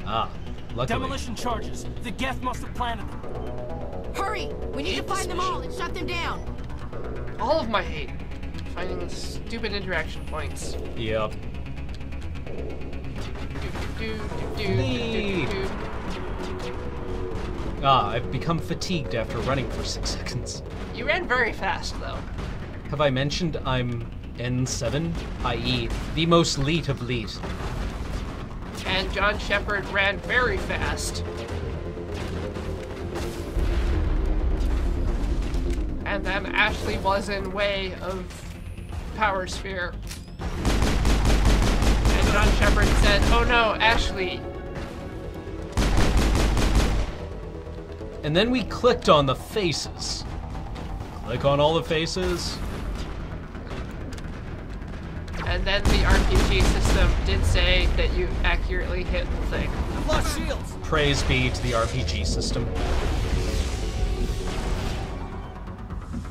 [SPEAKER 1] Ah, luckily.
[SPEAKER 9] Demolition charges. The Geth must have planted them.
[SPEAKER 17] Hurry! We need to find them all and shut them down.
[SPEAKER 2] All of my hate. Finding the stupid interaction points.
[SPEAKER 1] Yep. Ah, I've become fatigued after running for 6 seconds.
[SPEAKER 2] You ran very fast, though.
[SPEAKER 1] Have I mentioned I'm N7, i.e. the most leet of leet?
[SPEAKER 2] And John Shepard ran very fast. And then Ashley was in way of Power Sphere. And John Shepard said, "Oh no, Ashley."
[SPEAKER 1] And then we clicked on the faces. Click on all the faces.
[SPEAKER 2] And then the RPG system did say that you accurately hit the thing.
[SPEAKER 9] I've lost shields.
[SPEAKER 1] Praise be to the RPG system.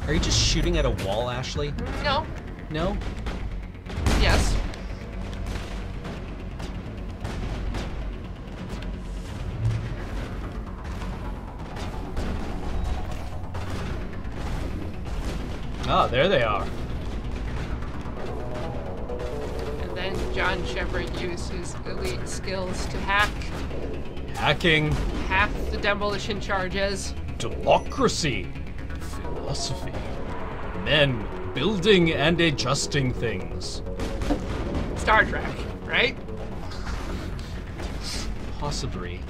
[SPEAKER 1] Are you just shooting at a wall, Ashley?
[SPEAKER 2] No.
[SPEAKER 1] No?
[SPEAKER 2] Yes.
[SPEAKER 1] Ah, there they are.
[SPEAKER 2] And then John Shepard used his elite skills to hack
[SPEAKER 1] Hacking.
[SPEAKER 2] half the demolition charges.
[SPEAKER 1] Democracy. Philosophy. Men building and adjusting things.
[SPEAKER 2] Star Trek, right?
[SPEAKER 1] Possibly.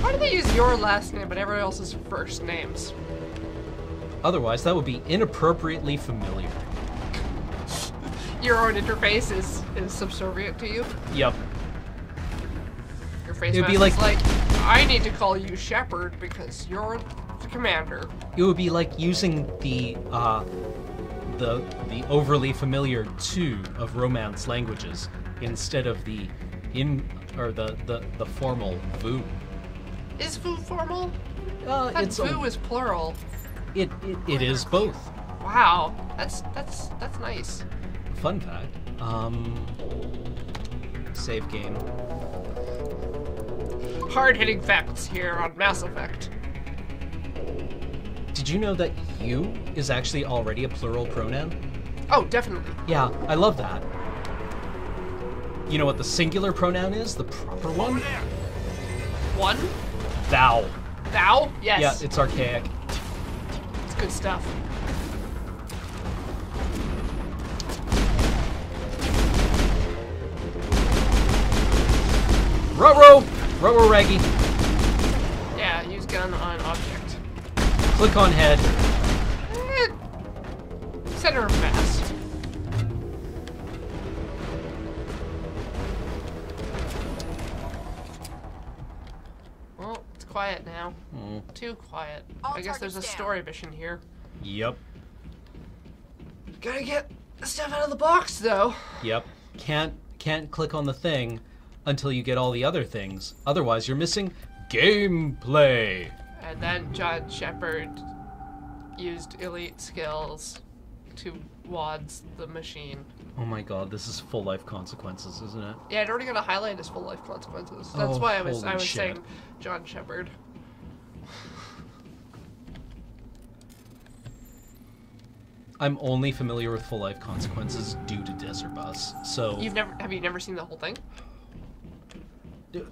[SPEAKER 2] Why do they use your last name but everyone else's first names?
[SPEAKER 1] Otherwise, that would be inappropriately familiar.
[SPEAKER 2] Your own interface is subservient to you?
[SPEAKER 1] Yep.
[SPEAKER 2] Your face
[SPEAKER 1] It would be
[SPEAKER 2] like,
[SPEAKER 1] like
[SPEAKER 2] I need to call you Shepard because you're the commander.
[SPEAKER 1] it would be like using the overly familiar to of Romance languages instead of the the formal VU.
[SPEAKER 2] Is VU formal?
[SPEAKER 1] It's
[SPEAKER 2] VU is plural.
[SPEAKER 1] It is both.
[SPEAKER 2] Wow, that's nice.
[SPEAKER 1] Fun fact. Save game.
[SPEAKER 2] Hard-hitting facts here on Mass Effect.
[SPEAKER 1] Did you know that you is actually already a plural pronoun?
[SPEAKER 2] Oh, definitely.
[SPEAKER 1] Yeah, I love that. You know what the singular pronoun is? The proper one?
[SPEAKER 2] One?
[SPEAKER 1] Thou.
[SPEAKER 2] Thou? Yes.
[SPEAKER 1] Yeah, it's archaic.
[SPEAKER 2] It's good stuff.
[SPEAKER 1] Ruh-roh Reggie.
[SPEAKER 2] Yeah, use gun on object.
[SPEAKER 1] Click on head.
[SPEAKER 2] Center of mass. Well, it's quiet now. Too quiet. I guess there's a story mission here.
[SPEAKER 1] Yep.
[SPEAKER 2] Gotta get the stuff out of the box, though.
[SPEAKER 1] Yep. Can't click on the thing until you get all the other things. Otherwise, you're missing gameplay.
[SPEAKER 2] And then John Shepard used elite skills towards the machine.
[SPEAKER 1] Oh my god, this is full life consequences, isn't it?
[SPEAKER 2] Yeah, I'd already got a highlight as full life consequences. That's why I was saying John Shepard.
[SPEAKER 1] I'm only familiar with full life consequences due to Desert Bus. So
[SPEAKER 2] have you never seen the whole thing?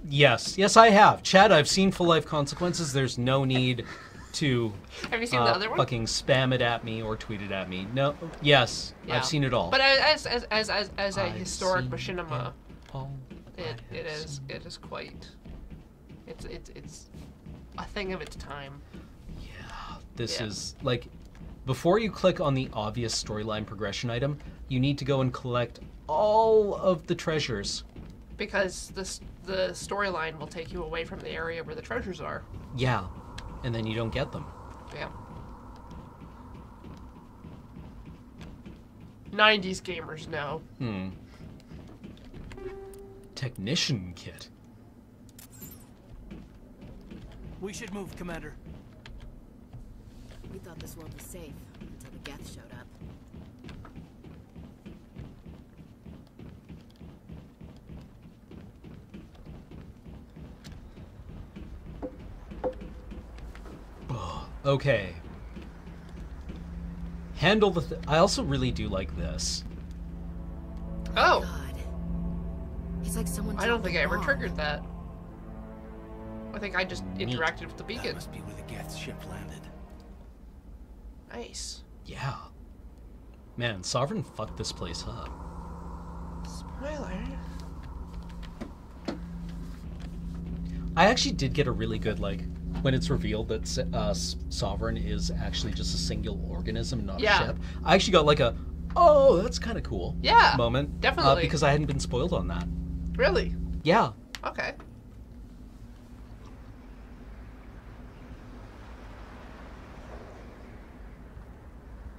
[SPEAKER 1] Yes, I have. Chad, I've seen full life consequences. There's no need to
[SPEAKER 2] have you seen the other one?
[SPEAKER 1] Fucking spam it at me or tweet it at me. No, yes, yeah. I've seen it all.
[SPEAKER 2] But as a historic machinima, it is quite. It's a thing of its time.
[SPEAKER 1] Yeah, this is like, before you click on the obvious storyline progression item, you need to go and collect all of the treasures.
[SPEAKER 2] Because the storyline will take you away from the area where the treasures are.
[SPEAKER 1] Yeah, and then you don't get them.
[SPEAKER 2] Yeah. 90s gamers know.
[SPEAKER 1] Technician kit.
[SPEAKER 9] We should move, Commander.
[SPEAKER 17] We thought this world was safe until the Geth showed up.
[SPEAKER 1] Okay. Handle the I also really do like this.
[SPEAKER 2] Oh.
[SPEAKER 17] God. It's like someone.
[SPEAKER 2] I don't think I ever triggered that. I think I just interacted with the beacon.
[SPEAKER 9] That must be where the Geth ship landed.
[SPEAKER 2] Nice.
[SPEAKER 1] Yeah. Man, Sovereign fucked this place up.
[SPEAKER 2] Spoiler.
[SPEAKER 1] I actually did get a really good, like, when it's revealed that Sovereign is actually just a single organism, not a ship. I actually got like a, oh, that's kind of cool moment.
[SPEAKER 2] Definitely.
[SPEAKER 1] Because I hadn't been spoiled on that.
[SPEAKER 2] Really?
[SPEAKER 1] Yeah.
[SPEAKER 2] Okay.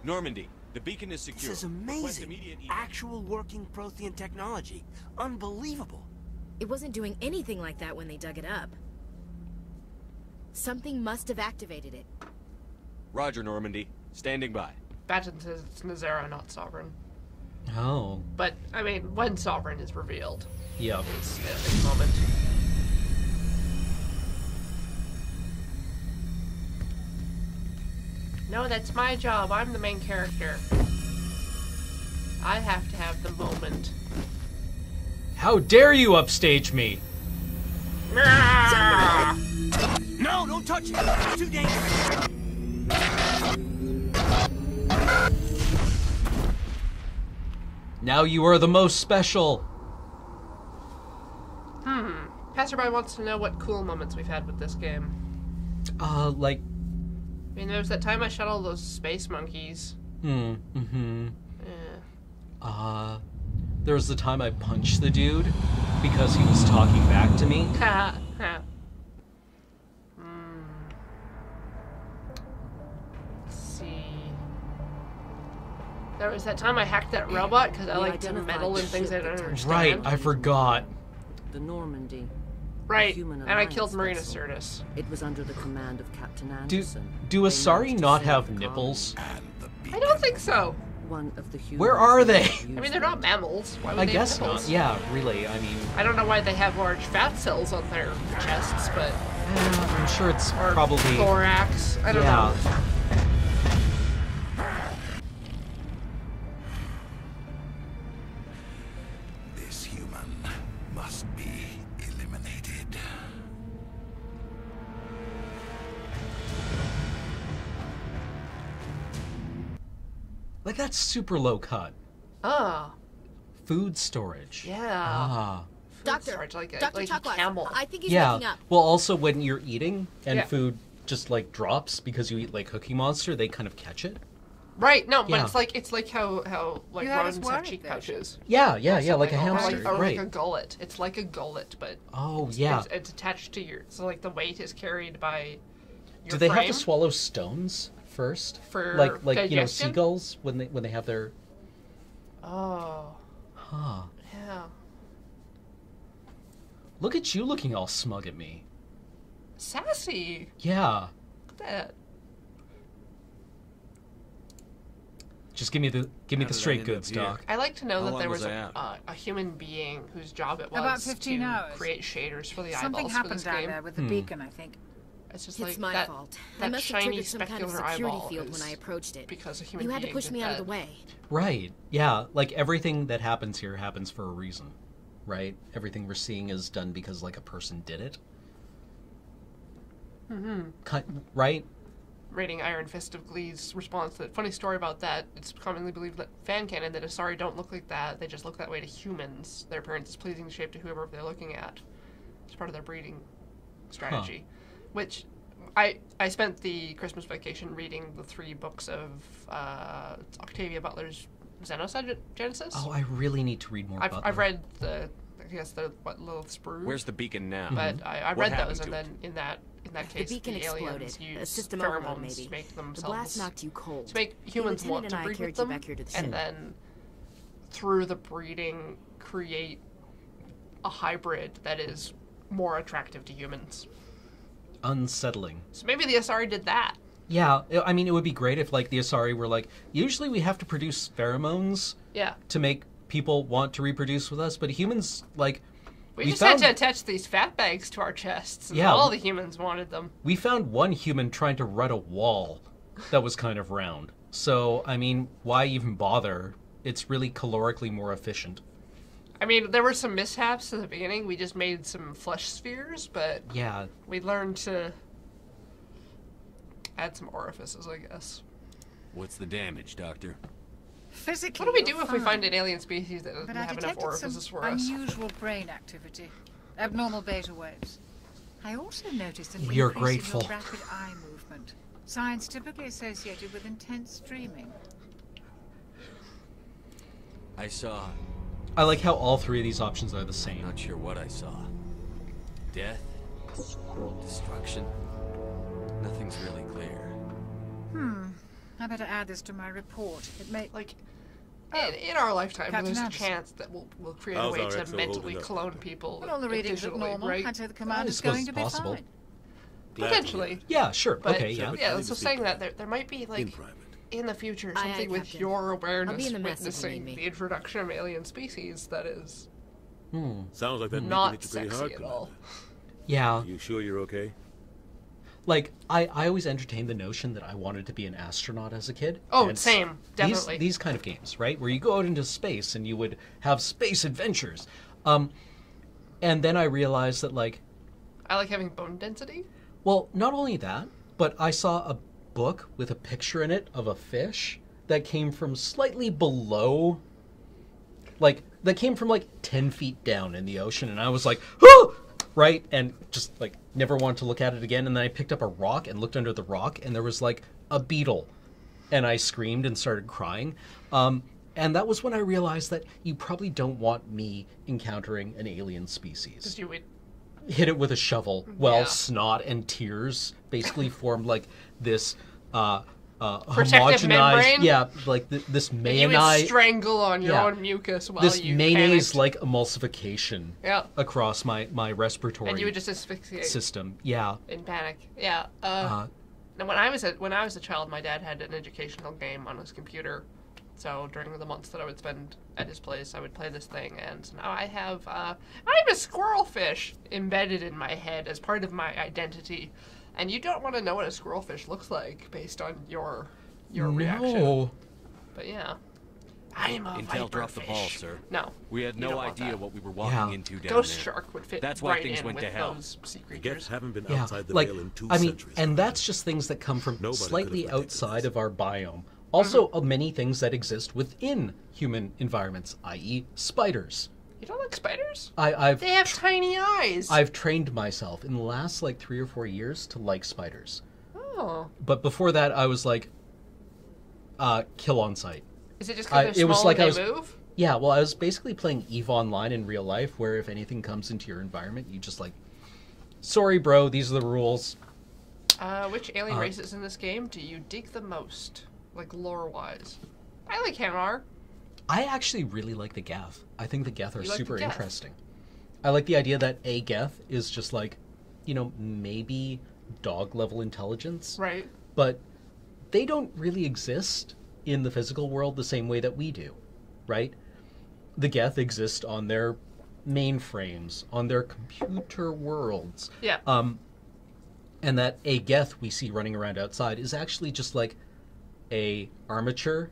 [SPEAKER 11] Normandy, the beacon is secure.
[SPEAKER 9] This is amazing. Actual working Prothean technology. Unbelievable.
[SPEAKER 17] It wasn't doing anything like that when they dug it up. Something must have activated it.
[SPEAKER 11] Roger, Normandy. Standing by.
[SPEAKER 2] Batten says it's Nazera, not Sovereign.
[SPEAKER 1] Oh.
[SPEAKER 2] But, I mean, when Sovereign is revealed.
[SPEAKER 1] Yeah.
[SPEAKER 2] It's a big moment. No, that's my job. I'm the main character. I have to have the moment.
[SPEAKER 1] How dare you upstage me?
[SPEAKER 9] No, don't touch it. It's too dangerous.
[SPEAKER 1] Now you are the most special.
[SPEAKER 2] Passerby wants to know what cool moments we've had with this game.
[SPEAKER 1] Like...
[SPEAKER 2] I mean, there was that time I shot all those space monkeys.
[SPEAKER 1] There was the time I punched the dude because he was talking back to me.
[SPEAKER 2] Let's see. There was that time I hacked that robot because I like to meddle in things I don't understand.
[SPEAKER 1] Right, I forgot.
[SPEAKER 3] The Normandy.
[SPEAKER 2] Right, and I killed Marina Sirtis.
[SPEAKER 3] It was under the command of Captain Anderson.
[SPEAKER 1] Do Asari not have nipples?
[SPEAKER 2] I don't think so.
[SPEAKER 3] One of the
[SPEAKER 1] Where are they?
[SPEAKER 2] I mean, they're not mammals. Why would
[SPEAKER 1] I
[SPEAKER 2] they
[SPEAKER 1] guess
[SPEAKER 2] have nipples?
[SPEAKER 1] not. Yeah, really. I mean,
[SPEAKER 2] I don't know why they have large fat cells on their chests, but
[SPEAKER 1] I'm sure it's
[SPEAKER 2] or
[SPEAKER 1] probably
[SPEAKER 2] thorax. I don't know.
[SPEAKER 6] This human must be eliminated.
[SPEAKER 1] Like, that's super low cut.
[SPEAKER 2] Ah.
[SPEAKER 1] Food storage.
[SPEAKER 2] Yeah.
[SPEAKER 17] Doctor,
[SPEAKER 2] storage, like
[SPEAKER 17] Dr.
[SPEAKER 2] a
[SPEAKER 17] Chakwas,
[SPEAKER 2] camel.
[SPEAKER 17] I think he's waking up.
[SPEAKER 1] Well, also when you're eating and
[SPEAKER 2] Yeah.
[SPEAKER 1] food just like drops because you eat like Cookie Monster, they kind of catch it.
[SPEAKER 2] Right, no, but
[SPEAKER 1] Yeah.
[SPEAKER 2] it's like how like
[SPEAKER 15] You had us
[SPEAKER 2] rodents have
[SPEAKER 15] worried
[SPEAKER 2] cheek
[SPEAKER 15] there.
[SPEAKER 2] pouches.
[SPEAKER 1] Yeah, like a
[SPEAKER 2] Or
[SPEAKER 1] hamster,
[SPEAKER 2] or
[SPEAKER 1] right?
[SPEAKER 2] like a gullet. It's like a gullet, but
[SPEAKER 1] Oh, yeah.
[SPEAKER 2] it's attached to your. So like the weight is carried by. Your
[SPEAKER 1] Do they have
[SPEAKER 2] frame.
[SPEAKER 1] to swallow stones first?
[SPEAKER 2] For
[SPEAKER 1] like
[SPEAKER 2] digestion?
[SPEAKER 1] seagulls when they have their.
[SPEAKER 2] Oh.
[SPEAKER 1] Huh.
[SPEAKER 2] Yeah.
[SPEAKER 1] Look at you looking all smug at me.
[SPEAKER 2] Sassy.
[SPEAKER 1] Yeah.
[SPEAKER 2] Look at that.
[SPEAKER 1] Just give me the straight goods, Doc.
[SPEAKER 2] I like to know that there was a human being whose job it was
[SPEAKER 15] about 15
[SPEAKER 2] to
[SPEAKER 15] hours.
[SPEAKER 2] create shaders for the
[SPEAKER 15] Something
[SPEAKER 2] eyeballs
[SPEAKER 15] happened
[SPEAKER 2] for this
[SPEAKER 15] down
[SPEAKER 2] game.
[SPEAKER 15] there with the beacon, I think.
[SPEAKER 2] It's just
[SPEAKER 17] It's
[SPEAKER 2] like
[SPEAKER 17] my
[SPEAKER 2] that,
[SPEAKER 17] fault.
[SPEAKER 2] that
[SPEAKER 17] I must have
[SPEAKER 2] shiny
[SPEAKER 17] triggered some kind of
[SPEAKER 2] specular
[SPEAKER 17] security
[SPEAKER 2] eyeball
[SPEAKER 17] field
[SPEAKER 2] is
[SPEAKER 17] when I approached it.
[SPEAKER 2] because a human
[SPEAKER 17] You had to
[SPEAKER 2] being
[SPEAKER 17] push
[SPEAKER 2] did
[SPEAKER 17] me out of
[SPEAKER 2] that.
[SPEAKER 17] the way.
[SPEAKER 1] Right. Yeah. Like everything that happens here happens for a reason, right? Everything we're seeing is done because like a person did it. Right?
[SPEAKER 2] Rating Iron Fist of Glee's response that funny story about that, it's commonly believed that fan canon that Asari don't look like that, they just look that way to humans. Their appearance is pleasing the shape to whoever they're looking at. It's part of their breeding strategy. Which I spent the Christmas vacation reading the 3 books of Octavia Butler's Xenogenesis.
[SPEAKER 1] Oh, I really need to read more about
[SPEAKER 2] I've read the Lilith Sprue.
[SPEAKER 11] Where's the beacon now?
[SPEAKER 2] But I read those, and then in that case,
[SPEAKER 17] the beacon
[SPEAKER 2] aliens
[SPEAKER 17] exploded.
[SPEAKER 2] use
[SPEAKER 17] a system
[SPEAKER 2] pheromones
[SPEAKER 17] overload, maybe.
[SPEAKER 2] to make themselves.
[SPEAKER 17] The blast knocked you cold.
[SPEAKER 2] To make humans
[SPEAKER 17] The
[SPEAKER 2] want
[SPEAKER 17] lieutenant
[SPEAKER 2] to
[SPEAKER 17] and I
[SPEAKER 2] breed
[SPEAKER 17] carried
[SPEAKER 2] with
[SPEAKER 17] you
[SPEAKER 2] them,
[SPEAKER 17] back here to the ship.
[SPEAKER 2] and then through the breeding, create a hybrid that is more attractive to humans.
[SPEAKER 1] Unsettling.
[SPEAKER 2] So maybe the Asari did that.
[SPEAKER 1] Yeah, I mean, it would be great if like the Asari were like, usually we have to produce pheromones to make people want to reproduce with us, but humans like.
[SPEAKER 2] We just had to attach these fat bags to our chests, and all the humans wanted them.
[SPEAKER 1] We found one human trying to run a wall that was kind of round. So, I mean, why even bother? It's really calorically more efficient.
[SPEAKER 2] I mean, there were some mishaps in the beginning. We just made some flesh spheres, but we learned to add some orifices, I guess.
[SPEAKER 11] What's the damage, Doctor?
[SPEAKER 15] Physically,
[SPEAKER 2] what do we do if we find an alien species that doesn't
[SPEAKER 15] but I
[SPEAKER 2] have enough
[SPEAKER 15] detected
[SPEAKER 2] orifices
[SPEAKER 15] some
[SPEAKER 2] for us?
[SPEAKER 15] unusual brain activity, abnormal beta waves. I also noticed an
[SPEAKER 1] You're
[SPEAKER 15] increase
[SPEAKER 1] grateful.
[SPEAKER 15] in your rapid eye movement. Signs typically associated with intense dreaming.
[SPEAKER 1] I like how all 3 of these options are the same.
[SPEAKER 11] Not sure what I saw. Death, destruction. Nothing's really clear.
[SPEAKER 15] I better add this to my report. It may
[SPEAKER 2] in our lifetime,
[SPEAKER 15] Captain
[SPEAKER 2] there's a
[SPEAKER 15] Anderson.
[SPEAKER 2] chance that we'll create
[SPEAKER 5] How's
[SPEAKER 2] a way
[SPEAKER 5] our
[SPEAKER 2] to
[SPEAKER 5] XO
[SPEAKER 2] mentally
[SPEAKER 5] holding up?
[SPEAKER 2] clone people.
[SPEAKER 15] When all the readings look
[SPEAKER 2] digitally,
[SPEAKER 15] normal,
[SPEAKER 2] right?
[SPEAKER 15] I'd say the command is going to be fine.
[SPEAKER 2] Potentially.
[SPEAKER 1] Yeah, sure.
[SPEAKER 2] But,
[SPEAKER 1] Okay, yeah.
[SPEAKER 2] so saying that, there might be, like, in the future, something with
[SPEAKER 17] Captain.
[SPEAKER 2] your
[SPEAKER 17] I'll
[SPEAKER 2] awareness
[SPEAKER 17] be in the mess if you need
[SPEAKER 2] witnessing
[SPEAKER 17] me.
[SPEAKER 2] the introduction of alien species that is
[SPEAKER 5] Sounds like that
[SPEAKER 2] not
[SPEAKER 5] hit you pretty
[SPEAKER 2] sexy
[SPEAKER 5] hard,
[SPEAKER 2] at all.
[SPEAKER 1] Yeah.
[SPEAKER 5] You sure you're okay?
[SPEAKER 1] Like, I always entertained the notion that I wanted to be an astronaut as a kid.
[SPEAKER 2] Oh,
[SPEAKER 1] And
[SPEAKER 2] same. Definitely.
[SPEAKER 1] These kind of games, right? Where you go out into space and you would have space adventures. And then I realized that, like...
[SPEAKER 2] I like having bone density.
[SPEAKER 1] Well, not only that, but I saw a book with a picture in it of a fish that came from slightly below... Like, that came from, like, 10 feet down in the ocean, and I was like, oh! Right? And just, like, never wanted to look at it again. And then I picked up a rock and looked under the rock, and there was, like, a beetle. And I screamed and started crying. And that was when I realized that you probably don't want me encountering an alien species.
[SPEAKER 2] Because you would...
[SPEAKER 1] Hit it with a shovel while snot and tears basically formed, like, this...
[SPEAKER 2] protective
[SPEAKER 1] homogenized,
[SPEAKER 2] membrane?
[SPEAKER 1] yeah, like this
[SPEAKER 2] You would
[SPEAKER 1] mayonnaise...
[SPEAKER 2] strangle on your own mucus while
[SPEAKER 1] this
[SPEAKER 2] you
[SPEAKER 1] mayonnaise-like emulsification
[SPEAKER 2] Yeah.
[SPEAKER 1] across my respiratory
[SPEAKER 2] and you would just asphyxiate
[SPEAKER 1] system. Yeah.
[SPEAKER 2] in panic. Yeah. Now, when I was a child, my dad had an educational game on his computer. So during the months that I would spend at his place, I would play this thing, and now I have I'm a squirrelfish embedded in my head as part of my identity. And you don't want to know what a squirrelfish looks like based on your reaction. But yeah. I'm a
[SPEAKER 11] Intel dropped the ball, sir.
[SPEAKER 2] No.
[SPEAKER 11] We had
[SPEAKER 2] you
[SPEAKER 11] no
[SPEAKER 2] don't want
[SPEAKER 11] idea
[SPEAKER 2] that.
[SPEAKER 11] what we were walking into down
[SPEAKER 2] Ghost
[SPEAKER 11] there.
[SPEAKER 2] Shark would fit
[SPEAKER 11] That's why
[SPEAKER 2] right
[SPEAKER 11] things
[SPEAKER 2] in
[SPEAKER 11] went
[SPEAKER 2] with
[SPEAKER 11] to hell.
[SPEAKER 2] those sea creatures.
[SPEAKER 5] Gets haven't been
[SPEAKER 1] Yeah,
[SPEAKER 5] outside the
[SPEAKER 1] like,
[SPEAKER 5] veil in 2
[SPEAKER 1] I mean,
[SPEAKER 5] centuries.
[SPEAKER 1] and that's just things that come from
[SPEAKER 5] Nobody
[SPEAKER 1] slightly
[SPEAKER 5] could have
[SPEAKER 1] outside of our biome. Also, many things that exist within human environments, i.e. spiders.
[SPEAKER 2] You don't like spiders?
[SPEAKER 1] I've
[SPEAKER 2] They have tiny eyes.
[SPEAKER 1] I've trained myself in the last, like, 3 or 4 years to like spiders.
[SPEAKER 2] Oh.
[SPEAKER 1] But before that, I was like, kill on sight.
[SPEAKER 2] Is it just because they're small and they move?
[SPEAKER 1] Yeah, well, I was basically playing EVE Online in real life, where if anything comes into your environment, you just like, sorry, bro, these are the rules.
[SPEAKER 2] Which alien races in this game do you dig the most, like lore-wise? I like Hammar.
[SPEAKER 1] I actually really like the Geth. I think the Geth are
[SPEAKER 2] You like the
[SPEAKER 1] super
[SPEAKER 2] Geth?
[SPEAKER 1] interesting. I like the idea that a Geth is just like, you know, maybe dog-level intelligence.
[SPEAKER 2] Right.
[SPEAKER 1] But they don't really exist in the physical world the same way that we do, right? The Geth exist on their mainframes, on their computer worlds.
[SPEAKER 2] Yeah.
[SPEAKER 1] And that a Geth we see running around outside is actually just like a armature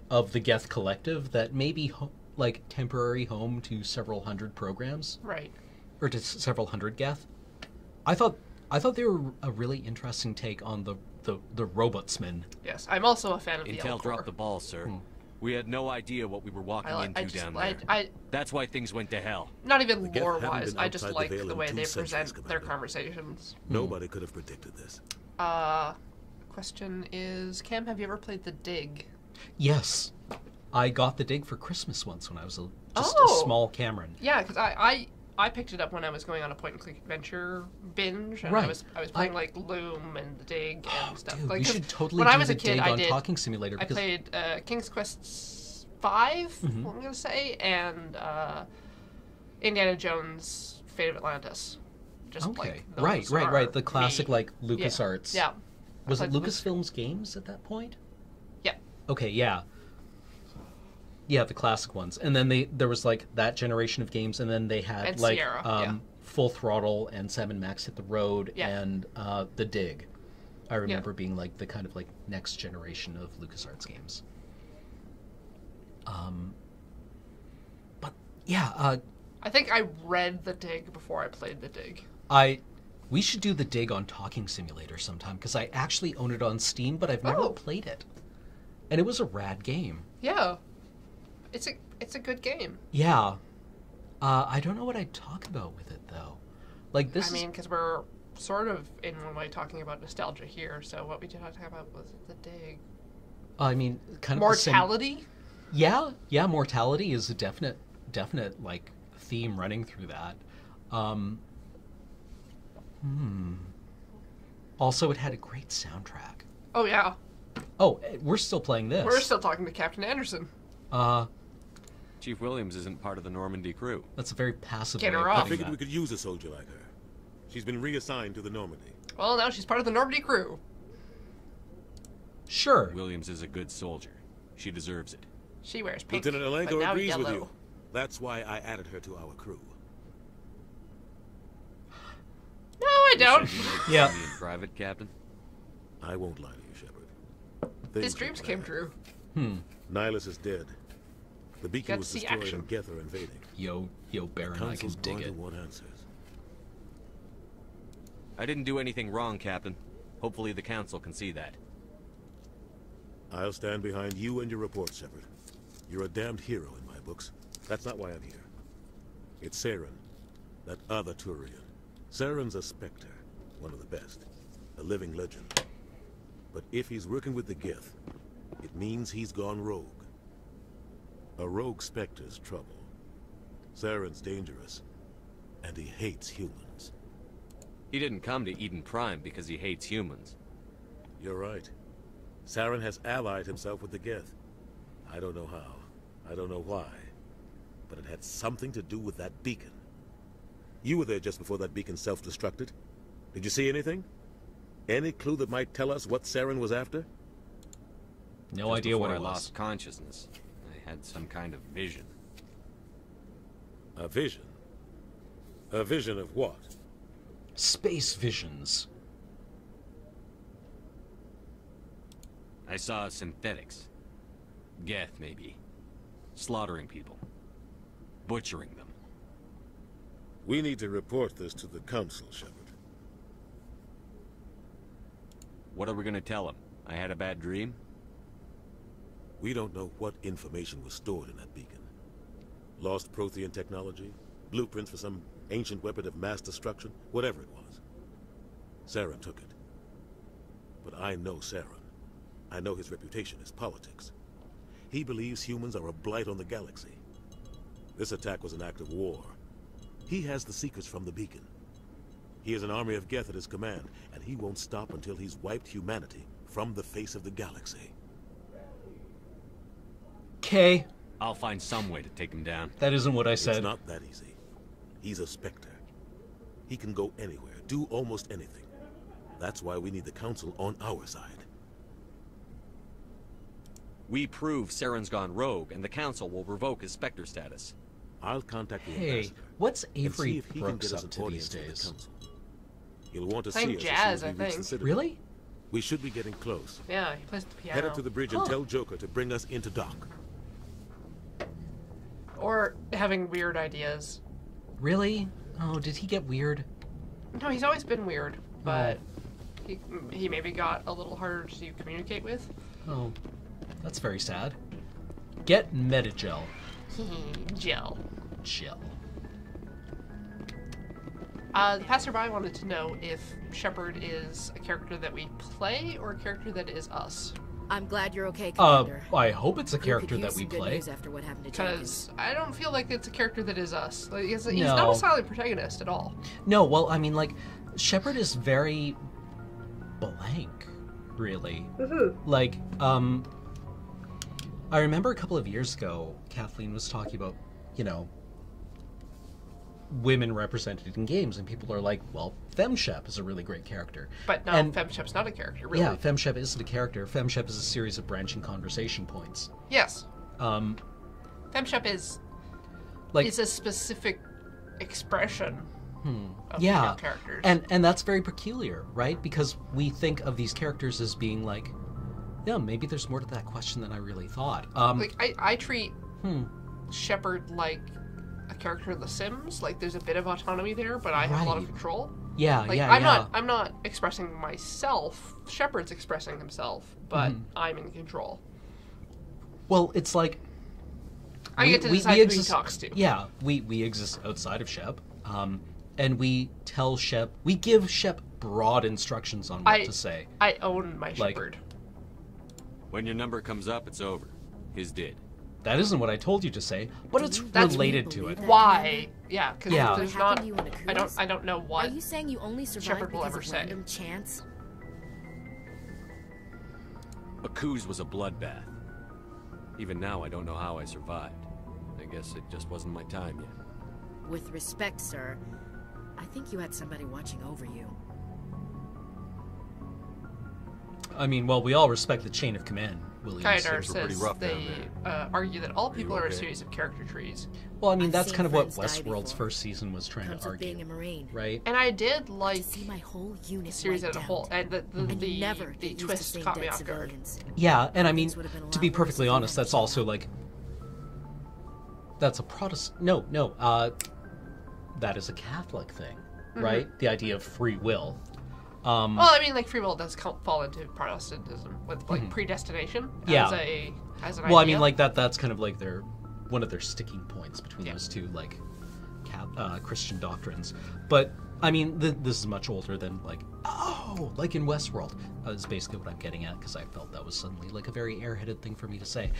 [SPEAKER 1] of the Geth collective that may be like temporary home to several hundred programs.
[SPEAKER 2] Right.
[SPEAKER 1] Or to several hundred Geth. I thought they were a really interesting take on the robotsmen.
[SPEAKER 2] Yes, I'm also a fan of the
[SPEAKER 11] Intel
[SPEAKER 2] Elcor.
[SPEAKER 11] dropped the ball, sir. We had no idea what we were walking into down there. That's why things went to hell.
[SPEAKER 2] Not even lore-wise, I just like the way they present their conversations.
[SPEAKER 5] Nobody could have predicted this.
[SPEAKER 2] Question is, Cam, have you ever played The Dig?
[SPEAKER 1] Yes. I got The Dig for Christmas once when I was just a small Cameron.
[SPEAKER 2] Yeah, because I picked it up when I was going on a point-and-click adventure binge, and I was playing like Loom and The Dig and stuff.
[SPEAKER 1] Dude,
[SPEAKER 2] like,
[SPEAKER 1] we should totally
[SPEAKER 2] when
[SPEAKER 1] do
[SPEAKER 2] I was
[SPEAKER 1] The
[SPEAKER 2] a kid,
[SPEAKER 1] Dig
[SPEAKER 2] I
[SPEAKER 1] on
[SPEAKER 2] did.
[SPEAKER 1] Talking Simulator.
[SPEAKER 2] I played King's Quest V, I'm gonna say, and Indiana Jones: Fate of Atlantis. Just
[SPEAKER 1] okay,
[SPEAKER 2] like
[SPEAKER 1] right. The classic like LucasArts.
[SPEAKER 2] Yeah.
[SPEAKER 1] Was it Lucasfilms games at that point?
[SPEAKER 2] Yeah.
[SPEAKER 1] Okay, yeah. Yeah, the classic ones, and then there was like that generation of games, and then they had
[SPEAKER 2] and
[SPEAKER 1] like
[SPEAKER 2] Sierra,
[SPEAKER 1] Full Throttle and Sam and Max Hit the Road and The Dig. I remember being like the kind of like next generation of LucasArts games. But yeah,
[SPEAKER 2] I think I read The Dig before I played The Dig.
[SPEAKER 1] We should do The Dig on Talking Simulator sometime because I actually own it on Steam, but I've never played it, and it was a rad game.
[SPEAKER 2] Yeah. It's a good game.
[SPEAKER 1] Yeah. I don't know what I'd talk about with it, though. Like, this
[SPEAKER 2] I mean, because we're sort of, in one way, talking about nostalgia here, so what we did not talk about was The Dig.
[SPEAKER 1] I mean, kind of
[SPEAKER 2] Mortality?
[SPEAKER 1] Yeah, mortality is a definite, like, theme running through that. Also, it had a great soundtrack.
[SPEAKER 2] Oh, yeah.
[SPEAKER 1] Oh, we're still playing this.
[SPEAKER 2] We're still talking to Captain Anderson.
[SPEAKER 11] Chief Williams isn't part of the Normandy crew.
[SPEAKER 1] That's a very passive
[SPEAKER 2] Get
[SPEAKER 1] way
[SPEAKER 2] her
[SPEAKER 1] of
[SPEAKER 2] off.
[SPEAKER 5] I figured we could use a soldier like her. She's been reassigned to the Normandy.
[SPEAKER 2] Well, now she's part of the Normandy crew.
[SPEAKER 1] Sure.
[SPEAKER 11] Williams is a good soldier. She deserves it.
[SPEAKER 2] She wears pink,
[SPEAKER 5] Lieutenant
[SPEAKER 2] but
[SPEAKER 5] Alenko
[SPEAKER 2] now
[SPEAKER 5] agrees
[SPEAKER 2] yellow.
[SPEAKER 5] with you. That's why I added her to our crew.
[SPEAKER 2] No, I don't.
[SPEAKER 11] Yeah. In private, Captain?
[SPEAKER 5] I won't lie to you, Shepard.
[SPEAKER 2] His dreams came true.
[SPEAKER 5] Nihilus is dead. The beacon
[SPEAKER 2] Got
[SPEAKER 5] was
[SPEAKER 2] to see
[SPEAKER 5] destroyed
[SPEAKER 2] action.
[SPEAKER 5] and Geth are invading.
[SPEAKER 1] Yo, Baron,
[SPEAKER 5] the
[SPEAKER 1] I can
[SPEAKER 5] Council's
[SPEAKER 1] dig
[SPEAKER 5] going
[SPEAKER 1] it.
[SPEAKER 5] to want answers.
[SPEAKER 11] I didn't do anything wrong, Captain. Hopefully the Council can see that.
[SPEAKER 5] I'll stand behind you and your report, Shepard. You're a damned hero in my books. That's not why I'm here. It's Saren, that other Turian. Saren's a Spectre, one of the best, a living legend. But if he's working with the Geth, it means he's gone rogue. A rogue Spectre's trouble. Saren's dangerous, and he hates humans.
[SPEAKER 11] He didn't come to Eden Prime because he hates humans.
[SPEAKER 5] You're right. Saren has allied himself with the Geth. I don't know how. I don't know why. But it had something to do with that beacon. You were there just before that beacon self-destructed. Did you see anything? Any clue that might tell us what Saren was after?
[SPEAKER 1] No
[SPEAKER 11] Just
[SPEAKER 1] idea what
[SPEAKER 11] before
[SPEAKER 1] it
[SPEAKER 11] I
[SPEAKER 1] was.
[SPEAKER 11] lost consciousness. I had some kind of vision.
[SPEAKER 5] A vision? A vision of what?
[SPEAKER 1] Space visions.
[SPEAKER 11] I saw synthetics. Geth, maybe. Slaughtering people. Butchering them.
[SPEAKER 5] We need to report this to the Council, Shepard.
[SPEAKER 11] What are we gonna tell him? I had a bad dream?
[SPEAKER 5] We don't know what information was stored in that beacon. Lost Prothean technology? Blueprints for some ancient weapon of mass destruction? Whatever it was. Saren took it. But I know Saren. I know his reputation is politics. He believes humans are a blight on the galaxy. This attack was an act of war. He has the secrets from the beacon. He has an army of Geth at his command, and he won't stop until he's wiped humanity from the face of the galaxy.
[SPEAKER 1] Okay.
[SPEAKER 11] I'll find some way to take him down.
[SPEAKER 1] That isn't what I said.
[SPEAKER 5] It's not that easy. He's a Spectre. He can go anywhere, do almost anything. That's why we need the Council on our side.
[SPEAKER 11] We prove Saren's gone rogue, and the Council will revoke his Spectre status.
[SPEAKER 5] I'll contact the
[SPEAKER 1] Hey,
[SPEAKER 5] ambassador.
[SPEAKER 1] what's
[SPEAKER 5] and see
[SPEAKER 1] Avery
[SPEAKER 5] if he can
[SPEAKER 1] Brooks
[SPEAKER 5] get us
[SPEAKER 1] up
[SPEAKER 5] an
[SPEAKER 1] to these
[SPEAKER 5] audience with the
[SPEAKER 1] days?
[SPEAKER 5] council. He'll want to
[SPEAKER 2] Playing
[SPEAKER 5] see us
[SPEAKER 2] jazz,
[SPEAKER 5] as soon as we
[SPEAKER 2] I
[SPEAKER 5] reach the
[SPEAKER 2] think.
[SPEAKER 5] Citadel.
[SPEAKER 1] Really?
[SPEAKER 5] We should be getting close.
[SPEAKER 2] Yeah, he plays the piano.
[SPEAKER 5] Head up to the bridge and tell Joker to bring us into dock.
[SPEAKER 2] Or having weird ideas.
[SPEAKER 1] Really? Oh, did he get weird?
[SPEAKER 2] No, he's always been weird, but he maybe got a little harder to communicate with.
[SPEAKER 1] Oh, that's very sad. Get Metagel.
[SPEAKER 2] Gel.
[SPEAKER 1] Gel.
[SPEAKER 2] The passerby wanted to know if Shepard is a character that we play or a character that is us.
[SPEAKER 17] I'm glad you're okay, Commander.
[SPEAKER 1] I hope it's a
[SPEAKER 17] We could
[SPEAKER 1] character
[SPEAKER 17] use
[SPEAKER 1] that we
[SPEAKER 17] some good
[SPEAKER 1] play.
[SPEAKER 17] news after what happened to Jenkins.
[SPEAKER 2] Because I don't feel like it's a character that is us. Like, he's
[SPEAKER 1] No.
[SPEAKER 2] not a silent protagonist at all.
[SPEAKER 1] No, well, I mean, like, Shepard is very blank, really. Like, I remember a couple of years ago, Kathleen was talking about, you know, women represented in games, and people are like, well, FemShep is a really great character.
[SPEAKER 2] But no, FemShep's not a character, really.
[SPEAKER 1] Yeah, FemShep isn't a character. FemShep is a series of branching conversation points.
[SPEAKER 2] Yes.
[SPEAKER 1] FemShep
[SPEAKER 2] FemShep is a specific expression of female characters.
[SPEAKER 1] And that's very peculiar, right? Because we think of these characters as being like, yeah, maybe there's more to that question than I really thought.
[SPEAKER 2] Like, I treat Shepard like a character in The Sims. Like, there's a bit of autonomy there, but I have a lot of control.
[SPEAKER 1] Yeah,
[SPEAKER 2] like, I'm not expressing myself. Shepard's expressing himself, but I'm in control.
[SPEAKER 1] Well, it's like
[SPEAKER 2] I get to decide who he talks to.
[SPEAKER 1] Yeah, we exist outside of Shep, and we tell Shep, we give Shep broad instructions on what to say.
[SPEAKER 2] I own my Shepard.
[SPEAKER 11] When your number comes up, it's over. His did.
[SPEAKER 1] That isn't what I told you to say, but it's related to it.
[SPEAKER 2] Why? Yeah, because
[SPEAKER 1] Yeah.
[SPEAKER 2] there's
[SPEAKER 17] What happened
[SPEAKER 2] not.
[SPEAKER 17] to you in a
[SPEAKER 2] I don't.
[SPEAKER 17] cruise?
[SPEAKER 2] I don't know what.
[SPEAKER 17] Are you saying you only survived
[SPEAKER 2] Shepard will
[SPEAKER 17] because
[SPEAKER 2] ever
[SPEAKER 17] of
[SPEAKER 2] say.
[SPEAKER 17] random chance?
[SPEAKER 11] Akuz was a bloodbath. Even now, I don't know how I survived. I guess it just wasn't my time yet.
[SPEAKER 17] With respect, sir, I think you had somebody watching over you.
[SPEAKER 1] I mean, well, we all respect the chain of command, Williams.
[SPEAKER 2] Kaidar says they argue that all people are a series of character trees.
[SPEAKER 1] Well, I mean,
[SPEAKER 17] I've
[SPEAKER 1] that's
[SPEAKER 17] seen
[SPEAKER 1] kind of what
[SPEAKER 17] friends die
[SPEAKER 1] Westworld's
[SPEAKER 17] before.
[SPEAKER 1] first season was trying
[SPEAKER 17] Comes
[SPEAKER 1] to
[SPEAKER 17] with
[SPEAKER 1] argue.
[SPEAKER 17] being a Marine.
[SPEAKER 1] Right?
[SPEAKER 2] And I did like
[SPEAKER 17] To see my whole unit
[SPEAKER 2] the series as
[SPEAKER 17] wiped
[SPEAKER 2] a
[SPEAKER 17] out.
[SPEAKER 2] whole, and
[SPEAKER 17] never
[SPEAKER 2] the
[SPEAKER 17] get used to
[SPEAKER 2] twist
[SPEAKER 17] seeing
[SPEAKER 2] caught me
[SPEAKER 17] dead
[SPEAKER 2] off guard.
[SPEAKER 17] civilians.
[SPEAKER 1] Yeah, and I mean,
[SPEAKER 17] Things would have been a
[SPEAKER 1] to
[SPEAKER 17] lot
[SPEAKER 1] be
[SPEAKER 17] worse
[SPEAKER 1] perfectly
[SPEAKER 17] if you
[SPEAKER 1] honest,
[SPEAKER 17] hadn't
[SPEAKER 1] that's
[SPEAKER 17] shown
[SPEAKER 1] also
[SPEAKER 17] up.
[SPEAKER 1] like, that's a Protestant. No, that is a Catholic thing, right? The idea of free will.
[SPEAKER 2] Well, I mean, like free will does fall into Protestantism with like predestination.
[SPEAKER 1] Yeah.
[SPEAKER 2] As an
[SPEAKER 1] Well, I
[SPEAKER 2] idea.
[SPEAKER 1] mean, like that's kind of like one of their sticking points between those two, like, Christian doctrines. But I mean, this is much older than like in Westworld. Is basically what I'm getting at, because I felt that was suddenly like a very airheaded thing for me to say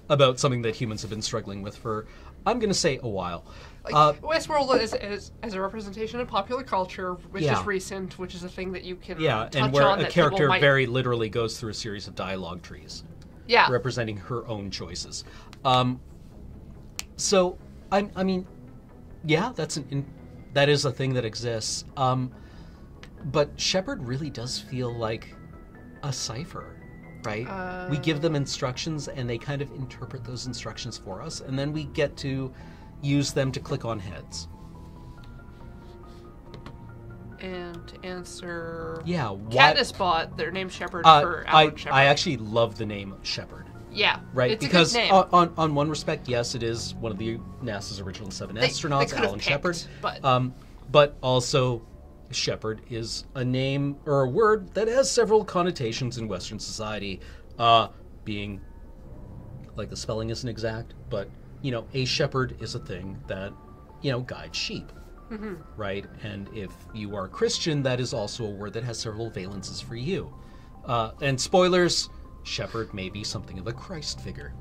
[SPEAKER 1] about something that humans have been struggling with for, I'm going to say, a while.
[SPEAKER 2] Like, Westworld is a representation of popular culture, which is recent, which is a thing that you can touch
[SPEAKER 1] and where
[SPEAKER 2] on
[SPEAKER 1] a
[SPEAKER 2] that
[SPEAKER 1] character
[SPEAKER 2] people might...
[SPEAKER 1] very literally goes through a series of dialogue trees.
[SPEAKER 2] Yeah.
[SPEAKER 1] Representing her own choices. So, I mean, yeah, that is a thing that exists. But Shepard really does feel like a cipher, right? We give them instructions, and they kind of interpret those instructions for us, and then we get to use them to click on heads.
[SPEAKER 2] And to answer...
[SPEAKER 1] Yeah, what...
[SPEAKER 2] Katniss bought their name Shepard for Alan Shepard.
[SPEAKER 1] I actually love the name Shepard.
[SPEAKER 2] Yeah,
[SPEAKER 1] right.
[SPEAKER 2] It's
[SPEAKER 1] because
[SPEAKER 2] a good name.
[SPEAKER 1] On one respect, yes, it is one of the NASA's original 7 astronauts, Alan Shepard. But also, Shepard is a name or a word that has several connotations in Western society. Being, like, the spelling isn't exact, but a shepherd is a thing that guides sheep.
[SPEAKER 2] Mm-hmm.
[SPEAKER 1] Right? And if you are Christian, that is also a word that has several valences for you. And spoilers, shepherd may be something of a Christ figure.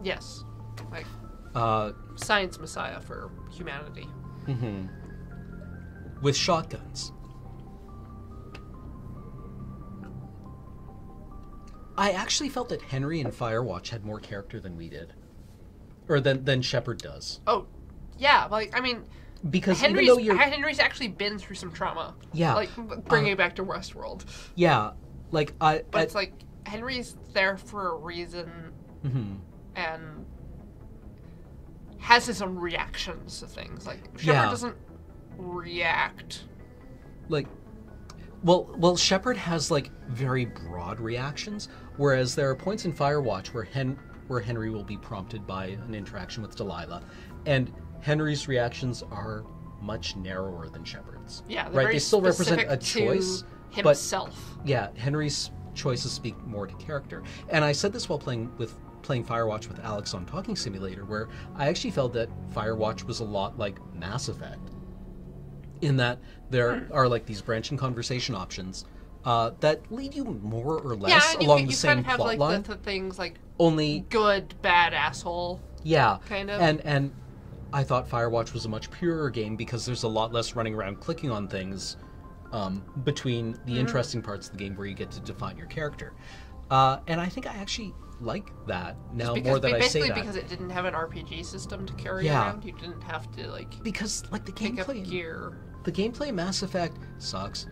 [SPEAKER 2] Yes. Like, science messiah for humanity.
[SPEAKER 1] Mm-hmm. With shotguns. I actually felt that Henry and Firewatch had more character than we did. Or than Shepard does.
[SPEAKER 2] Oh, yeah, like, I mean,
[SPEAKER 1] because
[SPEAKER 2] Henry's actually been through some trauma.
[SPEAKER 1] Yeah.
[SPEAKER 2] Like, bringing it back to Westworld.
[SPEAKER 1] Yeah, Like
[SPEAKER 2] but it's like Henry's there for a reason, and has his own reactions to things. Like Shepard doesn't react.
[SPEAKER 1] Like, well, Shepard has like very broad reactions, whereas there are points in Firewatch where Henry will be prompted by an interaction with Delilah, and Henry's reactions are much narrower than Shepard's.
[SPEAKER 2] Yeah,
[SPEAKER 1] right. They still represent a choice,
[SPEAKER 2] himself.
[SPEAKER 1] But yeah, Henry's choices speak more to character. And I said this while playing Firewatch with Alex on Talking Simulator, where I actually felt that Firewatch was a lot like Mass Effect, in that there are like these branching conversation options that lead you more or less along the same plot line.
[SPEAKER 2] You kind of have like the things like
[SPEAKER 1] only
[SPEAKER 2] good, bad, asshole.
[SPEAKER 1] Yeah,
[SPEAKER 2] kind of.
[SPEAKER 1] And I thought Firewatch was a much purer game because there's a lot less running around clicking on things between the interesting parts of the game where you get to define your character. And I think I actually like that now more that I say that.
[SPEAKER 2] Basically because it didn't have an RPG system to carry around. You didn't have to like...
[SPEAKER 1] Because like the gameplay...
[SPEAKER 2] gear.
[SPEAKER 1] The gameplay in Mass Effect sucks.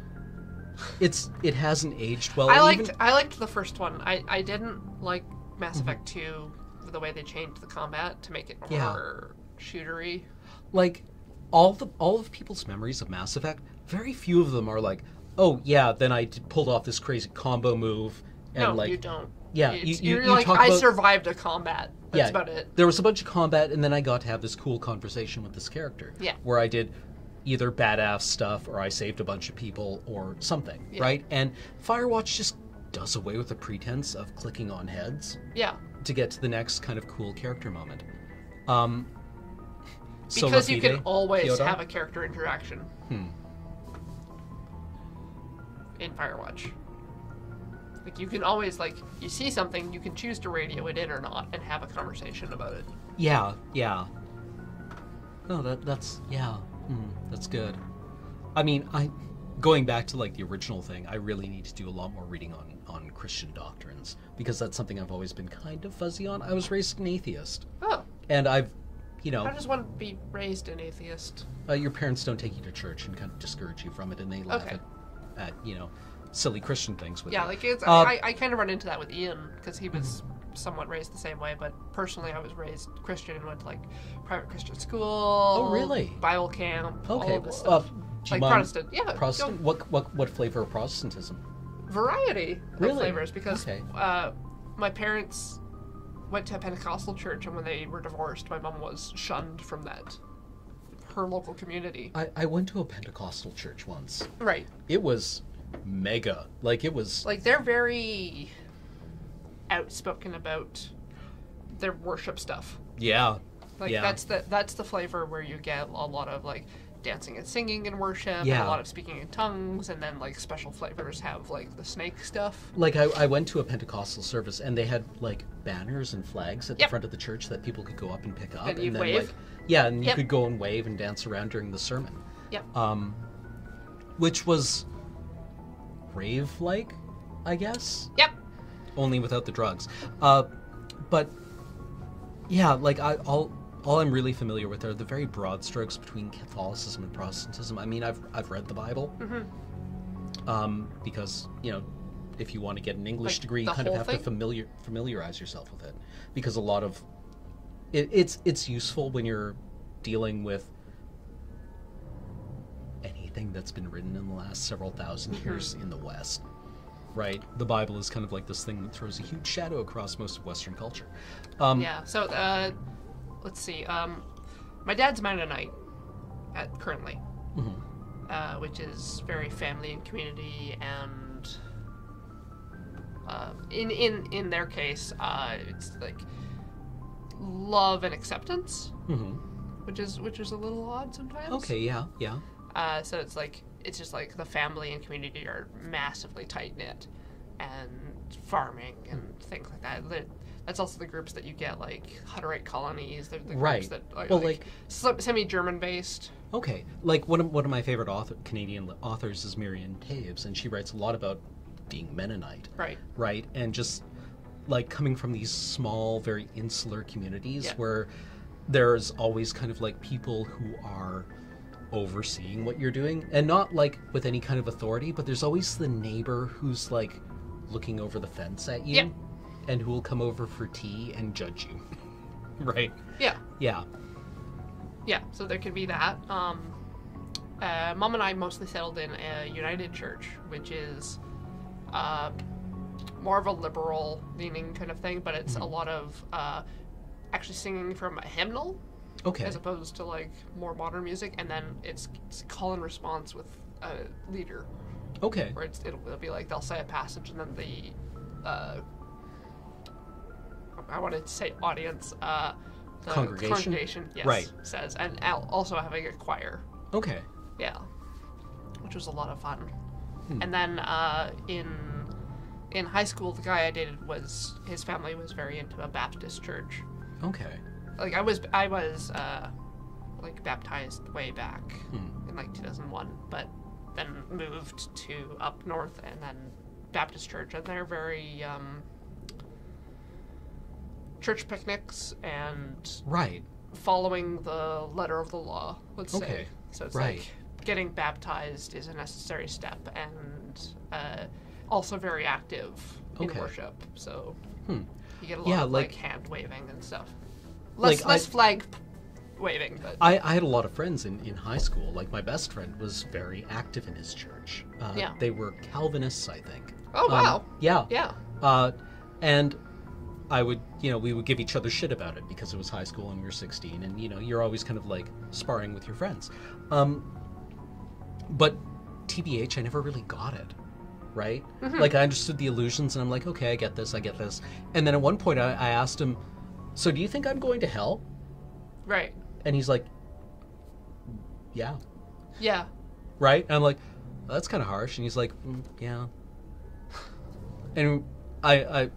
[SPEAKER 1] It hasn't aged well.
[SPEAKER 2] I liked the first one. I didn't like Mass Effect 2 the way they changed the combat to make it more shootery.
[SPEAKER 1] Like all of people's memories of Mass Effect, very few of them are like, oh yeah, then I pulled off this crazy combo move and
[SPEAKER 2] no,
[SPEAKER 1] like
[SPEAKER 2] you don't.
[SPEAKER 1] Yeah,
[SPEAKER 2] you're like, I survived a combat. That's about it.
[SPEAKER 1] There was a bunch of combat, and then I got to have this cool conversation with this character.
[SPEAKER 2] Yeah.
[SPEAKER 1] Where I did either badass stuff, or I saved a bunch of people, or something, right? And Firewatch just does away with the pretense of clicking on heads.
[SPEAKER 2] Yeah.
[SPEAKER 1] To get to the next kind of cool character moment.
[SPEAKER 2] Because you can always have a character interaction. In Firewatch. Like, you can always, like, you see something, you can choose to radio it in or not and have a conversation about it.
[SPEAKER 1] Yeah. No, that's good. I mean, going back to, like, the original thing, I really need to do a lot more reading on Christian doctrines, because that's something I've always been kind of fuzzy on. I was raised an atheist.
[SPEAKER 2] Oh.
[SPEAKER 1] And I've,
[SPEAKER 2] How does one be raised an atheist?
[SPEAKER 1] Your parents don't take you to church and kind of discourage you from it, and they laugh at silly Christian things with
[SPEAKER 2] you.
[SPEAKER 1] Like
[SPEAKER 2] it's I kind of run into that with Ian because he was somewhat raised the same way, but personally I was raised Christian and went to like private Christian school.
[SPEAKER 1] Oh, really?
[SPEAKER 2] Bible camp.
[SPEAKER 1] Okay,
[SPEAKER 2] all of this stuff. Like Protestant. Yeah.
[SPEAKER 1] Protestant. What flavor of Protestantism?
[SPEAKER 2] Variety of flavors, because
[SPEAKER 1] okay.
[SPEAKER 2] My parents went to a Pentecostal church, and when they were divorced, my mom was shunned from her local community.
[SPEAKER 1] I went to a Pentecostal church once.
[SPEAKER 2] Right.
[SPEAKER 1] It was mega. Like, it was...
[SPEAKER 2] Like, they're very outspoken about their worship stuff.
[SPEAKER 1] Yeah.
[SPEAKER 2] Like, that's the flavor where you get a lot of, like, dancing and singing in worship, and a lot of speaking in tongues, and then, like, special flavors have, like, the snake stuff.
[SPEAKER 1] Like, I went to a Pentecostal service, and they had, like, banners and flags at the front of the church that people could go up and pick up.
[SPEAKER 2] And you'd
[SPEAKER 1] then,
[SPEAKER 2] wave?
[SPEAKER 1] Like, yeah, and you could go and wave and dance around during the sermon.
[SPEAKER 2] Yep.
[SPEAKER 1] Which was rave-like, I guess?
[SPEAKER 2] Yep.
[SPEAKER 1] Only without the drugs. But, yeah, like, all I'm really familiar with are the very broad strokes between Catholicism and Protestantism. I mean, I've read the Bible. Because, if you want to get an English degree, you kind of have to familiarize yourself with it. Because a lot of... It's useful when you're dealing with anything that's been written in the last several thousand years in the West, right? The Bible is kind of like this thing that throws a huge shadow across most of Western culture.
[SPEAKER 2] So let's see. My dad's Mennonite currently, which is very family and community, and in their case, it's like love and acceptance, which is a little odd sometimes.
[SPEAKER 1] Okay, yeah.
[SPEAKER 2] So it's just like the family and community are massively tight knit, and farming and things like that. That's also the groups that you get, like Hutterite colonies. They're the groups that are like semi-German based.
[SPEAKER 1] Okay, like one of my favorite Canadian authors is Miriam Toews, and she writes a lot about being Mennonite. Right, and just like coming from these small, very insular communities where there's always kind of like people who are overseeing what you're doing, and not like with any kind of authority, but there's always the neighbor who's like looking over the fence at you,
[SPEAKER 2] Yep.
[SPEAKER 1] and who will come over for tea and judge you. Right?
[SPEAKER 2] Yeah.
[SPEAKER 1] Yeah.
[SPEAKER 2] Yeah, so there could be that. Mom and I mostly settled in a United Church, which is more of a liberal-leaning kind of thing, but it's a lot of actually singing from a hymnal,
[SPEAKER 1] Okay.
[SPEAKER 2] as opposed to like more modern music, and then it's call and response with a leader.
[SPEAKER 1] Okay.
[SPEAKER 2] Where it'll be like they'll say a passage, and then the I wanted to say audience, the congregation, yes,
[SPEAKER 1] right,
[SPEAKER 2] says, and also having a choir.
[SPEAKER 1] Okay.
[SPEAKER 2] Yeah, which was a lot of fun. And then in high school, the guy I dated his family was very into a Baptist church.
[SPEAKER 1] Okay.
[SPEAKER 2] Like I was like baptized way back in like 2001, but then moved to up north and then Baptist church, and they're very church picnics and
[SPEAKER 1] right,
[SPEAKER 2] following the letter of the law, let's say.
[SPEAKER 1] Okay.
[SPEAKER 2] So it's
[SPEAKER 1] Right.
[SPEAKER 2] like getting baptized is a necessary step, and also very active in
[SPEAKER 1] Okay.
[SPEAKER 2] worship. So
[SPEAKER 1] Hmm.
[SPEAKER 2] you get a lot
[SPEAKER 1] Yeah,
[SPEAKER 2] of
[SPEAKER 1] like-
[SPEAKER 2] like hand waving and stuff.
[SPEAKER 1] Like,
[SPEAKER 2] Less
[SPEAKER 1] I-
[SPEAKER 2] flag waving, but
[SPEAKER 1] I had a lot of friends in high school. Like, my best friend was very active in his church.
[SPEAKER 2] Yeah.
[SPEAKER 1] They were Calvinists, I think.
[SPEAKER 2] Oh, wow.
[SPEAKER 1] Yeah.
[SPEAKER 2] Yeah.
[SPEAKER 1] And I would, we would give each other shit about it because it was high school and we were 16, and, you're always kind of, like, sparring with your friends. But TBH, I never really got it, right?
[SPEAKER 2] Mhm.
[SPEAKER 1] Like, I understood the illusions, and I'm like, okay, I get this. And then at one point, I asked him, so do you think I'm going to hell?
[SPEAKER 2] right.
[SPEAKER 1] And he's like, yeah.
[SPEAKER 2] Yeah.
[SPEAKER 1] Right? And I'm like, well, that's kind of harsh. And he's like, yeah. And I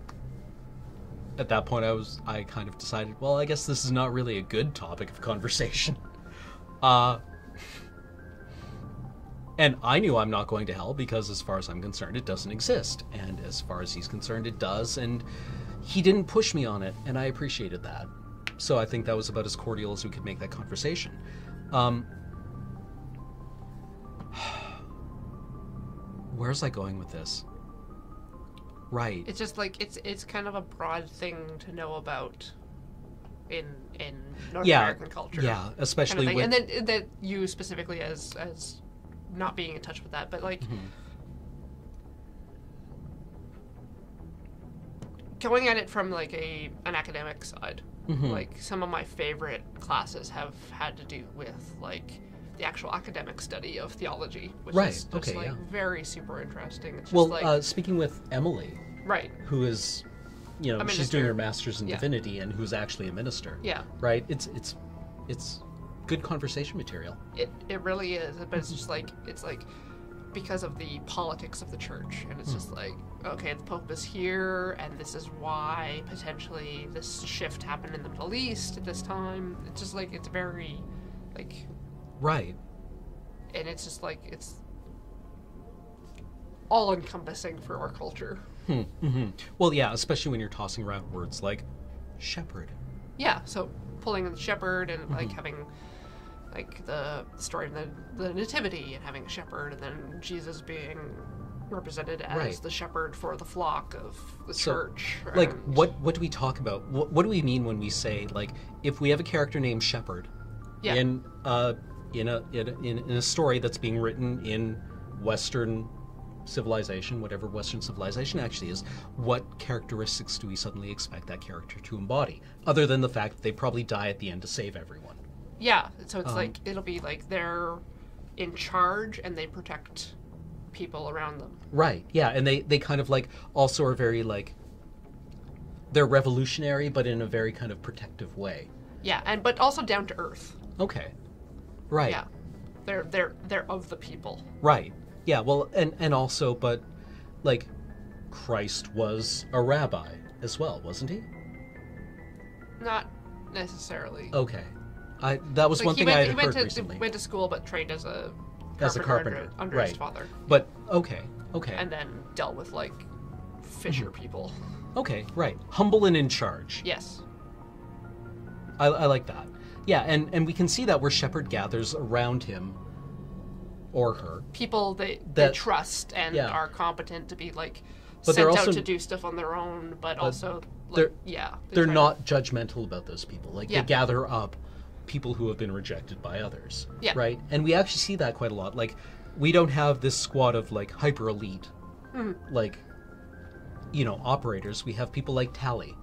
[SPEAKER 1] at that point, I kind of decided, well, I guess this is not really a good topic of conversation. And I knew I'm not going to hell because, as far as I'm concerned, it doesn't exist. And as far as he's concerned, it does. And he didn't push me on it, and I appreciated that. So I think that was about as cordial as we could make that conversation. Where's I going with this? Right.
[SPEAKER 2] It's just like it's kind of a broad thing to know about in North American culture.
[SPEAKER 1] Yeah, especially
[SPEAKER 2] kind of
[SPEAKER 1] with...
[SPEAKER 2] and then that you specifically as not being in touch with that, but like going at it from like an academic side. Like some of my favorite classes have had to do with like the actual academic study of theology, which is just very super interesting. It's just like
[SPEAKER 1] speaking with Emily,
[SPEAKER 2] right,
[SPEAKER 1] who is, she's doing her master's in divinity and who's actually a minister.
[SPEAKER 2] Yeah.
[SPEAKER 1] Right. It's good conversation material.
[SPEAKER 2] It really is, but it's just like because of the politics of the church, and it's just like, okay, the Pope is here, and this is why potentially this shift happened in the Middle East at this time. It's just like it's very like
[SPEAKER 1] right,
[SPEAKER 2] and it's just like it's all encompassing for our culture.
[SPEAKER 1] Well, yeah, especially when you're tossing around words like shepherd.
[SPEAKER 2] Yeah, so pulling in the shepherd and like having like the story of the nativity and having a shepherd, and then Jesus being represented as the shepherd for the flock of the church.
[SPEAKER 1] Like, what do we talk about? What do we mean when we say, like, if we have a character named Shepherd in a story that's being written in Western civilization, whatever Western civilization actually is, what characteristics do we suddenly expect that character to embody, other than the fact that they probably die at the end to save everyone?
[SPEAKER 2] Yeah, so it's like it'll be like they're in charge and they protect people around them.
[SPEAKER 1] Right. Yeah, and they kind of like also are very like they're revolutionary, but in a very kind of protective way.
[SPEAKER 2] Yeah, but also down to earth.
[SPEAKER 1] Okay. Right.
[SPEAKER 2] Yeah, they're of the people.
[SPEAKER 1] Right. Yeah. Well, and also, but like Christ was a rabbi as well, wasn't he?
[SPEAKER 2] Not necessarily.
[SPEAKER 1] Okay. That was one thing I had heard recently.
[SPEAKER 2] He went to school, but trained as a
[SPEAKER 1] carpenter
[SPEAKER 2] under his father.
[SPEAKER 1] But okay.
[SPEAKER 2] And then dealt with like fisher people.
[SPEAKER 1] Okay, right. Humble and in charge.
[SPEAKER 2] Yes.
[SPEAKER 1] I like that. Yeah, and we can see that where Shepherd gathers around him or her
[SPEAKER 2] people they trust and are competent to be like
[SPEAKER 1] But
[SPEAKER 2] sent
[SPEAKER 1] they're also,
[SPEAKER 2] out to do stuff on their own, but also,
[SPEAKER 1] they're not judgmental about those people. Like,
[SPEAKER 2] Yeah.
[SPEAKER 1] they gather up people who have been rejected by others.
[SPEAKER 2] Yeah.
[SPEAKER 1] Right? And we actually see that quite a lot. Like, we don't have this squad of, like, hyper-elite, like, you know, operators. We have people like Tali,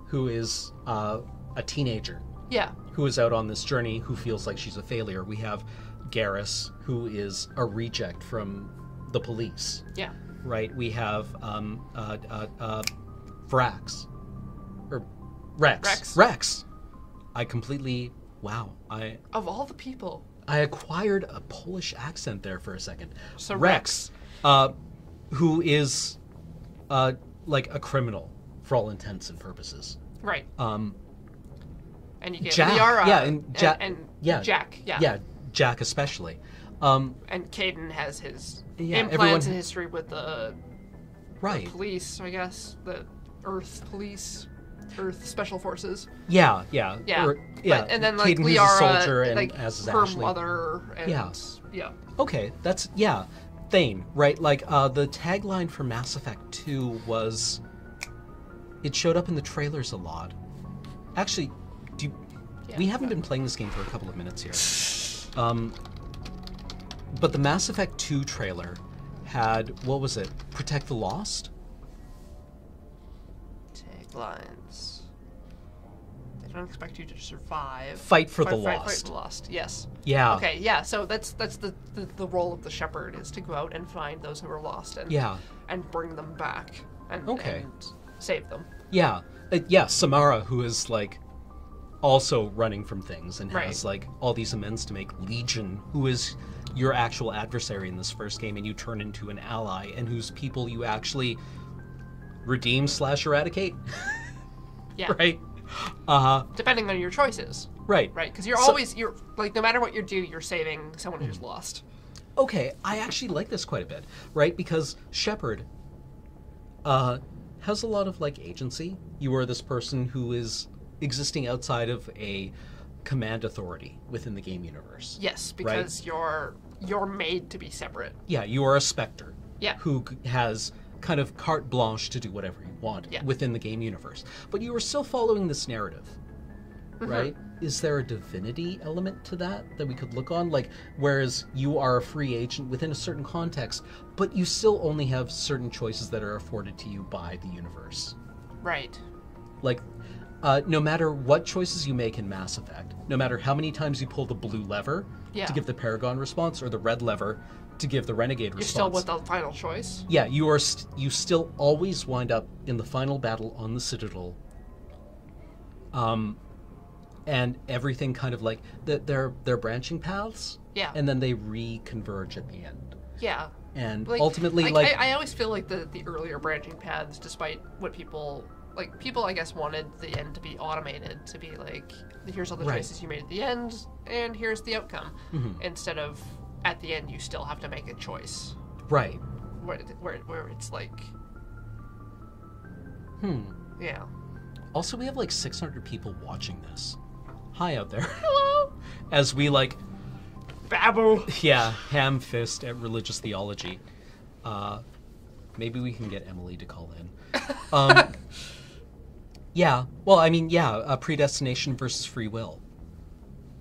[SPEAKER 1] who is a teenager.
[SPEAKER 2] Yeah.
[SPEAKER 1] Who is out on this journey, who feels like she's a failure. We have Garrus, who is a reject from the police.
[SPEAKER 2] Yeah.
[SPEAKER 1] Right? We have Vrax. Or Rex. Rex. I completely... Wow.
[SPEAKER 2] Of all the people.
[SPEAKER 1] I acquired a Polish accent there for a second.
[SPEAKER 2] So
[SPEAKER 1] Rex, who is like a criminal for all intents and purposes.
[SPEAKER 2] Right. And you get
[SPEAKER 1] Jack,
[SPEAKER 2] Liara
[SPEAKER 1] and
[SPEAKER 2] Jack.
[SPEAKER 1] Yeah, Jack especially.
[SPEAKER 2] And Kaidan has his implants in history with the police, I guess, the Earth police, Earth Special Forces.
[SPEAKER 1] Yeah.
[SPEAKER 2] But, and then like
[SPEAKER 1] Kaidan,
[SPEAKER 2] Liara,
[SPEAKER 1] who's a soldier, and
[SPEAKER 2] like
[SPEAKER 1] as is
[SPEAKER 2] her
[SPEAKER 1] Ashley.
[SPEAKER 2] mother, and yeah.
[SPEAKER 1] Okay, that's Thane, right? Like the tagline for Mass Effect 2 was, it showed up in the trailers a lot. Actually, we haven't been playing this game for a couple of minutes here. But the Mass Effect 2 trailer had, what was it? Protect the Lost?
[SPEAKER 2] Taglines. They don't expect you to survive.
[SPEAKER 1] Fight for the
[SPEAKER 2] Fight
[SPEAKER 1] Lost.
[SPEAKER 2] for the Lost, yes.
[SPEAKER 1] Yeah.
[SPEAKER 2] Okay, yeah, so that's the role of the shepherd, is to go out and find those who are lost and bring them back and save them.
[SPEAKER 1] Yeah. Samara, who is like also running from things and has like all these amends to make. Legion, who is your actual adversary in this first game and you turn into an ally, and whose people you actually redeem / eradicate.
[SPEAKER 2] Yeah.
[SPEAKER 1] Right?
[SPEAKER 2] Depending on your choices.
[SPEAKER 1] Right.
[SPEAKER 2] Right, because you're like, no matter what you do, you're saving someone who's lost.
[SPEAKER 1] Okay, I actually like this quite a bit, right? Because Shepard has a lot of like agency. You are this person who is existing outside of a command authority within the game universe.
[SPEAKER 2] Yes, because you're made to be separate.
[SPEAKER 1] Yeah, you are a Spectre.
[SPEAKER 2] Yeah.
[SPEAKER 1] Who has kind of carte blanche to do whatever you want within the game universe. But you are still following this narrative, right? Is there a divinity element to that we could look on? Like, whereas you are a free agent within a certain context, but you still only have certain choices that are afforded to you by the universe.
[SPEAKER 2] Right.
[SPEAKER 1] Like, no matter what choices you make in Mass Effect, no matter how many times you pull the blue lever to give the Paragon response or the red lever to give the Renegade response.
[SPEAKER 2] You're still with the final choice?
[SPEAKER 1] Yeah, you still always wind up in the final battle on the Citadel. And everything kind of like, they're branching paths.
[SPEAKER 2] Yeah.
[SPEAKER 1] And then they reconverge at the end.
[SPEAKER 2] Yeah.
[SPEAKER 1] And
[SPEAKER 2] like,
[SPEAKER 1] ultimately,
[SPEAKER 2] I always feel like the earlier branching paths, despite what people I guess wanted the end to be automated, to be like, here's all the choices you made at the end, and here's the outcome. Instead of, at the end, you still have to make a choice.
[SPEAKER 1] Right.
[SPEAKER 2] Where it's like... Yeah.
[SPEAKER 1] Also, we have like 600 people watching this. Hi out there.
[SPEAKER 2] Hello!
[SPEAKER 1] As we like...
[SPEAKER 2] babble.
[SPEAKER 1] Yeah, ham fist at religious theology. Maybe we can get Emily to call in. Yeah, well, I mean, predestination versus free will.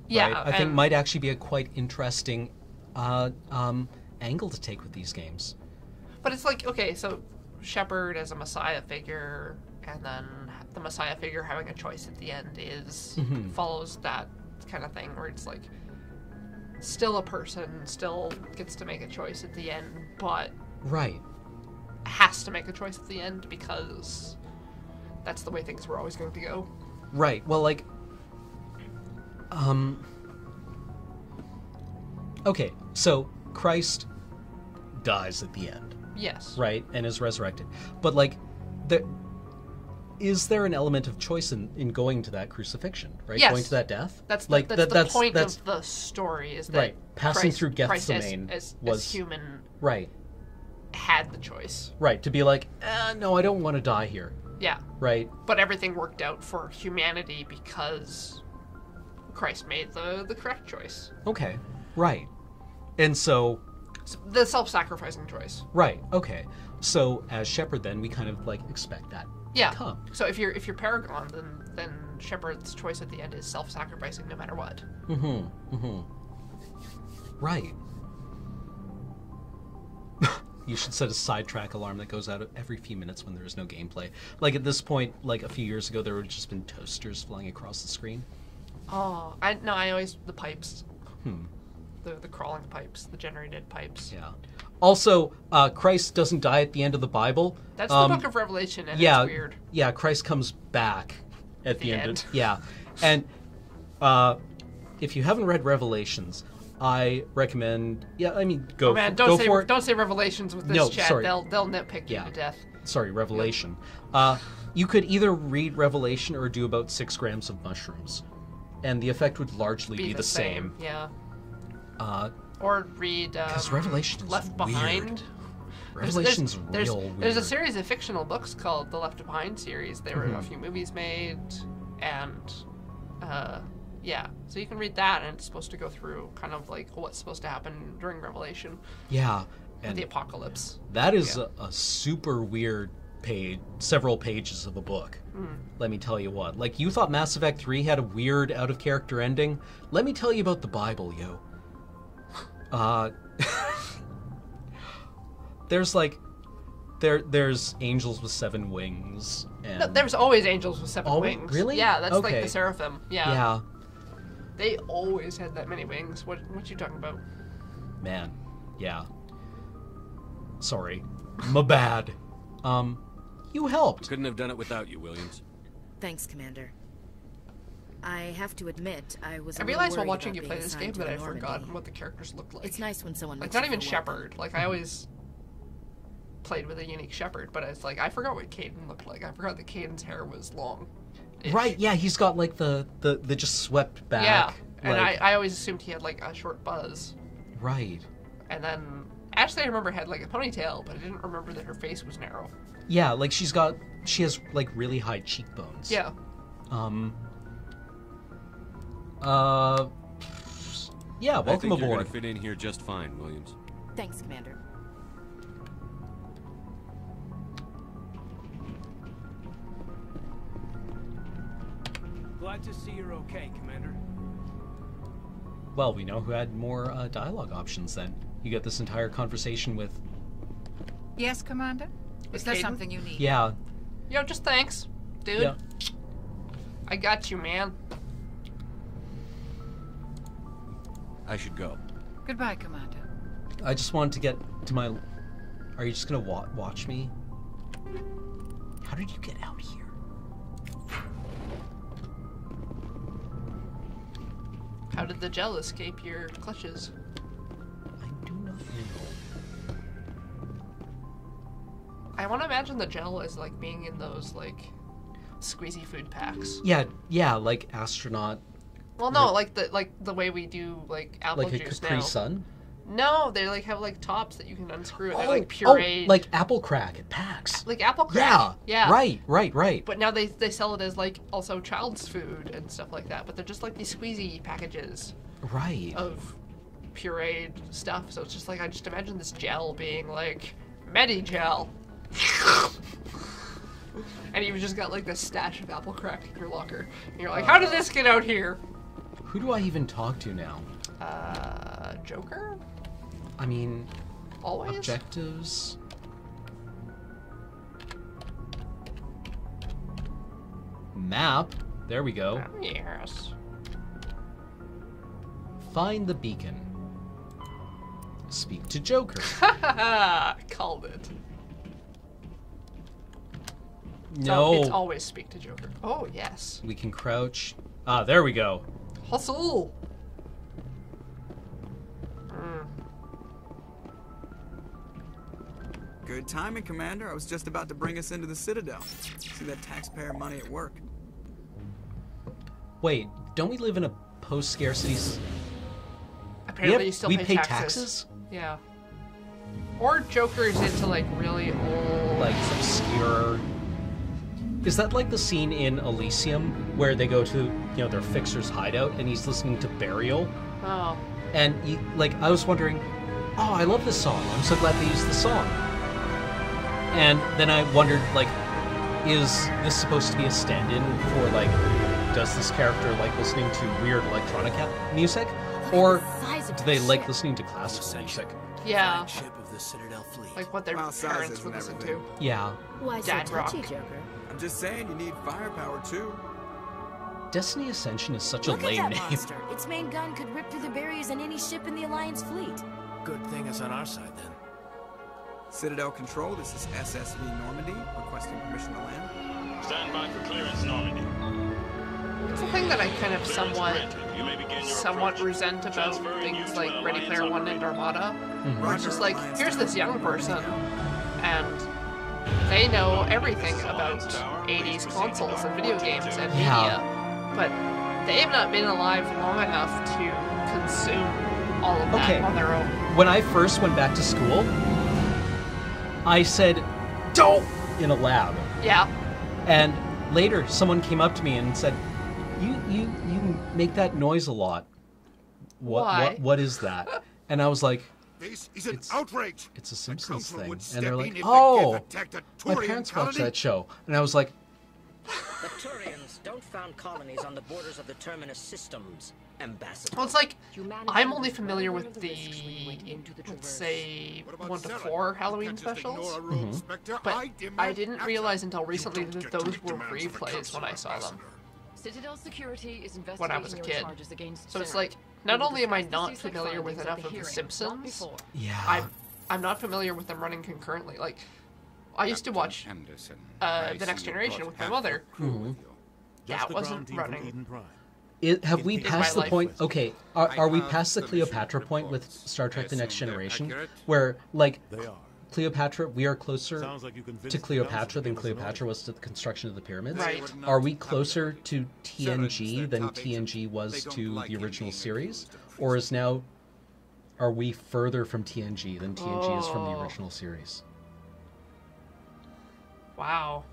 [SPEAKER 2] Yeah,
[SPEAKER 1] right? I think might actually be a quite interesting angle to take with these games.
[SPEAKER 2] But it's like, okay, so Shepard as a Messiah figure, and then the Messiah figure having a choice at the end follows that kind of thing, where it's like, still a person, still gets to make a choice at the end, but has to make a choice at the end because that's the way things were always going to go.
[SPEAKER 1] Right. Well, like, okay, so Christ dies at the end.
[SPEAKER 2] Yes.
[SPEAKER 1] Right, and is resurrected. But like, is there an element of choice in going to that crucifixion? Right,
[SPEAKER 2] yes.
[SPEAKER 1] Going to that death.
[SPEAKER 2] That's like that's the point of the story, is that
[SPEAKER 1] passing through
[SPEAKER 2] Gethsemane
[SPEAKER 1] was
[SPEAKER 2] as human.
[SPEAKER 1] Right.
[SPEAKER 2] Had the choice.
[SPEAKER 1] Right, to be like, no, I don't want to die here.
[SPEAKER 2] Yeah.
[SPEAKER 1] Right.
[SPEAKER 2] But everything worked out for humanity because Christ made the correct choice.
[SPEAKER 1] Okay. Right. And so
[SPEAKER 2] The self-sacrificing choice.
[SPEAKER 1] Right. Okay. So as Shepard, then we kind of like expect that.
[SPEAKER 2] Yeah.
[SPEAKER 1] To come.
[SPEAKER 2] So if you're Paragon, then Shepard's choice at the end is self-sacrificing no matter what.
[SPEAKER 1] Right. You should set a sidetrack alarm that goes out every few minutes when there is no gameplay. Like at this point, like a few years ago, there would have just been toasters flying across the screen.
[SPEAKER 2] Oh, I always the pipes. The crawling pipes, the generated pipes.
[SPEAKER 1] Yeah. Also, Christ doesn't die at the end of the Bible.
[SPEAKER 2] That's the Book of Revelation, and
[SPEAKER 1] yeah,
[SPEAKER 2] it's weird.
[SPEAKER 1] Yeah, Christ comes back at the end. Yeah, and if you haven't read Revelations, I recommend. Yeah, I mean, go.
[SPEAKER 2] Oh man, don't say Revelations with this chat.
[SPEAKER 1] Sorry.
[SPEAKER 2] They'll nitpick you to death.
[SPEAKER 1] Sorry, Revelation. You could either read Revelation or do about 6 grams of mushrooms, and the effect would largely be the same.
[SPEAKER 2] Yeah. Or read
[SPEAKER 1] Revelation is
[SPEAKER 2] Left
[SPEAKER 1] weird.
[SPEAKER 2] Behind.
[SPEAKER 1] Revelation's real weird.
[SPEAKER 2] There's a series of fictional books called the Left Behind series. There were a few movies made, and yeah, so you can read that, and it's supposed to go through kind of like what's supposed to happen during Revelation.
[SPEAKER 1] Yeah,
[SPEAKER 2] and the apocalypse.
[SPEAKER 1] That is a super weird page, several pages of a book. Let me tell you what. Like, you thought Mass Effect 3 had a weird, out-of-character ending? Let me tell you about the Bible, yo. There's like, there's angels with 7 wings. And
[SPEAKER 2] No, there's always angels with 7 wings.
[SPEAKER 1] Really?
[SPEAKER 2] Yeah, that's
[SPEAKER 1] Okay.
[SPEAKER 2] like the seraphim. Yeah.
[SPEAKER 1] Yeah.
[SPEAKER 2] They always had that many wings. What you talking about?
[SPEAKER 1] Man, yeah. Sorry. My bad. You helped.
[SPEAKER 11] Couldn't have done it without you, Williams.
[SPEAKER 17] Thanks, Commander. I have to admit, I was.
[SPEAKER 2] I realized while watching you play this game that I forgot what the characters looked like.
[SPEAKER 17] It's nice when someone.
[SPEAKER 2] Like, not even Shepard. Like, I always played with a unique Shepard, but it's like I forgot what Kaidan looked like. I forgot that Kaidan's hair was long.
[SPEAKER 1] Right? Yeah, he's got like the just swept back.
[SPEAKER 2] Yeah, and
[SPEAKER 1] like,
[SPEAKER 2] I always assumed he had like a short buzz.
[SPEAKER 1] Right.
[SPEAKER 2] And then Ashley, I remember, had like a ponytail, but I didn't remember that her face was narrow.
[SPEAKER 1] Yeah, like she has like really high cheekbones.
[SPEAKER 2] Yeah.
[SPEAKER 1] Yeah, welcome
[SPEAKER 11] I think
[SPEAKER 1] aboard.
[SPEAKER 11] You're gonna fit in here just fine, Williams.
[SPEAKER 17] Thanks, Commander.
[SPEAKER 9] Glad to see you're okay, Commander.
[SPEAKER 1] Well, we know who had more dialogue options then. You get this entire conversation with...
[SPEAKER 15] Yes, Commander? Is there something you need?
[SPEAKER 1] Yeah.
[SPEAKER 2] Yo, just thanks, dude.
[SPEAKER 1] Yeah.
[SPEAKER 2] I got you, man.
[SPEAKER 11] I should go.
[SPEAKER 15] Goodbye, Commander.
[SPEAKER 1] I just wanted to get to my... Are you just gonna watch me? How did you get out here?
[SPEAKER 2] How did the gel escape your clutches?
[SPEAKER 1] I do not know.
[SPEAKER 2] I want to imagine the gel as like being in those like squeezy food packs.
[SPEAKER 1] Yeah, like astronaut.
[SPEAKER 2] Well, no, like the way we do like apple
[SPEAKER 1] like
[SPEAKER 2] juice
[SPEAKER 1] a Capri
[SPEAKER 2] now.
[SPEAKER 1] Sun?
[SPEAKER 2] No, they like have like tops that you can unscrew. And they're like pureed.
[SPEAKER 1] Oh, like apple crack at PAX.
[SPEAKER 2] Like apple crack.
[SPEAKER 1] Yeah. Right.
[SPEAKER 2] But now they sell it as like also child's food and stuff like that. But they're just like these squeezy packages.
[SPEAKER 1] Right.
[SPEAKER 2] Of pureed stuff. So it's just like I just imagine this gel being like Medi-gel. And you've just got like this stash of apple crack in your locker. And you're like, how did this get out here?
[SPEAKER 1] Who do I even talk to now?
[SPEAKER 2] Joker?
[SPEAKER 1] I mean,
[SPEAKER 2] always
[SPEAKER 1] objectives. Map. There we go.
[SPEAKER 2] Yes.
[SPEAKER 1] Find the beacon. Speak to Joker.
[SPEAKER 2] Called it.
[SPEAKER 1] No.
[SPEAKER 2] It's always speak to Joker. Oh, yes.
[SPEAKER 1] We can crouch. Ah, there we go.
[SPEAKER 2] Hustle.
[SPEAKER 10] Good timing, Commander. I was just about to bring us into the Citadel. See that taxpayer money at work.
[SPEAKER 1] Wait, don't we live in a post-scarcity...
[SPEAKER 2] Apparently you still pay taxes. Yeah. Or Joker's into like really old...
[SPEAKER 1] Like obscure... Is that like the scene in Elysium where they go to, their fixer's hideout and he's listening to Burial?
[SPEAKER 2] Oh.
[SPEAKER 1] And, I was wondering, oh, I love this song. I'm so glad they used the song. And then I wondered, like, is this supposed to be a stand-in for, like, does this character like listening to weird electronic music? Or do they like listening to classical music?
[SPEAKER 2] Yeah.
[SPEAKER 10] Of the Citadel fleet.
[SPEAKER 2] Like what their parents would listen to.
[SPEAKER 1] Yeah.
[SPEAKER 17] Why so
[SPEAKER 2] Dad rock.
[SPEAKER 17] touchy, Joker?
[SPEAKER 10] I'm just saying, you need firepower too.
[SPEAKER 1] Destiny Ascension is such
[SPEAKER 17] Look
[SPEAKER 1] a lame
[SPEAKER 17] at that
[SPEAKER 1] name.
[SPEAKER 17] monster. Its main gun could rip through the barriers in any ship in the Alliance fleet.
[SPEAKER 10] Good thing it's on our side then. Citadel Control, this is SSV Normandy, requesting permission to land.
[SPEAKER 8] Stand by for clearance, Normandy.
[SPEAKER 2] It's the thing that I kind of somewhat resent about things like Ready Player One and Armada. Where it's just like, here's this young person, and they know everything about 80s consoles and video games and media, but they have not been alive long enough to consume all of that on their own.
[SPEAKER 1] When I first went back to school, I said, "Don't!" in a lab.
[SPEAKER 2] Yeah.
[SPEAKER 1] And later, someone came up to me and said, "You make that noise a lot.
[SPEAKER 2] Why?
[SPEAKER 1] What is that?" And I was like,
[SPEAKER 4] "This is an outrage.
[SPEAKER 1] It's a Simpsons thing." And they're like, "Oh, my parents watched that show." And I was like,
[SPEAKER 20] The Turians don't found colonies on the borders of the Terminus systems, Ambassador.
[SPEAKER 2] Well, it's like, I'm only familiar with the, let's say, 1 to 4 Halloween specials, but I didn't realize until recently that those were replays when I saw them.
[SPEAKER 21] Citadel Security is investigating
[SPEAKER 2] when I was a kid.
[SPEAKER 21] charges against
[SPEAKER 2] So it's
[SPEAKER 21] Sarah.
[SPEAKER 2] like, not only am I not familiar with enough of The Simpsons, I'm not familiar with them running concurrently. Like, I used to watch The Next Generation with my mother. That wasn't running.
[SPEAKER 1] have we passed the point? Okay, are we past the Cleopatra point with Star Trek: The Next Generation, where like Cleopatra, we are closer to Cleopatra than Cleopatra was to the construction of the pyramids?
[SPEAKER 2] Right.
[SPEAKER 1] Are we closer to TNG than TNG was to the original series, or are we further from TNG than TNG is from the original series?
[SPEAKER 2] Wow.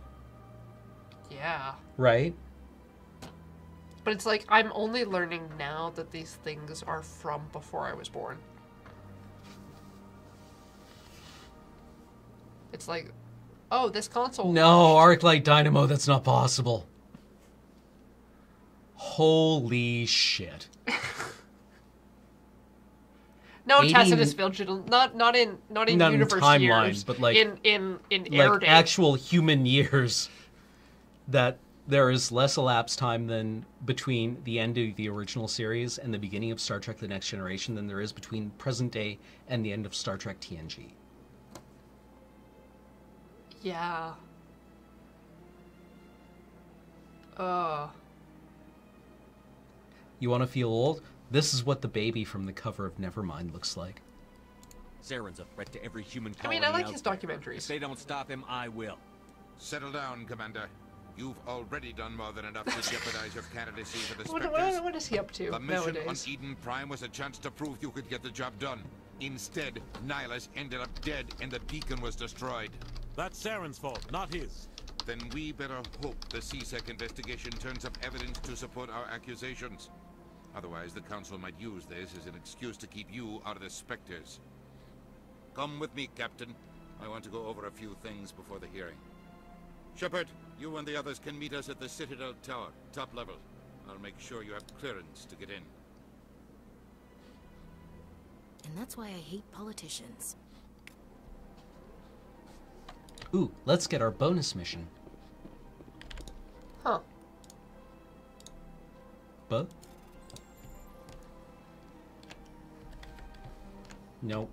[SPEAKER 2] Yeah.
[SPEAKER 1] Right?
[SPEAKER 2] But it's like, I'm only learning now that these things are from before I was born. It's like, oh, this console...
[SPEAKER 1] No, Arclight Dynamo, that's not possible. Holy shit.
[SPEAKER 2] No, Tacitus Vigil, not in universe
[SPEAKER 1] timeline,
[SPEAKER 2] years,
[SPEAKER 1] but like
[SPEAKER 2] in air
[SPEAKER 1] like
[SPEAKER 2] date.
[SPEAKER 1] actual human years. That there is less elapsed time than between the end of the original series and the beginning of Star Trek: The Next Generation than there is between present day and the end of Star Trek TNG.
[SPEAKER 2] Yeah.
[SPEAKER 1] You want to feel old? This is what the baby from the cover of Nevermind looks like.
[SPEAKER 11] Saren's a threat to every human
[SPEAKER 2] I
[SPEAKER 11] colony.
[SPEAKER 2] mean, I like
[SPEAKER 11] out
[SPEAKER 2] his
[SPEAKER 11] there.
[SPEAKER 2] documentaries.
[SPEAKER 11] If they don't stop him, I will.
[SPEAKER 4] Settle down, Commander. You've already done more than enough to jeopardize your candidacy for the
[SPEAKER 2] What
[SPEAKER 4] Spectres.
[SPEAKER 2] is he up to
[SPEAKER 4] The mission
[SPEAKER 2] nowadays?
[SPEAKER 4] on Eden Prime was a chance to prove you could get the job done. Instead, Nihilus ended up dead and the beacon was destroyed.
[SPEAKER 5] That's Saren's fault, not his.
[SPEAKER 4] Then we better hope the CSEC investigation turns up evidence to support our accusations. Otherwise, the Council might use this as an excuse to keep you out of the Spectres. Come with me, Captain. I want to go over a few things before the hearing. Shepard, you and the others can meet us at the Citadel Tower, top level. I'll make sure you have clearance to get in.
[SPEAKER 17] And that's why I hate politicians.
[SPEAKER 1] Ooh, let's get our bonus mission.
[SPEAKER 2] Huh.
[SPEAKER 1] But? Nope.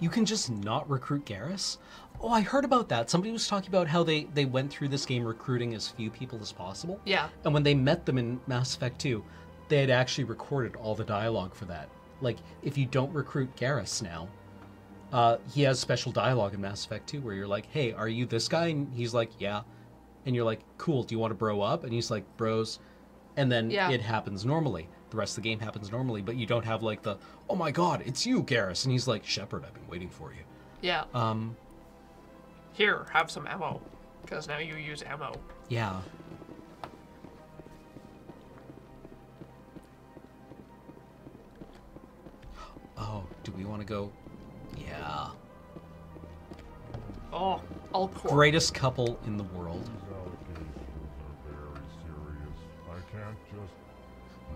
[SPEAKER 1] You can just not recruit Garrus? Oh, I heard about that. Somebody was talking about how they went through this game recruiting as few people as possible.
[SPEAKER 2] Yeah.
[SPEAKER 1] And when they met them in Mass Effect 2, they had actually recorded all the dialogue for that. Like, if you don't recruit Garrus now, he has special dialogue in Mass Effect 2 where you're like, hey, are you this guy? And he's like, yeah. And you're like, cool, do you want to bro up? And he's like, bros. And then it happens normally. The rest of the game happens normally, but you don't have like the, oh my god, it's you, Garrus. And he's like, Shepard, I've been waiting for you.
[SPEAKER 2] Yeah. Here, have some ammo. Because now you use ammo.
[SPEAKER 1] Oh, do we want to go? Yeah.
[SPEAKER 2] Oh, Alcor.
[SPEAKER 1] Greatest couple in the world.
[SPEAKER 7] These allegations are very serious. I can't just...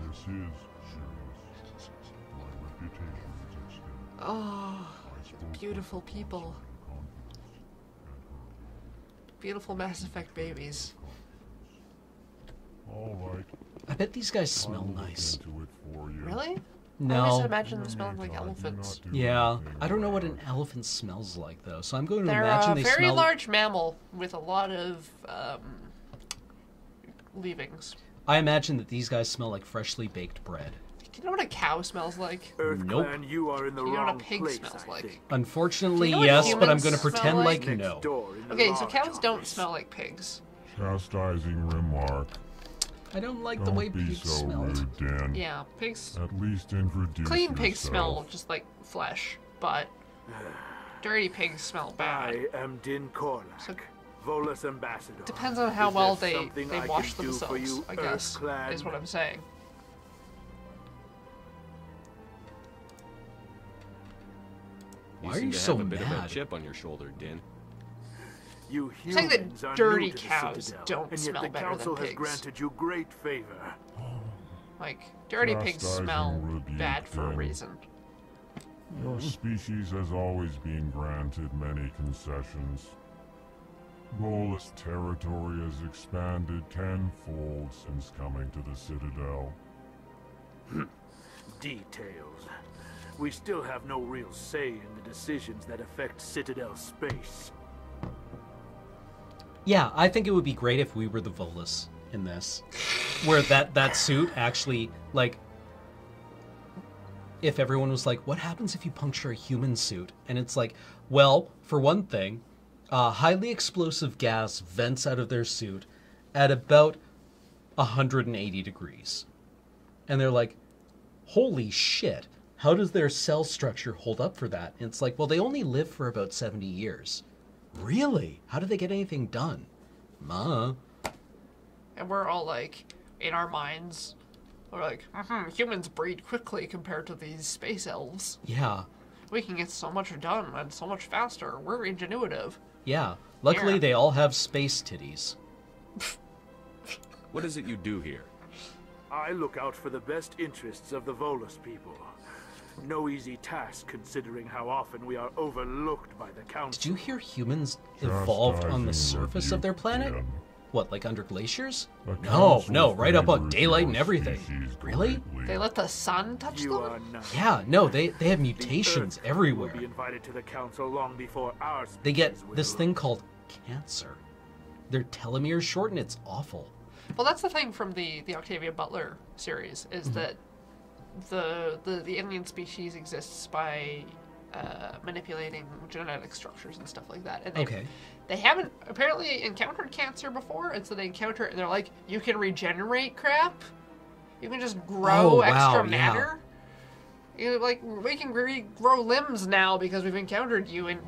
[SPEAKER 7] This is serious. My reputation is at stake.
[SPEAKER 2] Oh, beautiful people. Beautiful Mass Effect babies.
[SPEAKER 7] All right.
[SPEAKER 1] I bet these guys smell nice.
[SPEAKER 2] Really?
[SPEAKER 1] No.
[SPEAKER 2] I always imagine them smelling like elephants.
[SPEAKER 1] Yeah, I don't know what an elephant smells like though, so I'm going to
[SPEAKER 2] They're
[SPEAKER 1] imagine
[SPEAKER 2] a
[SPEAKER 1] they
[SPEAKER 2] very
[SPEAKER 1] smell.
[SPEAKER 2] large mammal with a lot of leavings.
[SPEAKER 1] I imagine that these guys smell like freshly baked bread.
[SPEAKER 2] Do you know what a cow smells like?
[SPEAKER 1] Nope.
[SPEAKER 22] You are in the
[SPEAKER 2] Do you know what a
[SPEAKER 22] wrong
[SPEAKER 2] pig
[SPEAKER 22] place,
[SPEAKER 2] smells
[SPEAKER 22] I
[SPEAKER 2] like?
[SPEAKER 22] think.
[SPEAKER 1] Unfortunately,
[SPEAKER 2] Do you know what
[SPEAKER 1] yes, but I'm
[SPEAKER 2] humans
[SPEAKER 1] going to pretend
[SPEAKER 2] smell
[SPEAKER 1] like
[SPEAKER 2] like?
[SPEAKER 1] no.
[SPEAKER 2] Okay, so cows don't smell like pigs.
[SPEAKER 7] Chastising remark.
[SPEAKER 1] I don't like
[SPEAKER 7] Don't
[SPEAKER 1] the way
[SPEAKER 7] be
[SPEAKER 1] pigs
[SPEAKER 7] so
[SPEAKER 1] smell.
[SPEAKER 7] rude, Dan.
[SPEAKER 2] Yeah, pigs.
[SPEAKER 7] At least introduce
[SPEAKER 2] Clean pigs
[SPEAKER 7] yourself.
[SPEAKER 2] smell just like flesh, but dirty pigs smell bad.
[SPEAKER 22] I am Din Korlak, Volus ambassador.
[SPEAKER 2] Depends on how
[SPEAKER 22] Is
[SPEAKER 2] well
[SPEAKER 22] there
[SPEAKER 2] they
[SPEAKER 22] something I
[SPEAKER 2] wash
[SPEAKER 22] can do for
[SPEAKER 2] themselves,
[SPEAKER 22] you,
[SPEAKER 2] I guess,
[SPEAKER 22] Earth-clad
[SPEAKER 2] is what I'm saying.
[SPEAKER 1] Why are
[SPEAKER 11] seem
[SPEAKER 1] you
[SPEAKER 11] to
[SPEAKER 1] so
[SPEAKER 11] have a bit of a
[SPEAKER 1] mad?
[SPEAKER 11] chip on your shoulder, Din.
[SPEAKER 22] You
[SPEAKER 2] It's like that
[SPEAKER 22] humans are
[SPEAKER 2] dirty
[SPEAKER 22] new to the
[SPEAKER 2] cows
[SPEAKER 22] Citadel,
[SPEAKER 2] don't
[SPEAKER 22] and yet
[SPEAKER 2] smell
[SPEAKER 22] the
[SPEAKER 2] better
[SPEAKER 22] council
[SPEAKER 2] than
[SPEAKER 22] has
[SPEAKER 2] pigs.
[SPEAKER 22] granted you great favor.
[SPEAKER 2] Like, dirty pigs
[SPEAKER 7] Chastising
[SPEAKER 2] smell
[SPEAKER 7] rebuke,
[SPEAKER 2] bad for a
[SPEAKER 7] then.
[SPEAKER 2] reason.
[SPEAKER 7] Your species has always been granted many concessions. Volus territory has expanded tenfold since coming to the Citadel.
[SPEAKER 22] Details. We still have no real say in the decisions that affect Citadel space.
[SPEAKER 1] Yeah, I think it would be great if we were the Volus in this. Where that suit actually, like, if everyone was like, what happens if you puncture a human suit? And it's like, well, for one thing, highly explosive gas vents out of their suit at about 180 degrees. And they're like, holy shit, how does their cell structure hold up for that? And it's like, well, they only live for about 70 years. Really? How do they get anything done?
[SPEAKER 2] And we're all like, in our minds, we're like, humans breed quickly compared to these space elves.
[SPEAKER 1] Yeah.
[SPEAKER 2] We can get so much done and so much faster. We're ingenuitive.
[SPEAKER 1] Yeah. Luckily,
[SPEAKER 2] Yeah.
[SPEAKER 1] they all have space titties.
[SPEAKER 11] What is it you do here?
[SPEAKER 22] I look out for the best interests of the Volus people. No easy task considering how often we are overlooked by the council.
[SPEAKER 1] Did you hear humans evolved on the
[SPEAKER 22] Chastising
[SPEAKER 1] surface of their planet?
[SPEAKER 22] rebuke,
[SPEAKER 1] What, like under glaciers?
[SPEAKER 22] The
[SPEAKER 1] No,
[SPEAKER 22] council
[SPEAKER 1] no, right up on
[SPEAKER 22] favors
[SPEAKER 1] daylight
[SPEAKER 22] your
[SPEAKER 1] and everything.
[SPEAKER 22] species
[SPEAKER 1] Really?
[SPEAKER 2] They let the sun touch
[SPEAKER 22] You
[SPEAKER 2] them?
[SPEAKER 22] are not.
[SPEAKER 1] Yeah, no, they have
[SPEAKER 22] The
[SPEAKER 1] mutations
[SPEAKER 22] Earth
[SPEAKER 1] everywhere.
[SPEAKER 22] will be invited to the council long before our species
[SPEAKER 1] They get
[SPEAKER 22] will.
[SPEAKER 1] this thing called cancer. Their telomeres shorten, it's awful.
[SPEAKER 2] Well, that's the thing from the Octavia Butler series, is
[SPEAKER 1] Mhm.
[SPEAKER 2] that the alien species exists by manipulating genetic structures and stuff like that. And
[SPEAKER 1] Okay.
[SPEAKER 2] they haven't apparently encountered cancer before, and so they encounter it, and they're like, you can regenerate crap? You can just grow
[SPEAKER 1] Oh, wow,
[SPEAKER 2] extra
[SPEAKER 1] yeah.
[SPEAKER 2] matter? You like, we can regrow limbs now because we've encountered you, and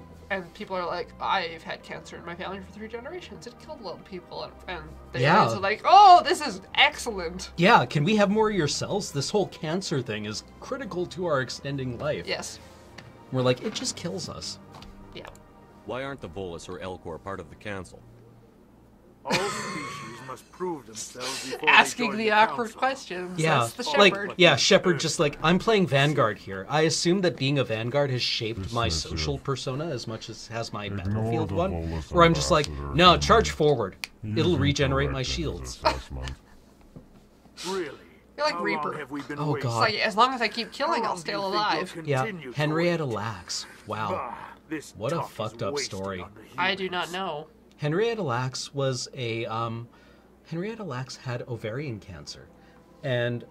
[SPEAKER 2] people are like, I've had cancer in my family for 3 generations. It killed a lot of people, and they're
[SPEAKER 1] Yeah.
[SPEAKER 2] like, oh, this is excellent.
[SPEAKER 1] Yeah, can we have more of your cells? This whole cancer thing is critical to our extending life.
[SPEAKER 2] Yes.
[SPEAKER 1] We're like, it just kills us.
[SPEAKER 2] Yeah.
[SPEAKER 11] Why aren't the Volus or Elcor part of the council?
[SPEAKER 22] All species must prove themselves before
[SPEAKER 2] Asking
[SPEAKER 22] they
[SPEAKER 2] the
[SPEAKER 22] join
[SPEAKER 2] awkward
[SPEAKER 22] council.
[SPEAKER 2] questions.
[SPEAKER 1] Yeah,
[SPEAKER 2] That's the
[SPEAKER 1] like,
[SPEAKER 2] shepherd.
[SPEAKER 1] yeah, Shepard just like, I'm playing Vanguard here. I assume that being a Vanguard has shaped my social persona as much as has my Battlefield
[SPEAKER 7] the
[SPEAKER 1] one.
[SPEAKER 7] Volus
[SPEAKER 1] Where I'm just like,
[SPEAKER 7] ambassador,
[SPEAKER 1] no, charge forward.
[SPEAKER 7] He
[SPEAKER 1] It'll
[SPEAKER 7] is
[SPEAKER 1] regenerate my
[SPEAKER 7] incorrect in his
[SPEAKER 1] shields.
[SPEAKER 7] assessment.
[SPEAKER 22] Really?
[SPEAKER 2] You're like
[SPEAKER 22] How
[SPEAKER 2] Reaper.
[SPEAKER 22] long have we been
[SPEAKER 1] Oh,
[SPEAKER 22] waiting?
[SPEAKER 1] God.
[SPEAKER 2] It's like, as long as I keep killing,
[SPEAKER 22] How
[SPEAKER 2] I'll
[SPEAKER 22] long
[SPEAKER 2] stay
[SPEAKER 22] do you think
[SPEAKER 2] alive.
[SPEAKER 22] you'll
[SPEAKER 1] Yeah,
[SPEAKER 22] continue to
[SPEAKER 1] Henrietta
[SPEAKER 22] wait?
[SPEAKER 1] Lacks. Wow.
[SPEAKER 22] Ah, this
[SPEAKER 1] What a
[SPEAKER 22] talk is
[SPEAKER 1] fucked up
[SPEAKER 22] wasted
[SPEAKER 1] story.
[SPEAKER 22] on the
[SPEAKER 2] I do not know.
[SPEAKER 1] Henrietta Lacks was a Henrietta Lacks had ovarian cancer, and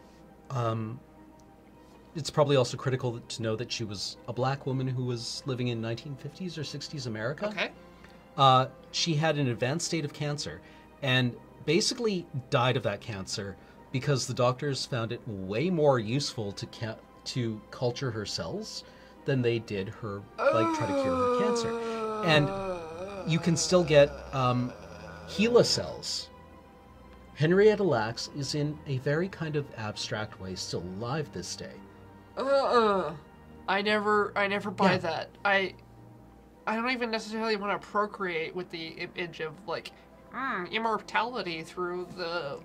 [SPEAKER 1] it's probably also critical to know that she was a black woman who was living in 1950s or 60s America.
[SPEAKER 2] Okay.
[SPEAKER 1] She had an advanced state of cancer, and basically died of that cancer because the doctors found it way more useful to culture her cells than they did her try to cure her cancer. And you can still get HeLa cells. Henrietta Lacks is in a very kind of abstract way still alive this day.
[SPEAKER 2] I never buy that. I don't even necessarily want to procreate with the image of like immortality through the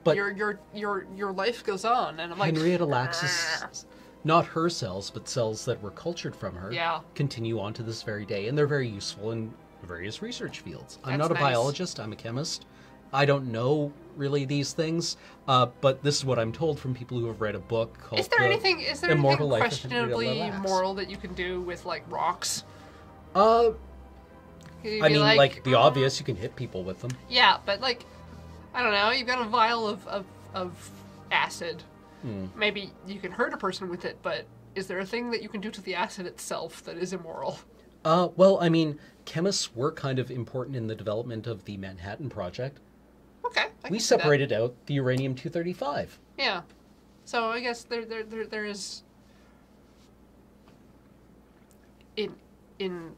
[SPEAKER 1] but
[SPEAKER 2] your life goes on, and I'm like
[SPEAKER 1] Henrietta Lacks' not her cells, but cells that were cultured from her continue on to this very day, and they're very useful in various research fields. I'm not a biologist, I'm a chemist. I don't know really these things, but this is what I'm told from people who have read a book called
[SPEAKER 2] Is there anything
[SPEAKER 1] Immortal Life of
[SPEAKER 2] questionably moral that you can do with like rocks?
[SPEAKER 1] I mean, like the obvious, you can hit people with them.
[SPEAKER 2] Yeah, but like, I don't know, you've got a vial of acid. Maybe you can hurt a person with it, but is there a thing that you can do to the acid itself that is immoral?
[SPEAKER 1] Well, I mean, chemists were kind of important in the development of the Manhattan Project.
[SPEAKER 2] Okay.
[SPEAKER 1] We separated out the uranium-235.
[SPEAKER 2] Yeah. So I guess there is in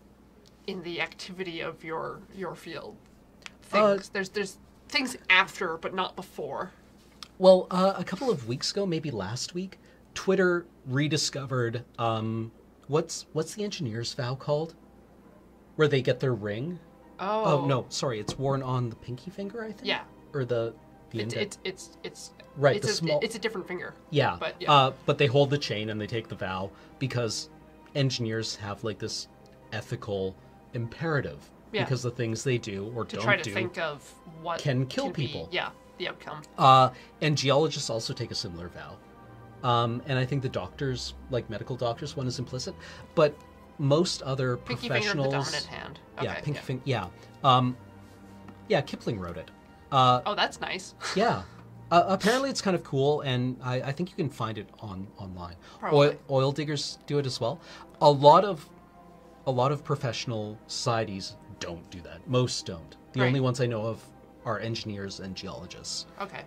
[SPEAKER 2] the activity of your field things. There's things after, but not before.
[SPEAKER 1] Well, a couple of weeks ago, maybe last week, Twitter rediscovered what's the engineer's vow called, where they get their ring. Oh no, sorry, it's worn on the pinky finger, I think.
[SPEAKER 2] Yeah.
[SPEAKER 1] Or the index.
[SPEAKER 2] It's
[SPEAKER 1] right.
[SPEAKER 2] It's a different finger.
[SPEAKER 1] Yeah.
[SPEAKER 2] But
[SPEAKER 1] but they hold the chain and they take the vow because engineers have like this ethical imperative because the things they do or don't do
[SPEAKER 2] to try to think of what
[SPEAKER 1] can kill people.
[SPEAKER 2] The outcome.
[SPEAKER 1] And geologists also take a similar vow. And I think the doctors, like medical doctors, one is implicit, but most other
[SPEAKER 2] pinky
[SPEAKER 1] professionals.
[SPEAKER 2] Finger, the dominant hand. Okay,
[SPEAKER 1] yeah, pinky finger. Yeah. Yeah, Kipling wrote it.
[SPEAKER 2] Oh, that's nice.
[SPEAKER 1] Yeah. Apparently it's kind of cool, and I think you can find it online. Oil diggers do it as well. A lot of professional societies don't do that. Most don't. The only ones I know of are engineers and geologists.
[SPEAKER 2] Okay.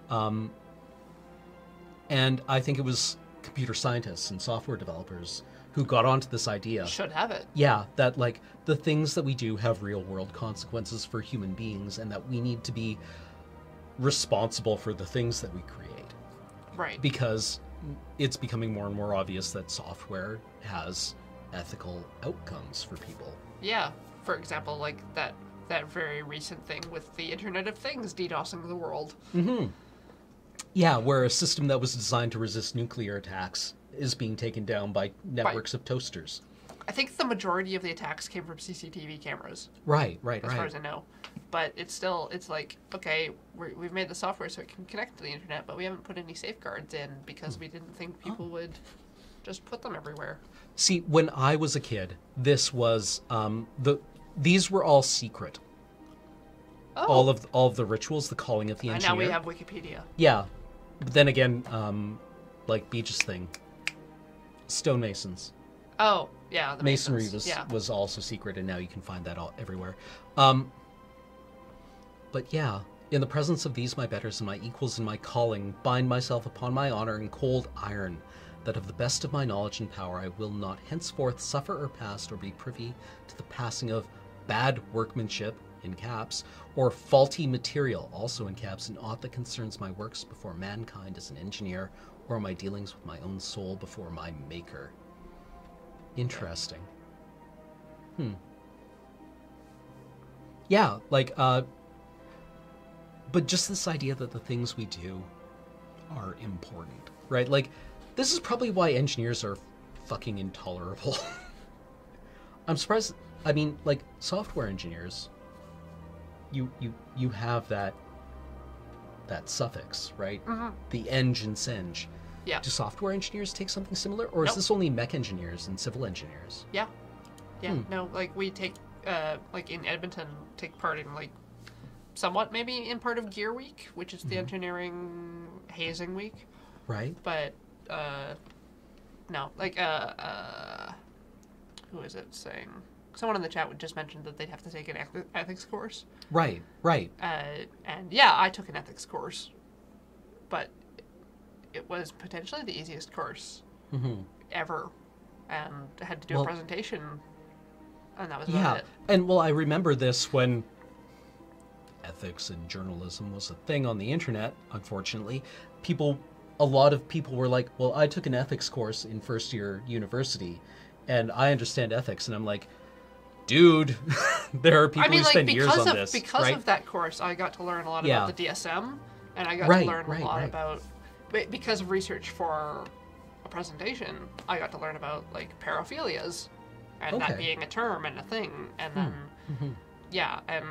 [SPEAKER 1] And I think it was computer scientists and software developers who got onto this idea.
[SPEAKER 2] Should have it.
[SPEAKER 1] Yeah, that like the things that we do have real world consequences for human beings, and that we need to be responsible for the things that we create.
[SPEAKER 2] Right.
[SPEAKER 1] Because it's becoming more and more obvious that software has ethical outcomes for people.
[SPEAKER 2] Yeah. For example, like that very recent thing with the Internet of Things DDoSing the world.
[SPEAKER 1] Mm-hmm. Yeah, where a system that was designed to resist nuclear attacks is being taken down by networks of toasters.
[SPEAKER 2] I think the majority of the attacks came from CCTV cameras.
[SPEAKER 1] Right.
[SPEAKER 2] As far as I know. But it's like, okay, we've made the software so it can connect to the internet, but we haven't put any safeguards in because we didn't think people would just put them everywhere.
[SPEAKER 1] See, when I was a kid, this was these were all secret.
[SPEAKER 2] Oh.
[SPEAKER 1] All of the rituals, the calling of the engineer.
[SPEAKER 2] And now we have Wikipedia.
[SPEAKER 1] Yeah, but then again, like Beach's thing, stonemasons.
[SPEAKER 2] Oh, yeah, the
[SPEAKER 1] masonry
[SPEAKER 2] masons.
[SPEAKER 1] was also secret, and now you can find that everywhere. But yeah, in the presence of these my betters and my equals in my calling, bind myself upon my honor in cold iron, that of the best of my knowledge and power I will not henceforth suffer or pass or be privy to the passing of bad workmanship, in caps, or faulty material, also in caps, in aught that concerns my works before mankind as an engineer, or my dealings with my own soul before my maker. Interesting. Yeah, like, but just this idea that the things we do are important, right? Like, this is probably why engineers are fucking intolerable. I'm surprised, I mean, like, software engineers, you have that suffix, right?
[SPEAKER 2] Mm-hmm.
[SPEAKER 1] The eng and seng.
[SPEAKER 2] Yeah.
[SPEAKER 1] Do software engineers take something similar, or is this only mech engineers and civil engineers?
[SPEAKER 2] Yeah. No, like we take, like in Edmonton, take part in like somewhat maybe in part of Gear Week, which is the engineering hazing week.
[SPEAKER 1] Right.
[SPEAKER 2] But no, like who is it saying? Someone in the chat would just mention that they'd have to take an ethics course.
[SPEAKER 1] Right.
[SPEAKER 2] And yeah, I took an ethics course, but it was potentially the easiest course ever, and I had to do a presentation, and that was about it.
[SPEAKER 1] And I remember this when ethics and journalism was a thing on the internet. Unfortunately, a lot of people were like, well, I took an ethics course in first year university, and I understand ethics, and I'm like, dude, there are people who spend years on this.
[SPEAKER 2] Because
[SPEAKER 1] right?
[SPEAKER 2] of that course, I got to learn a lot about the DSM, and I got to learn a lot about, because of research for a presentation, I got to learn about, like, paraphilias, and that being a term and a thing, and then, and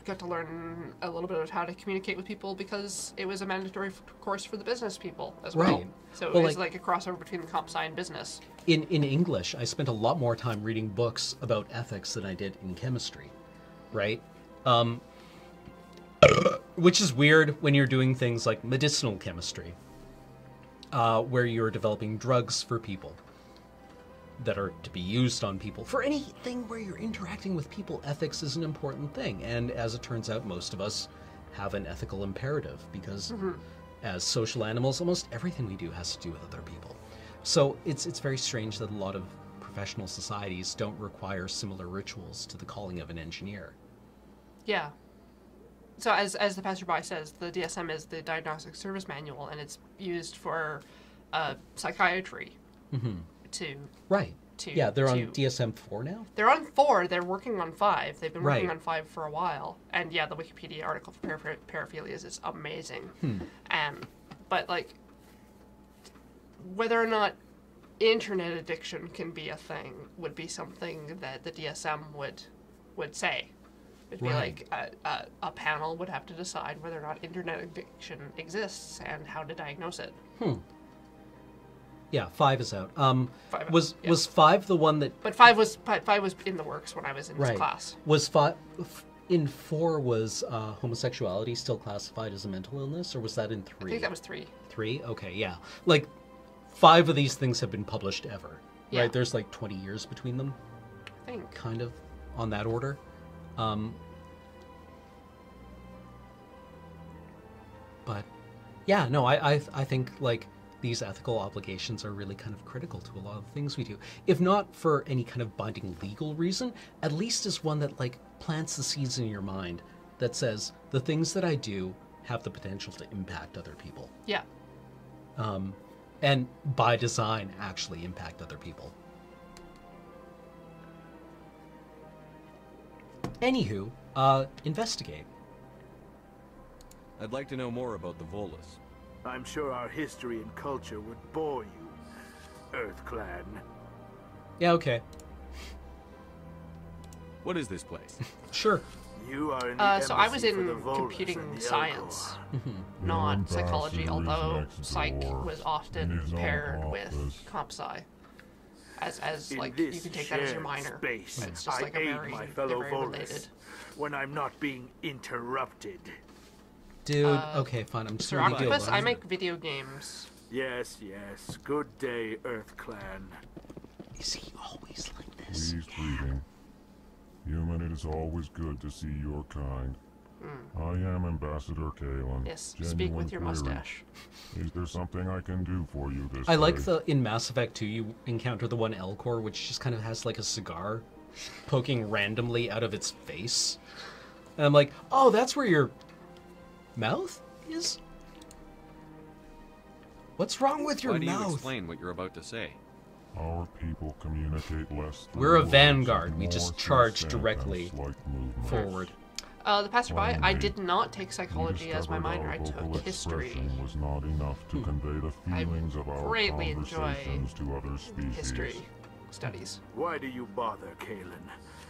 [SPEAKER 2] got to learn a little bit of how to communicate with people because it was a mandatory course for the business people as well.
[SPEAKER 1] Right.
[SPEAKER 2] So it was like a crossover between comp sci and business.
[SPEAKER 1] In English, I spent a lot more time reading books about ethics than I did in chemistry, right? Which is weird when you're doing things like medicinal chemistry, where you're developing drugs for people that are to be used on people. For anything where you're interacting with people, ethics is an important thing. And as it turns out, most of us have an ethical imperative because as social animals, almost everything we do has to do with other people. So it's very strange that a lot of professional societies don't require similar rituals to the calling of an engineer.
[SPEAKER 2] Yeah. So as the passerby says, the DSM is the Diagnostic Service Manual, and it's used for psychiatry.
[SPEAKER 1] Yeah, they're on DSM-4 now?
[SPEAKER 2] They're on 4. They're working on 5. They've been working on 5 for a while. And yeah, the Wikipedia article for paraphilias is amazing. But, like, whether or not internet addiction can be a thing would be something that the DSM would say. It'd be like a panel would have to decide whether or not internet addiction exists and how to diagnose it.
[SPEAKER 1] Yeah, 5 is out. Was 5 the one that?
[SPEAKER 2] But 5 was in the works when I was in this class.
[SPEAKER 1] Was 5 in 4? Was homosexuality still classified as a mental illness, or was that in 3?
[SPEAKER 2] I think that was 3.
[SPEAKER 1] 3? Okay, yeah. Like 5 of these things have been published ever, right? There's like 20 years between them.
[SPEAKER 2] I think.
[SPEAKER 1] Kind of on that order. But yeah, no, I think like these ethical obligations are really kind of critical to a lot of the things we do. If not for any kind of binding legal reason, at least as one that like plants the seeds in your mind that says the things that I do have the potential to impact other people.
[SPEAKER 2] Yeah.
[SPEAKER 1] And by design actually impact other people. Anywho, investigate.
[SPEAKER 11] I'd like to know more about the Volus.
[SPEAKER 22] I'm sure our history and culture would bore you, Earth Clan.
[SPEAKER 1] Yeah, okay.
[SPEAKER 11] What is this place?
[SPEAKER 1] Sure.
[SPEAKER 22] You are in the
[SPEAKER 2] so I was in
[SPEAKER 22] Volus
[SPEAKER 2] computing
[SPEAKER 22] and the
[SPEAKER 2] science, not psychology, although psych was often paired with comp sci. As like, you can take that as your minor.
[SPEAKER 22] Space,
[SPEAKER 2] it's just like
[SPEAKER 22] I aid my fellow Volus when I'm not being interrupted.
[SPEAKER 1] Dude, okay, fine. I'm just
[SPEAKER 2] Sir Octopus, I make video games.
[SPEAKER 22] Yes, yes. Good day, Earth Clan.
[SPEAKER 1] Is he always like this?
[SPEAKER 7] Please, breathing. Human, it is always good to see your kind. I am Ambassador Kalen.
[SPEAKER 2] Yes, speak with your mustache.
[SPEAKER 7] Is there something I can do for you this
[SPEAKER 1] I like
[SPEAKER 7] day?
[SPEAKER 1] the, in Mass Effect 2, you encounter the one Elcor, which just kind of has like a cigar poking randomly out of its face. And I'm like, oh, that's where your mouth is? What's wrong with your
[SPEAKER 11] mouth? Why do you explain what you're about to say?
[SPEAKER 7] Our people communicate less.
[SPEAKER 1] We're a vanguard. We just charge directly forward.
[SPEAKER 2] The passerby, I did not take psychology as my minor. I took history.
[SPEAKER 7] Was not enough to convey the feelings of our
[SPEAKER 2] greatly enjoy
[SPEAKER 7] to other species.
[SPEAKER 2] History studies.
[SPEAKER 22] Why do you bother, Kalen?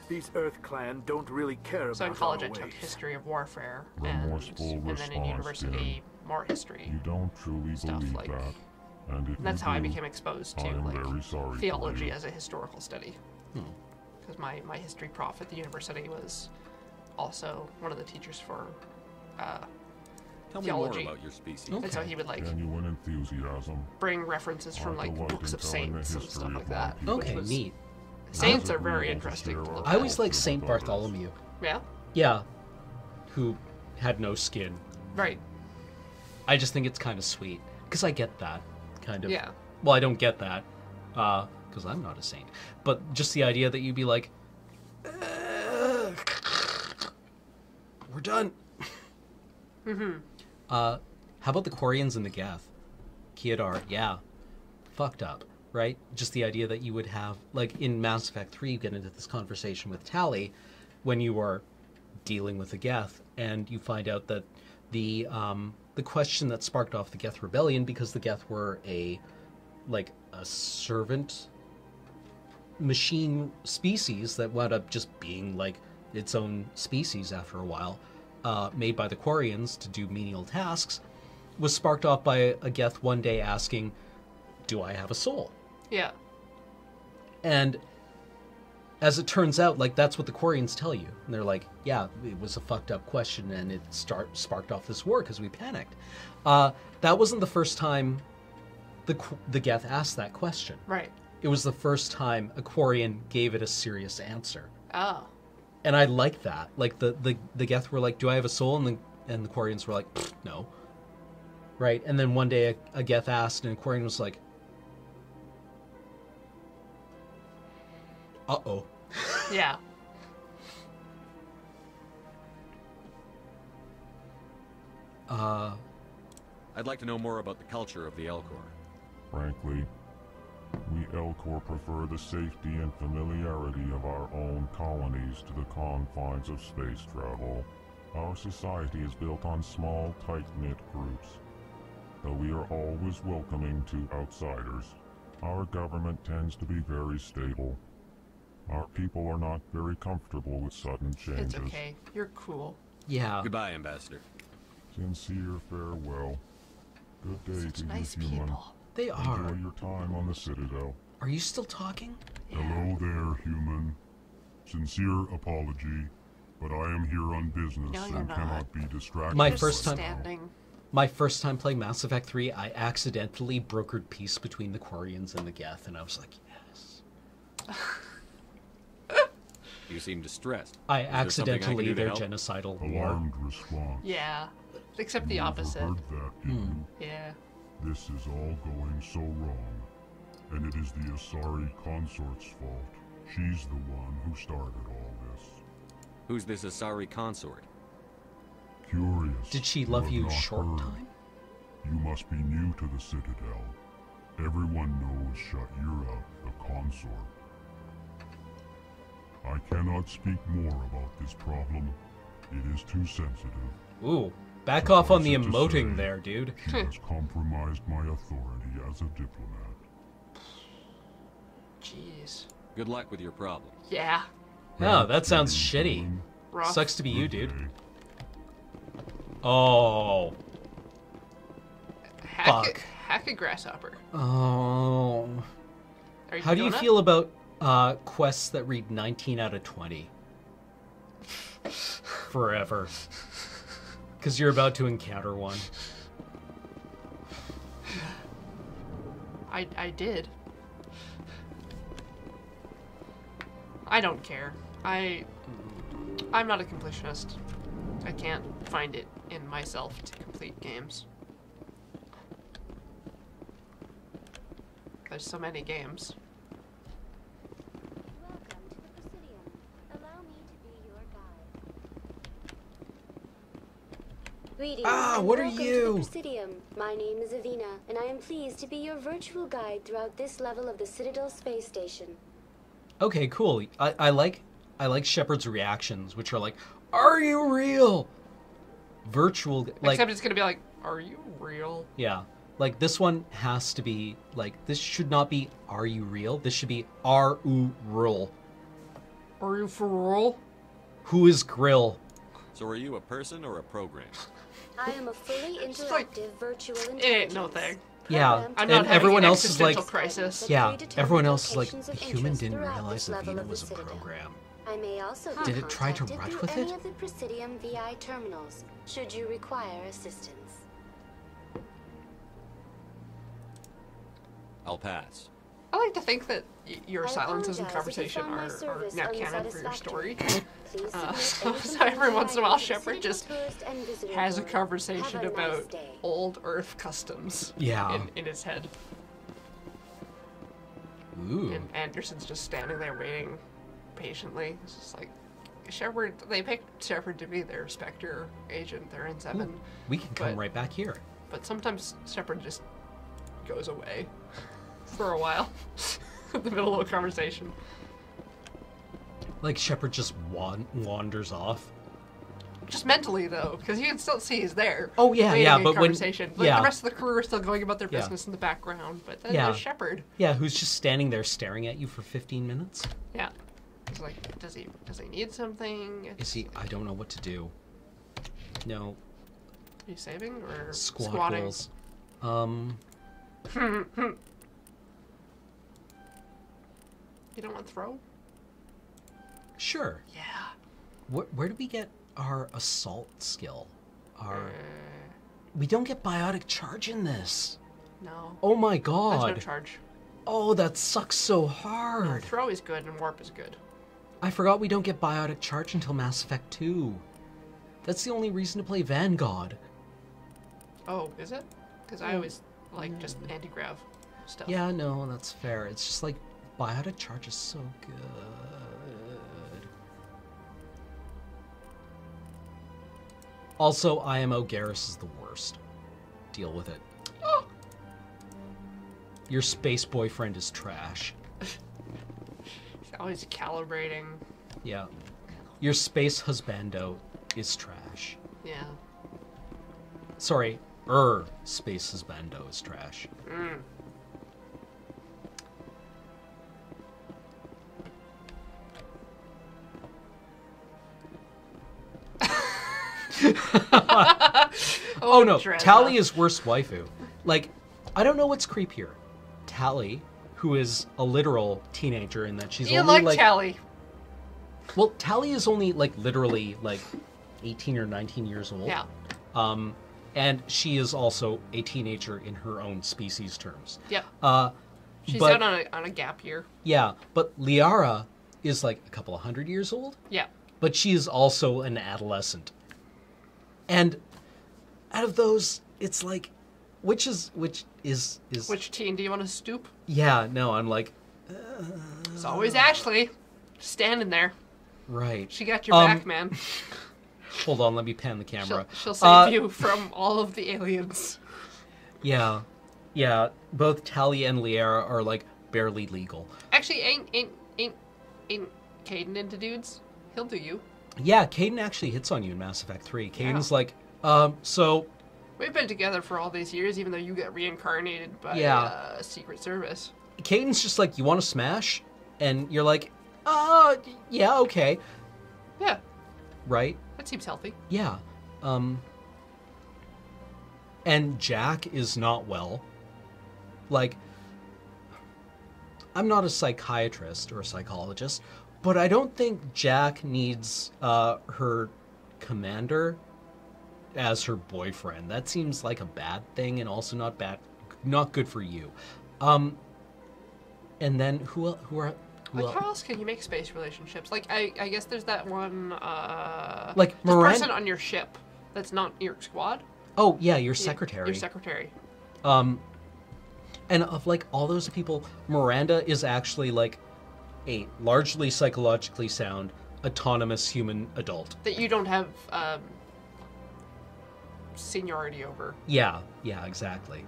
[SPEAKER 22] These Earth Clan don't really care about
[SPEAKER 2] So in college I took history of warfare, and then in university, more history.
[SPEAKER 7] You don't truly believe
[SPEAKER 2] like
[SPEAKER 7] that. And if
[SPEAKER 2] that's
[SPEAKER 7] you
[SPEAKER 2] how
[SPEAKER 7] do,
[SPEAKER 2] I became exposed to like theology as a historical study. Because my history prof at the university was also one of the teachers for
[SPEAKER 11] Tell
[SPEAKER 2] theology.
[SPEAKER 11] me more about your species.
[SPEAKER 2] And so he would like
[SPEAKER 7] genuine enthusiasm.
[SPEAKER 2] bring references from like books of saints and stuff like that.
[SPEAKER 1] Okay, neat.
[SPEAKER 2] Saints are very interesting to look
[SPEAKER 1] I always
[SPEAKER 2] at.
[SPEAKER 1] like Saint Bartholomew.
[SPEAKER 2] Yeah?
[SPEAKER 1] Yeah. Who had no skin.
[SPEAKER 2] Right.
[SPEAKER 1] I just think it's kind of sweet. Because I get that, kind of.
[SPEAKER 2] Yeah.
[SPEAKER 1] Well, I don't get that, because I'm not a saint. But just the idea that you'd be like, we're done.
[SPEAKER 2] Mm-hmm.
[SPEAKER 1] How about the Quarians and the Geth? Kiadar, yeah, fucked up, right? Just the idea that you would have, like, in Mass Effect 3, you get into this conversation with Tali when you are dealing with the Geth, and you find out that the question that sparked off the Geth rebellion, because the Geth were a servant machine species that wound up just being like its own species after a while, made by the Quarians to do menial tasks, was sparked off by a Geth one day asking, do I have a soul?
[SPEAKER 2] Yeah.
[SPEAKER 1] And as it turns out, like, that's what the Quarians tell you. And they're like, yeah, it was a fucked up question, and it sparked off this war because we panicked. That wasn't the first time the Geth asked that question.
[SPEAKER 2] Right.
[SPEAKER 1] It was the first time a Quarian gave it a serious answer.
[SPEAKER 2] Oh.
[SPEAKER 1] And I like that. Like, the Geth were like, do I have a soul? And the Quarians were like, no. Right? And then one day a Geth asked, and a Quarian was like, uh-oh.
[SPEAKER 2] Yeah.
[SPEAKER 11] I'd like to know more about the culture of the Elcor.
[SPEAKER 7] Frankly, we Elcor prefer the safety and familiarity of our own colonies to the confines of space travel. Our society is built on small, tight-knit groups. Though we are always welcoming to outsiders, our government tends to be very stable. Our people are not very comfortable with sudden changes.
[SPEAKER 2] It's okay. You're cool.
[SPEAKER 1] Yeah.
[SPEAKER 11] Goodbye, Ambassador.
[SPEAKER 7] Sincere farewell. Good day
[SPEAKER 2] Such
[SPEAKER 7] to
[SPEAKER 2] nice
[SPEAKER 7] you, human.
[SPEAKER 2] people.
[SPEAKER 1] They are.
[SPEAKER 7] Enjoy your time on the Citadel.
[SPEAKER 1] Are you still talking?
[SPEAKER 7] Hello there, human. Sincere apology, but I am here on business
[SPEAKER 2] No, you're
[SPEAKER 7] and
[SPEAKER 2] not.
[SPEAKER 7] cannot be distracted.
[SPEAKER 1] My
[SPEAKER 2] You're
[SPEAKER 1] first time
[SPEAKER 2] standing.
[SPEAKER 1] My first time playing Mass Effect 3, I accidentally brokered peace between the Quarians and the Geth, and I was like, yes.
[SPEAKER 11] You seem distressed.
[SPEAKER 1] I
[SPEAKER 11] Is there something can
[SPEAKER 1] accidentally
[SPEAKER 11] do to
[SPEAKER 1] their
[SPEAKER 11] help?
[SPEAKER 1] genocidal war.
[SPEAKER 7] Alarmed response.
[SPEAKER 2] Yeah. Except the opposite.
[SPEAKER 7] Heard that, didn't you?
[SPEAKER 2] Yeah.
[SPEAKER 7] This is all going so wrong, and it is the Asari consort's fault. She's the one who started all this.
[SPEAKER 11] Who's this Asari consort?
[SPEAKER 7] Curious.
[SPEAKER 1] Did she
[SPEAKER 7] you
[SPEAKER 1] love
[SPEAKER 7] have
[SPEAKER 1] you
[SPEAKER 7] not
[SPEAKER 1] short
[SPEAKER 7] heard.
[SPEAKER 1] time?
[SPEAKER 7] You must be new to the Citadel. Everyone knows Sha'ira, the consort. I cannot speak more about this problem. It is too sensitive.
[SPEAKER 1] Ooh, back off on the
[SPEAKER 7] Suffice it to
[SPEAKER 1] emoting
[SPEAKER 7] say,
[SPEAKER 1] there, dude.
[SPEAKER 7] She has compromised my authority as a diplomat.
[SPEAKER 2] Jeez.
[SPEAKER 11] Good luck with your problem.
[SPEAKER 2] Yeah.
[SPEAKER 1] Oh, that sounds shitty.
[SPEAKER 2] Rough.
[SPEAKER 1] Sucks to be you, dude. Oh. Fuck.
[SPEAKER 2] Hack a grasshopper.
[SPEAKER 1] Oh.
[SPEAKER 2] Are you
[SPEAKER 1] How do you
[SPEAKER 2] Jonah?
[SPEAKER 1] feel about quests that read 19 out of 20? Forever. Because you're about to encounter one.
[SPEAKER 2] I did. I don't care. I'm not a completionist. I can't find it in myself to complete games. There's so many games.
[SPEAKER 12] Greetings.
[SPEAKER 1] Ah, what are you?
[SPEAKER 12] To the Presidium. My name is Avina, and I am pleased to be your virtual guide throughout this level of the Citadel space station.
[SPEAKER 1] Okay, cool. I like Shepard's reactions, which are like, "Are you real?" Virtual, like,
[SPEAKER 2] Except it's gonna be like, are you real?
[SPEAKER 1] yeah, like this one has to be like, this should not be "Are you real?" This should be "Are you real?"
[SPEAKER 2] Are you for real?
[SPEAKER 1] Who is Grill?
[SPEAKER 11] So are you a person or a program?
[SPEAKER 12] I am a fully interactive virtual intelligence.
[SPEAKER 2] It ain't no thing.
[SPEAKER 1] Yeah,
[SPEAKER 2] I'm
[SPEAKER 1] and
[SPEAKER 2] not
[SPEAKER 1] everyone
[SPEAKER 2] having
[SPEAKER 1] else is like,
[SPEAKER 2] crisis.
[SPEAKER 1] yeah, everyone else is like,
[SPEAKER 12] locations
[SPEAKER 1] the
[SPEAKER 12] of
[SPEAKER 1] human
[SPEAKER 12] interest
[SPEAKER 1] didn't
[SPEAKER 12] throughout
[SPEAKER 1] realize
[SPEAKER 12] this
[SPEAKER 1] that
[SPEAKER 12] level
[SPEAKER 1] Vina
[SPEAKER 12] of
[SPEAKER 1] was a
[SPEAKER 12] the Citadel.
[SPEAKER 1] program.
[SPEAKER 12] I may also be
[SPEAKER 1] Did it try to
[SPEAKER 12] contacted
[SPEAKER 1] rush
[SPEAKER 12] through
[SPEAKER 1] with
[SPEAKER 12] any
[SPEAKER 1] it?
[SPEAKER 12] of the Presidium VI terminals, should you require assistance.
[SPEAKER 11] I'll pass.
[SPEAKER 2] I like to think that your
[SPEAKER 12] I
[SPEAKER 2] silences in
[SPEAKER 12] apologize if you
[SPEAKER 2] conversation
[SPEAKER 12] found my
[SPEAKER 2] are
[SPEAKER 12] service
[SPEAKER 2] now canon for your story.
[SPEAKER 12] Please
[SPEAKER 2] So every once in a while, Shepard just
[SPEAKER 12] and visitor
[SPEAKER 2] has a
[SPEAKER 12] board.
[SPEAKER 2] conversation
[SPEAKER 12] Have a nice
[SPEAKER 2] about
[SPEAKER 12] day.
[SPEAKER 2] old Earth customs
[SPEAKER 1] Yeah.
[SPEAKER 2] in his head.
[SPEAKER 1] Ooh.
[SPEAKER 2] And Anderson's just standing there waiting patiently. It's just like, Shepard, they picked Shepard to be their Spectre agent, their N7.
[SPEAKER 1] We can come
[SPEAKER 2] but-
[SPEAKER 1] right back here.
[SPEAKER 2] But sometimes Shepard just goes away for a while in the middle of a conversation.
[SPEAKER 1] Like Shepard just wanders off.
[SPEAKER 2] Just mentally, though, because you can still see he's there.
[SPEAKER 1] Oh, yeah, yeah, but
[SPEAKER 2] conversation.
[SPEAKER 1] when...
[SPEAKER 2] Like, the rest of the crew are still going about their business in the background, but then there's Shepard.
[SPEAKER 1] Yeah, who's just standing there staring at you for 15 minutes.
[SPEAKER 2] Yeah. He's like, does he need something?
[SPEAKER 1] Is he... I don't know what to do. No.
[SPEAKER 2] Are you saving or
[SPEAKER 1] squatting? Goals.
[SPEAKER 2] You don't want throw?
[SPEAKER 1] Sure.
[SPEAKER 2] Yeah.
[SPEAKER 1] Where do we get our assault skill? We don't get biotic charge in this.
[SPEAKER 2] No.
[SPEAKER 1] Oh my god.
[SPEAKER 2] There's no charge.
[SPEAKER 1] Oh, that sucks so hard.
[SPEAKER 2] No, throw is good and warp is good.
[SPEAKER 1] I forgot we don't get biotic charge until Mass Effect 2. That's the only reason to play Vanguard.
[SPEAKER 2] Oh, is it? Because I always like just anti-grav stuff.
[SPEAKER 1] Yeah, no, that's fair. It's just like biotic charge is so good. Also, IMO Garrus is the worst. Deal with it.
[SPEAKER 2] Oh.
[SPEAKER 1] Your space boyfriend is trash.
[SPEAKER 2] He's always calibrating.
[SPEAKER 1] Yeah. Your space husbando is trash.
[SPEAKER 2] Yeah.
[SPEAKER 1] Sorry, space husbando is trash.
[SPEAKER 2] Mm.
[SPEAKER 1] Oh no, Tali is worst waifu. Like, I don't know what's creepier. Tali, who is a literal teenager in that she's only like
[SPEAKER 2] Tali.
[SPEAKER 1] Well, Tali is only like literally like 18 or 19 years old.
[SPEAKER 2] Yeah.
[SPEAKER 1] And she is also a teenager in her own species terms.
[SPEAKER 2] Yep. She's
[SPEAKER 1] but,
[SPEAKER 2] out on a gap year.
[SPEAKER 1] Yeah, but Liara is like a couple of 100 years old.
[SPEAKER 2] Yeah.
[SPEAKER 1] But she is also an adolescent. And out of those, it's like, which is
[SPEAKER 2] Which teen do you want to stoop?
[SPEAKER 1] Yeah, no, I'm like...
[SPEAKER 2] It's always Ashley. Standing there.
[SPEAKER 1] Right.
[SPEAKER 2] She got your back, man.
[SPEAKER 1] Hold on, let me pan the camera.
[SPEAKER 2] She'll save you from all of the aliens.
[SPEAKER 1] Yeah. Yeah, both Tali and Liara are like barely legal.
[SPEAKER 2] Actually, ain't Kaidan into dudes? He'll do you.
[SPEAKER 1] Yeah, Kaidan actually hits on you in Mass Effect 3. Kaidan's like, so...
[SPEAKER 2] We've been together for all these years, even though you got reincarnated by Secret Service.
[SPEAKER 1] Kaidan's just like, you want to smash? And you're like, yeah, okay.
[SPEAKER 2] Yeah.
[SPEAKER 1] Right?
[SPEAKER 2] That seems healthy.
[SPEAKER 1] Yeah. And Jack is not well. Like, I'm not a psychiatrist or a psychologist, but I don't think Jack needs her commander as her boyfriend. That seems like a bad thing and also not good for you. And then who are
[SPEAKER 2] how else can you make space relationships? Like, I guess there's that one,
[SPEAKER 1] like
[SPEAKER 2] person on your ship that's not your squad.
[SPEAKER 1] Oh, yeah, your secretary.
[SPEAKER 2] Your secretary.
[SPEAKER 1] And of, like, all those people, Miranda is actually, like, a largely psychologically sound, autonomous human adult.
[SPEAKER 2] That you don't have, seniority over.
[SPEAKER 1] Yeah, exactly.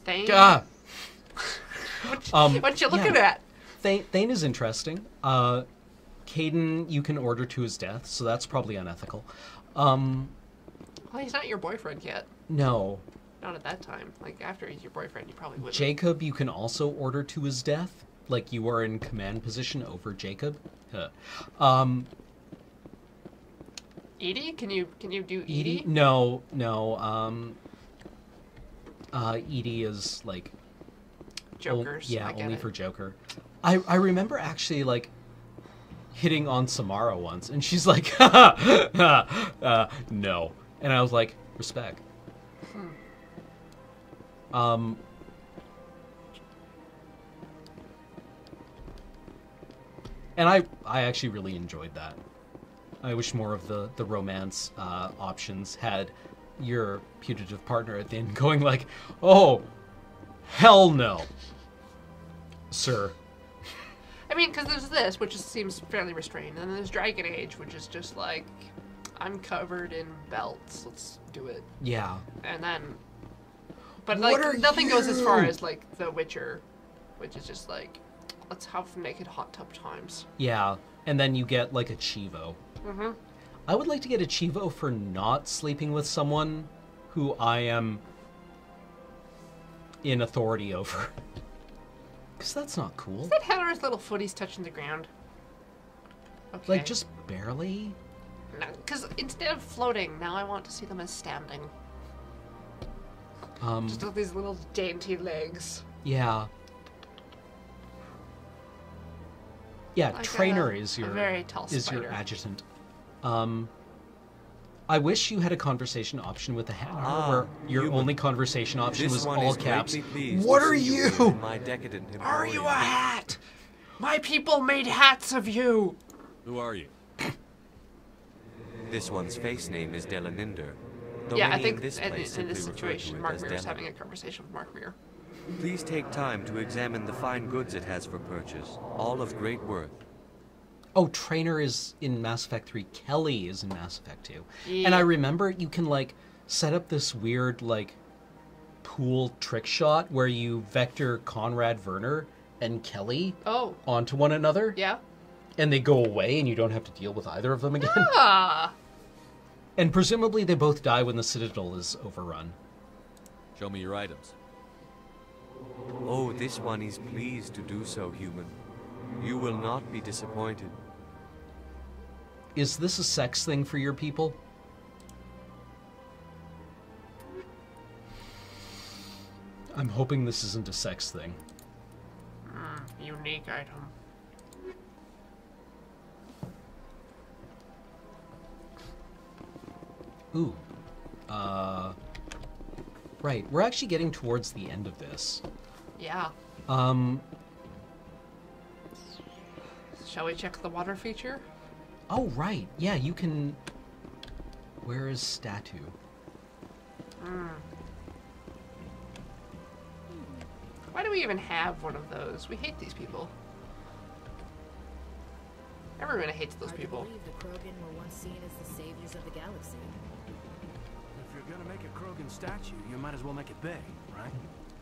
[SPEAKER 2] Thane?
[SPEAKER 1] What
[SPEAKER 2] you looking at?
[SPEAKER 1] Thane is interesting. Kaidan, you can order to his death, so that's probably unethical.
[SPEAKER 2] Well, he's not your boyfriend yet.
[SPEAKER 1] No.
[SPEAKER 2] Not at that time. Like, after he's your boyfriend, you probably wouldn't.
[SPEAKER 1] Jacob, you can also order to his death. Like, you are in command position over Jacob.
[SPEAKER 2] Edie? Can you do Edie?
[SPEAKER 1] Edie? No. Edie is, like...
[SPEAKER 2] Jokers.
[SPEAKER 1] Only for Joker. I remember actually, like, hitting on Samara once, and she's like, no. And I was like, respect. And I actually really enjoyed that. I wish more of the romance options had your putative partner at the end going like, oh, hell no, sir.
[SPEAKER 2] I mean, because there's this, which seems fairly restrained, and then there's Dragon Age, which is just like... I'm covered in belts. Let's do it.
[SPEAKER 1] Yeah.
[SPEAKER 2] And then, but like nothing goes as far as like The Witcher, which is just like, let's have naked hot tub times.
[SPEAKER 1] Yeah, and then you get like a Chivo.
[SPEAKER 2] Mm-hmm.
[SPEAKER 1] I would like to get a Chivo for not sleeping with someone who I am in authority over. Because that's not cool.
[SPEAKER 2] Is that Heather's little footies touching the ground? Okay.
[SPEAKER 1] Like, just barely?
[SPEAKER 2] No, because instead of floating, now I want to see them as standing. Just with these little dainty legs.
[SPEAKER 1] Yeah. Yeah,
[SPEAKER 2] Like
[SPEAKER 1] Trainer
[SPEAKER 2] a
[SPEAKER 1] is your
[SPEAKER 2] very tall
[SPEAKER 1] is your
[SPEAKER 2] spider.
[SPEAKER 1] adjutant. I wish you had a conversation option with the Hannah, where your only conversation option was all caps. What are you?
[SPEAKER 11] My decadent
[SPEAKER 2] Are you a hat? My people made hats of you.
[SPEAKER 11] Who are you? This one's face name is Delaninder.
[SPEAKER 2] Yeah, I
[SPEAKER 11] Many
[SPEAKER 2] think
[SPEAKER 11] in this,
[SPEAKER 2] in
[SPEAKER 11] place
[SPEAKER 2] this
[SPEAKER 11] simply refer to
[SPEAKER 2] situation,
[SPEAKER 11] it
[SPEAKER 2] Mark
[SPEAKER 11] as
[SPEAKER 2] Mirror is
[SPEAKER 11] Dela.
[SPEAKER 2] having a conversation with Mark Mirror.
[SPEAKER 11] Please take time to examine the fine goods it has for purchase, all of great worth.
[SPEAKER 1] Oh, Trainer is in Mass Effect 3. Kelly is in Mass Effect 2.
[SPEAKER 2] Yeah.
[SPEAKER 1] And I remember you can, like, set up this weird, like, pool trick shot where you vector Conrad Werner and Kelly onto one another.
[SPEAKER 2] Yeah.
[SPEAKER 1] And they go away and you don't have to deal with either of them again.
[SPEAKER 2] Ah.
[SPEAKER 1] And presumably they both die when the Citadel is overrun.
[SPEAKER 11] Show me your items. Oh, this one is pleased to do so, human. You will not be disappointed.
[SPEAKER 1] Is this a sex thing for your people? I'm hoping this isn't a sex thing.
[SPEAKER 2] Unique item.
[SPEAKER 1] Ooh. Right, we're actually getting towards the end of this.
[SPEAKER 2] Yeah. Shall we check the water feature?
[SPEAKER 1] Oh, right. Yeah, you can... Where is statue?
[SPEAKER 2] Why do we even have one of those? We hate these people. Everyone hates those people.
[SPEAKER 17] I believe the Krogan were once seen as the saviors of the galaxy.
[SPEAKER 9] If you're gonna make a Krogan statue, you might as well make it big, right?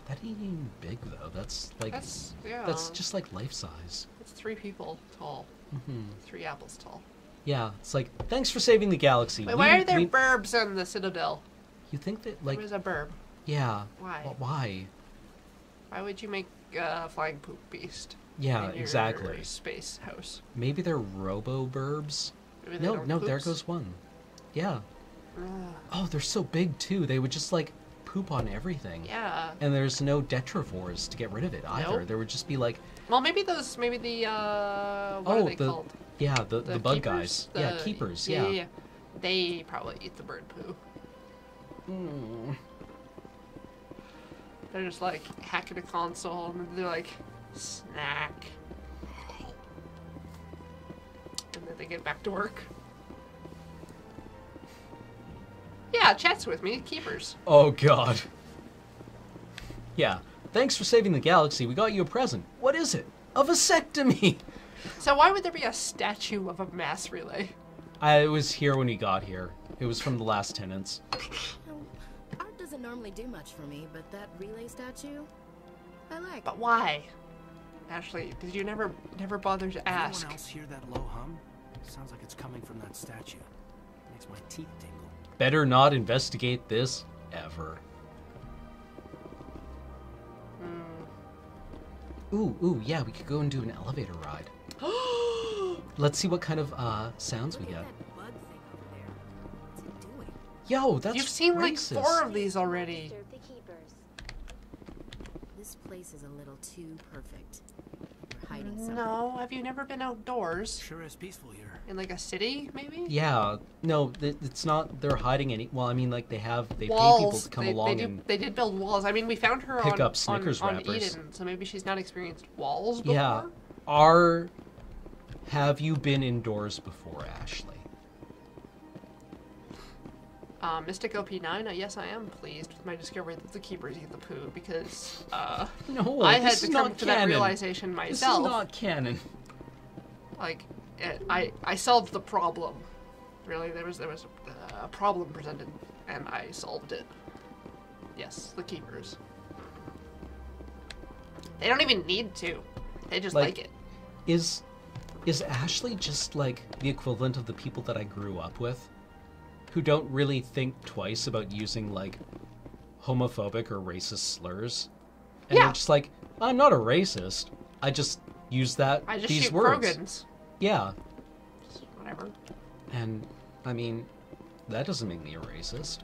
[SPEAKER 1] That ain't even big, though. That's like...
[SPEAKER 2] yeah.
[SPEAKER 1] That's just like life size.
[SPEAKER 2] It's 3 people tall.
[SPEAKER 1] Mhm.
[SPEAKER 2] 3 apples tall.
[SPEAKER 1] Yeah, it's like, thanks for saving the galaxy.
[SPEAKER 2] Wait, why are there burbs on the Citadel?
[SPEAKER 1] You think that, like...
[SPEAKER 2] There was a burb.
[SPEAKER 1] Yeah.
[SPEAKER 2] Why?
[SPEAKER 1] Why?
[SPEAKER 2] Why would you make a flying poop beast?
[SPEAKER 1] Yeah,
[SPEAKER 2] in your
[SPEAKER 1] exactly.
[SPEAKER 2] Space house.
[SPEAKER 1] Maybe they're robo-burbs?
[SPEAKER 2] Maybe they
[SPEAKER 1] No,
[SPEAKER 2] don't
[SPEAKER 1] no, there
[SPEAKER 2] poops?
[SPEAKER 1] goes one. Yeah.
[SPEAKER 2] Ugh.
[SPEAKER 1] Oh, they're so big, too. They would just, like, poop on everything.
[SPEAKER 2] Yeah.
[SPEAKER 1] And there's no detravores to get rid of it, either.
[SPEAKER 2] Nope.
[SPEAKER 1] There would just be, like...
[SPEAKER 2] Well, maybe the what are they called?
[SPEAKER 1] Yeah, the bug
[SPEAKER 2] keepers?
[SPEAKER 1] guys. Yeah, keepers, yeah.
[SPEAKER 2] Yeah. They probably eat the bird poo. They're just like hacking a console and they're like, snack. And then they get back to work. Yeah, chat's with me, keepers.
[SPEAKER 1] Oh, God. Yeah. Thanks for saving the galaxy. We got you a present. What is it? A vasectomy!
[SPEAKER 2] So why would there be a statue of a mass relay?
[SPEAKER 1] I was here when we got here. It was from the last tenants.
[SPEAKER 17] Art doesn't normally do much for me, but that relay statue, I like.
[SPEAKER 2] But why? Ashley, did you never bother to ask?
[SPEAKER 9] Anyone else hear that low hum? Sounds like it's coming from that statue. Makes my teeth tingle.
[SPEAKER 1] Better not investigate this ever. Ooh, yeah, we could go and do an elevator ride. Let's see what kind of sounds we get. Yo, that's
[SPEAKER 2] You've seen
[SPEAKER 1] racist.
[SPEAKER 2] like 4 of these already.
[SPEAKER 17] This place is a little too perfect. We're hiding something.
[SPEAKER 2] No, have you never been outdoors?
[SPEAKER 9] Sure is peaceful here.
[SPEAKER 2] In like a city, maybe?
[SPEAKER 1] Yeah, no, it's not. They're hiding any. Well, I mean, like they pay
[SPEAKER 2] Walls.
[SPEAKER 1] people to come along and
[SPEAKER 2] They did build walls. I mean, we found her
[SPEAKER 1] pick
[SPEAKER 2] on,
[SPEAKER 1] up Snickers
[SPEAKER 2] on
[SPEAKER 1] wrappers.
[SPEAKER 2] Eden, so maybe she's not experienced walls before.
[SPEAKER 1] Yeah. Have you been indoors before, Ashley?
[SPEAKER 2] Mystic OP9, yes, I am pleased with my discovery that the keepers eat the poo because
[SPEAKER 1] No,
[SPEAKER 2] I had
[SPEAKER 1] this
[SPEAKER 2] to
[SPEAKER 1] is
[SPEAKER 2] come
[SPEAKER 1] not
[SPEAKER 2] to that
[SPEAKER 1] canon.
[SPEAKER 2] realization myself.
[SPEAKER 1] This is not canon.
[SPEAKER 2] Like, I solved the problem. Really, there was a problem presented, and I solved it. Yes, the Keepers. They don't even need to. They just like it.
[SPEAKER 1] Is Ashley just like the equivalent of the people that I grew up with, who don't really think twice about using like homophobic or racist slurs? And they're just like, I'm not a racist. I just use these
[SPEAKER 2] shoot
[SPEAKER 1] words.
[SPEAKER 2] Krogans.
[SPEAKER 1] Yeah.
[SPEAKER 2] Just whatever.
[SPEAKER 1] And I mean, that doesn't make me a racist.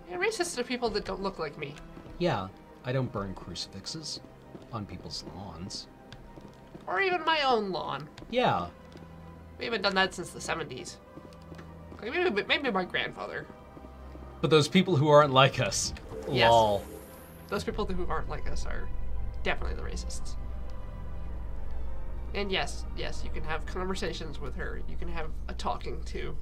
[SPEAKER 2] Yeah, racists are people that don't look like me.
[SPEAKER 1] Yeah, I don't burn crucifixes on people's lawns.
[SPEAKER 2] Or even my own lawn.
[SPEAKER 1] Yeah.
[SPEAKER 2] We haven't done that since the 70s. Like maybe my grandfather.
[SPEAKER 1] But those people who aren't like us.
[SPEAKER 2] Yes.
[SPEAKER 1] Lol.
[SPEAKER 2] Those people who aren't like us are definitely the racists. And yes, you can have conversations with her. You can have a talking to.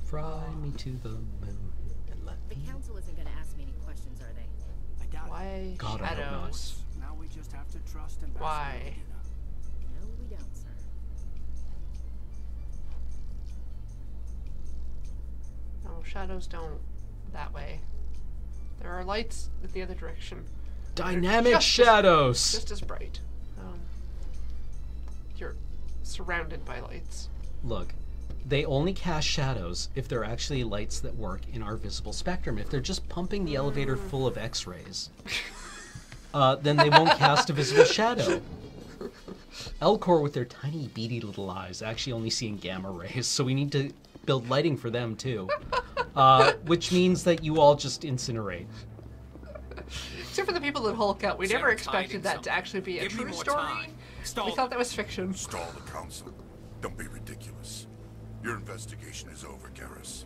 [SPEAKER 1] Fly me to the moon and let
[SPEAKER 17] The council isn't going to ask me any questions, are they?
[SPEAKER 19] I doubt
[SPEAKER 2] Why
[SPEAKER 1] God, I hope not.
[SPEAKER 2] shadows?
[SPEAKER 19] Now we just have to trust Ambassador
[SPEAKER 2] Why?
[SPEAKER 19] Medina.
[SPEAKER 17] No, we don't, sir.
[SPEAKER 2] No, shadows don't. That way. There are lights in the other direction.
[SPEAKER 1] Dynamic
[SPEAKER 2] Just
[SPEAKER 1] shadows!
[SPEAKER 2] Just as bright. You're surrounded by lights.
[SPEAKER 1] Look, they only cast shadows if they're actually lights that work in our visible spectrum. If they're just pumping the elevator full of X-rays, then they won't cast a visible shadow. Elcor with their tiny beady little eyes actually only seeing gamma rays, so we need to build lighting for them too. Which means that you all just incinerate.
[SPEAKER 2] Except for the people that Hulk out. We never expected that to actually be a true story. We thought that was fiction.
[SPEAKER 6] Stall the council. Don't be ridiculous. Your investigation is over, Garrus.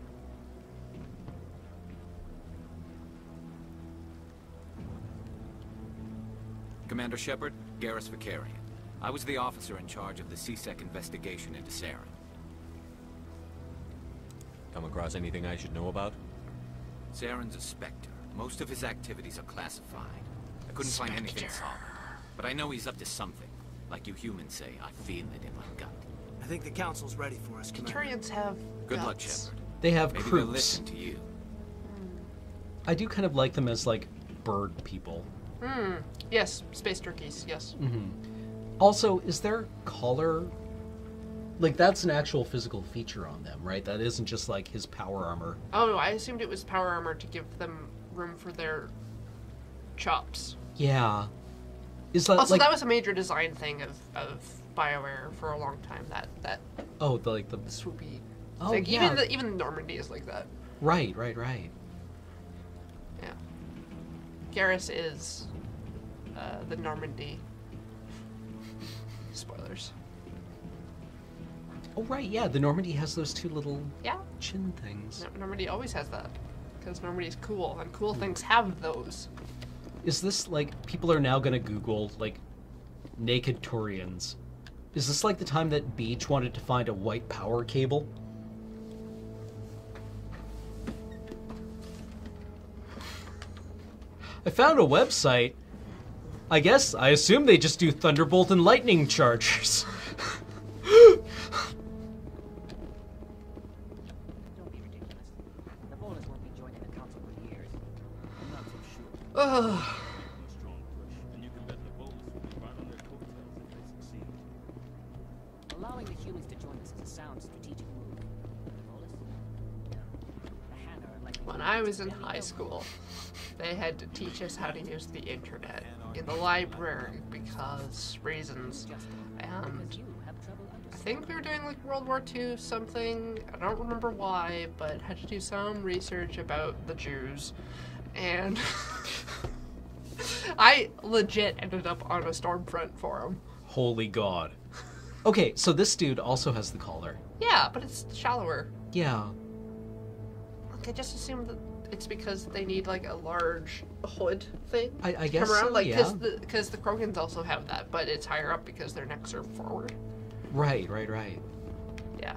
[SPEAKER 13] Commander Shepard, Garrus Vakarian. I was the officer in charge of the C-Sec investigation into Saren.
[SPEAKER 11] Come across anything I should know about?
[SPEAKER 13] Saren's a Spectre. Most of his activities are classified. I couldn't find anything solid. But I know he's up to something. Like you humans say, I feel it in my gut.
[SPEAKER 19] I think the council's ready for us, Commander.
[SPEAKER 2] Turians have
[SPEAKER 13] Good luck,
[SPEAKER 2] guts.
[SPEAKER 13] Shepard.
[SPEAKER 1] They have
[SPEAKER 13] Maybe
[SPEAKER 1] crews.
[SPEAKER 13] they'll listen to you.
[SPEAKER 1] I do kind of like them as like bird people.
[SPEAKER 2] Yes, space turkeys, yes.
[SPEAKER 1] Also, is their collar... Like, that's an actual physical feature on them, right? That isn't just, like, his power armor.
[SPEAKER 2] Oh, I assumed it was power armor to give them room for their chops.
[SPEAKER 1] Yeah. Is that,
[SPEAKER 2] Also,
[SPEAKER 1] like...
[SPEAKER 2] that was a major design thing of BioWare for a long time, that
[SPEAKER 1] Oh, the
[SPEAKER 2] swoopy...
[SPEAKER 1] Oh,
[SPEAKER 2] like,
[SPEAKER 1] yeah.
[SPEAKER 2] even Normandy is like that.
[SPEAKER 1] Right.
[SPEAKER 2] Yeah. Garrus is the Normandy. Spoilers.
[SPEAKER 1] Oh, right, yeah. The Normandy has those two little
[SPEAKER 2] Yeah.
[SPEAKER 1] chin things.
[SPEAKER 2] Normandy always has that. Because Normandy's cool, and cool things have those.
[SPEAKER 1] Is this, like, people are now going to Google, like, naked Turians. Is this like the time that Beach wanted to find a white power cable? I found a website. I assume they just do Thunderbolt and Lightning chargers. Ugh.
[SPEAKER 14] Allowing the humans to join us is a sound strategic move.
[SPEAKER 2] When I was in high school, they had to teach us how to use the internet in the library because reasons. And I think we were doing like World War II something. I don't remember why, but had to do some research about the Jews. And I legit ended up on a Stormfront forum.
[SPEAKER 1] Holy God. Okay, so this dude also has the collar.
[SPEAKER 2] Yeah, but it's shallower.
[SPEAKER 1] Yeah.
[SPEAKER 2] Like, I just assumed that it's because they need like a large hood thing.
[SPEAKER 1] I
[SPEAKER 2] to
[SPEAKER 1] guess
[SPEAKER 2] come around.
[SPEAKER 1] so,
[SPEAKER 2] Like,
[SPEAKER 1] yeah.
[SPEAKER 2] because the Krogans also have that, but it's higher up because their necks are forward.
[SPEAKER 1] Right.
[SPEAKER 2] Yeah.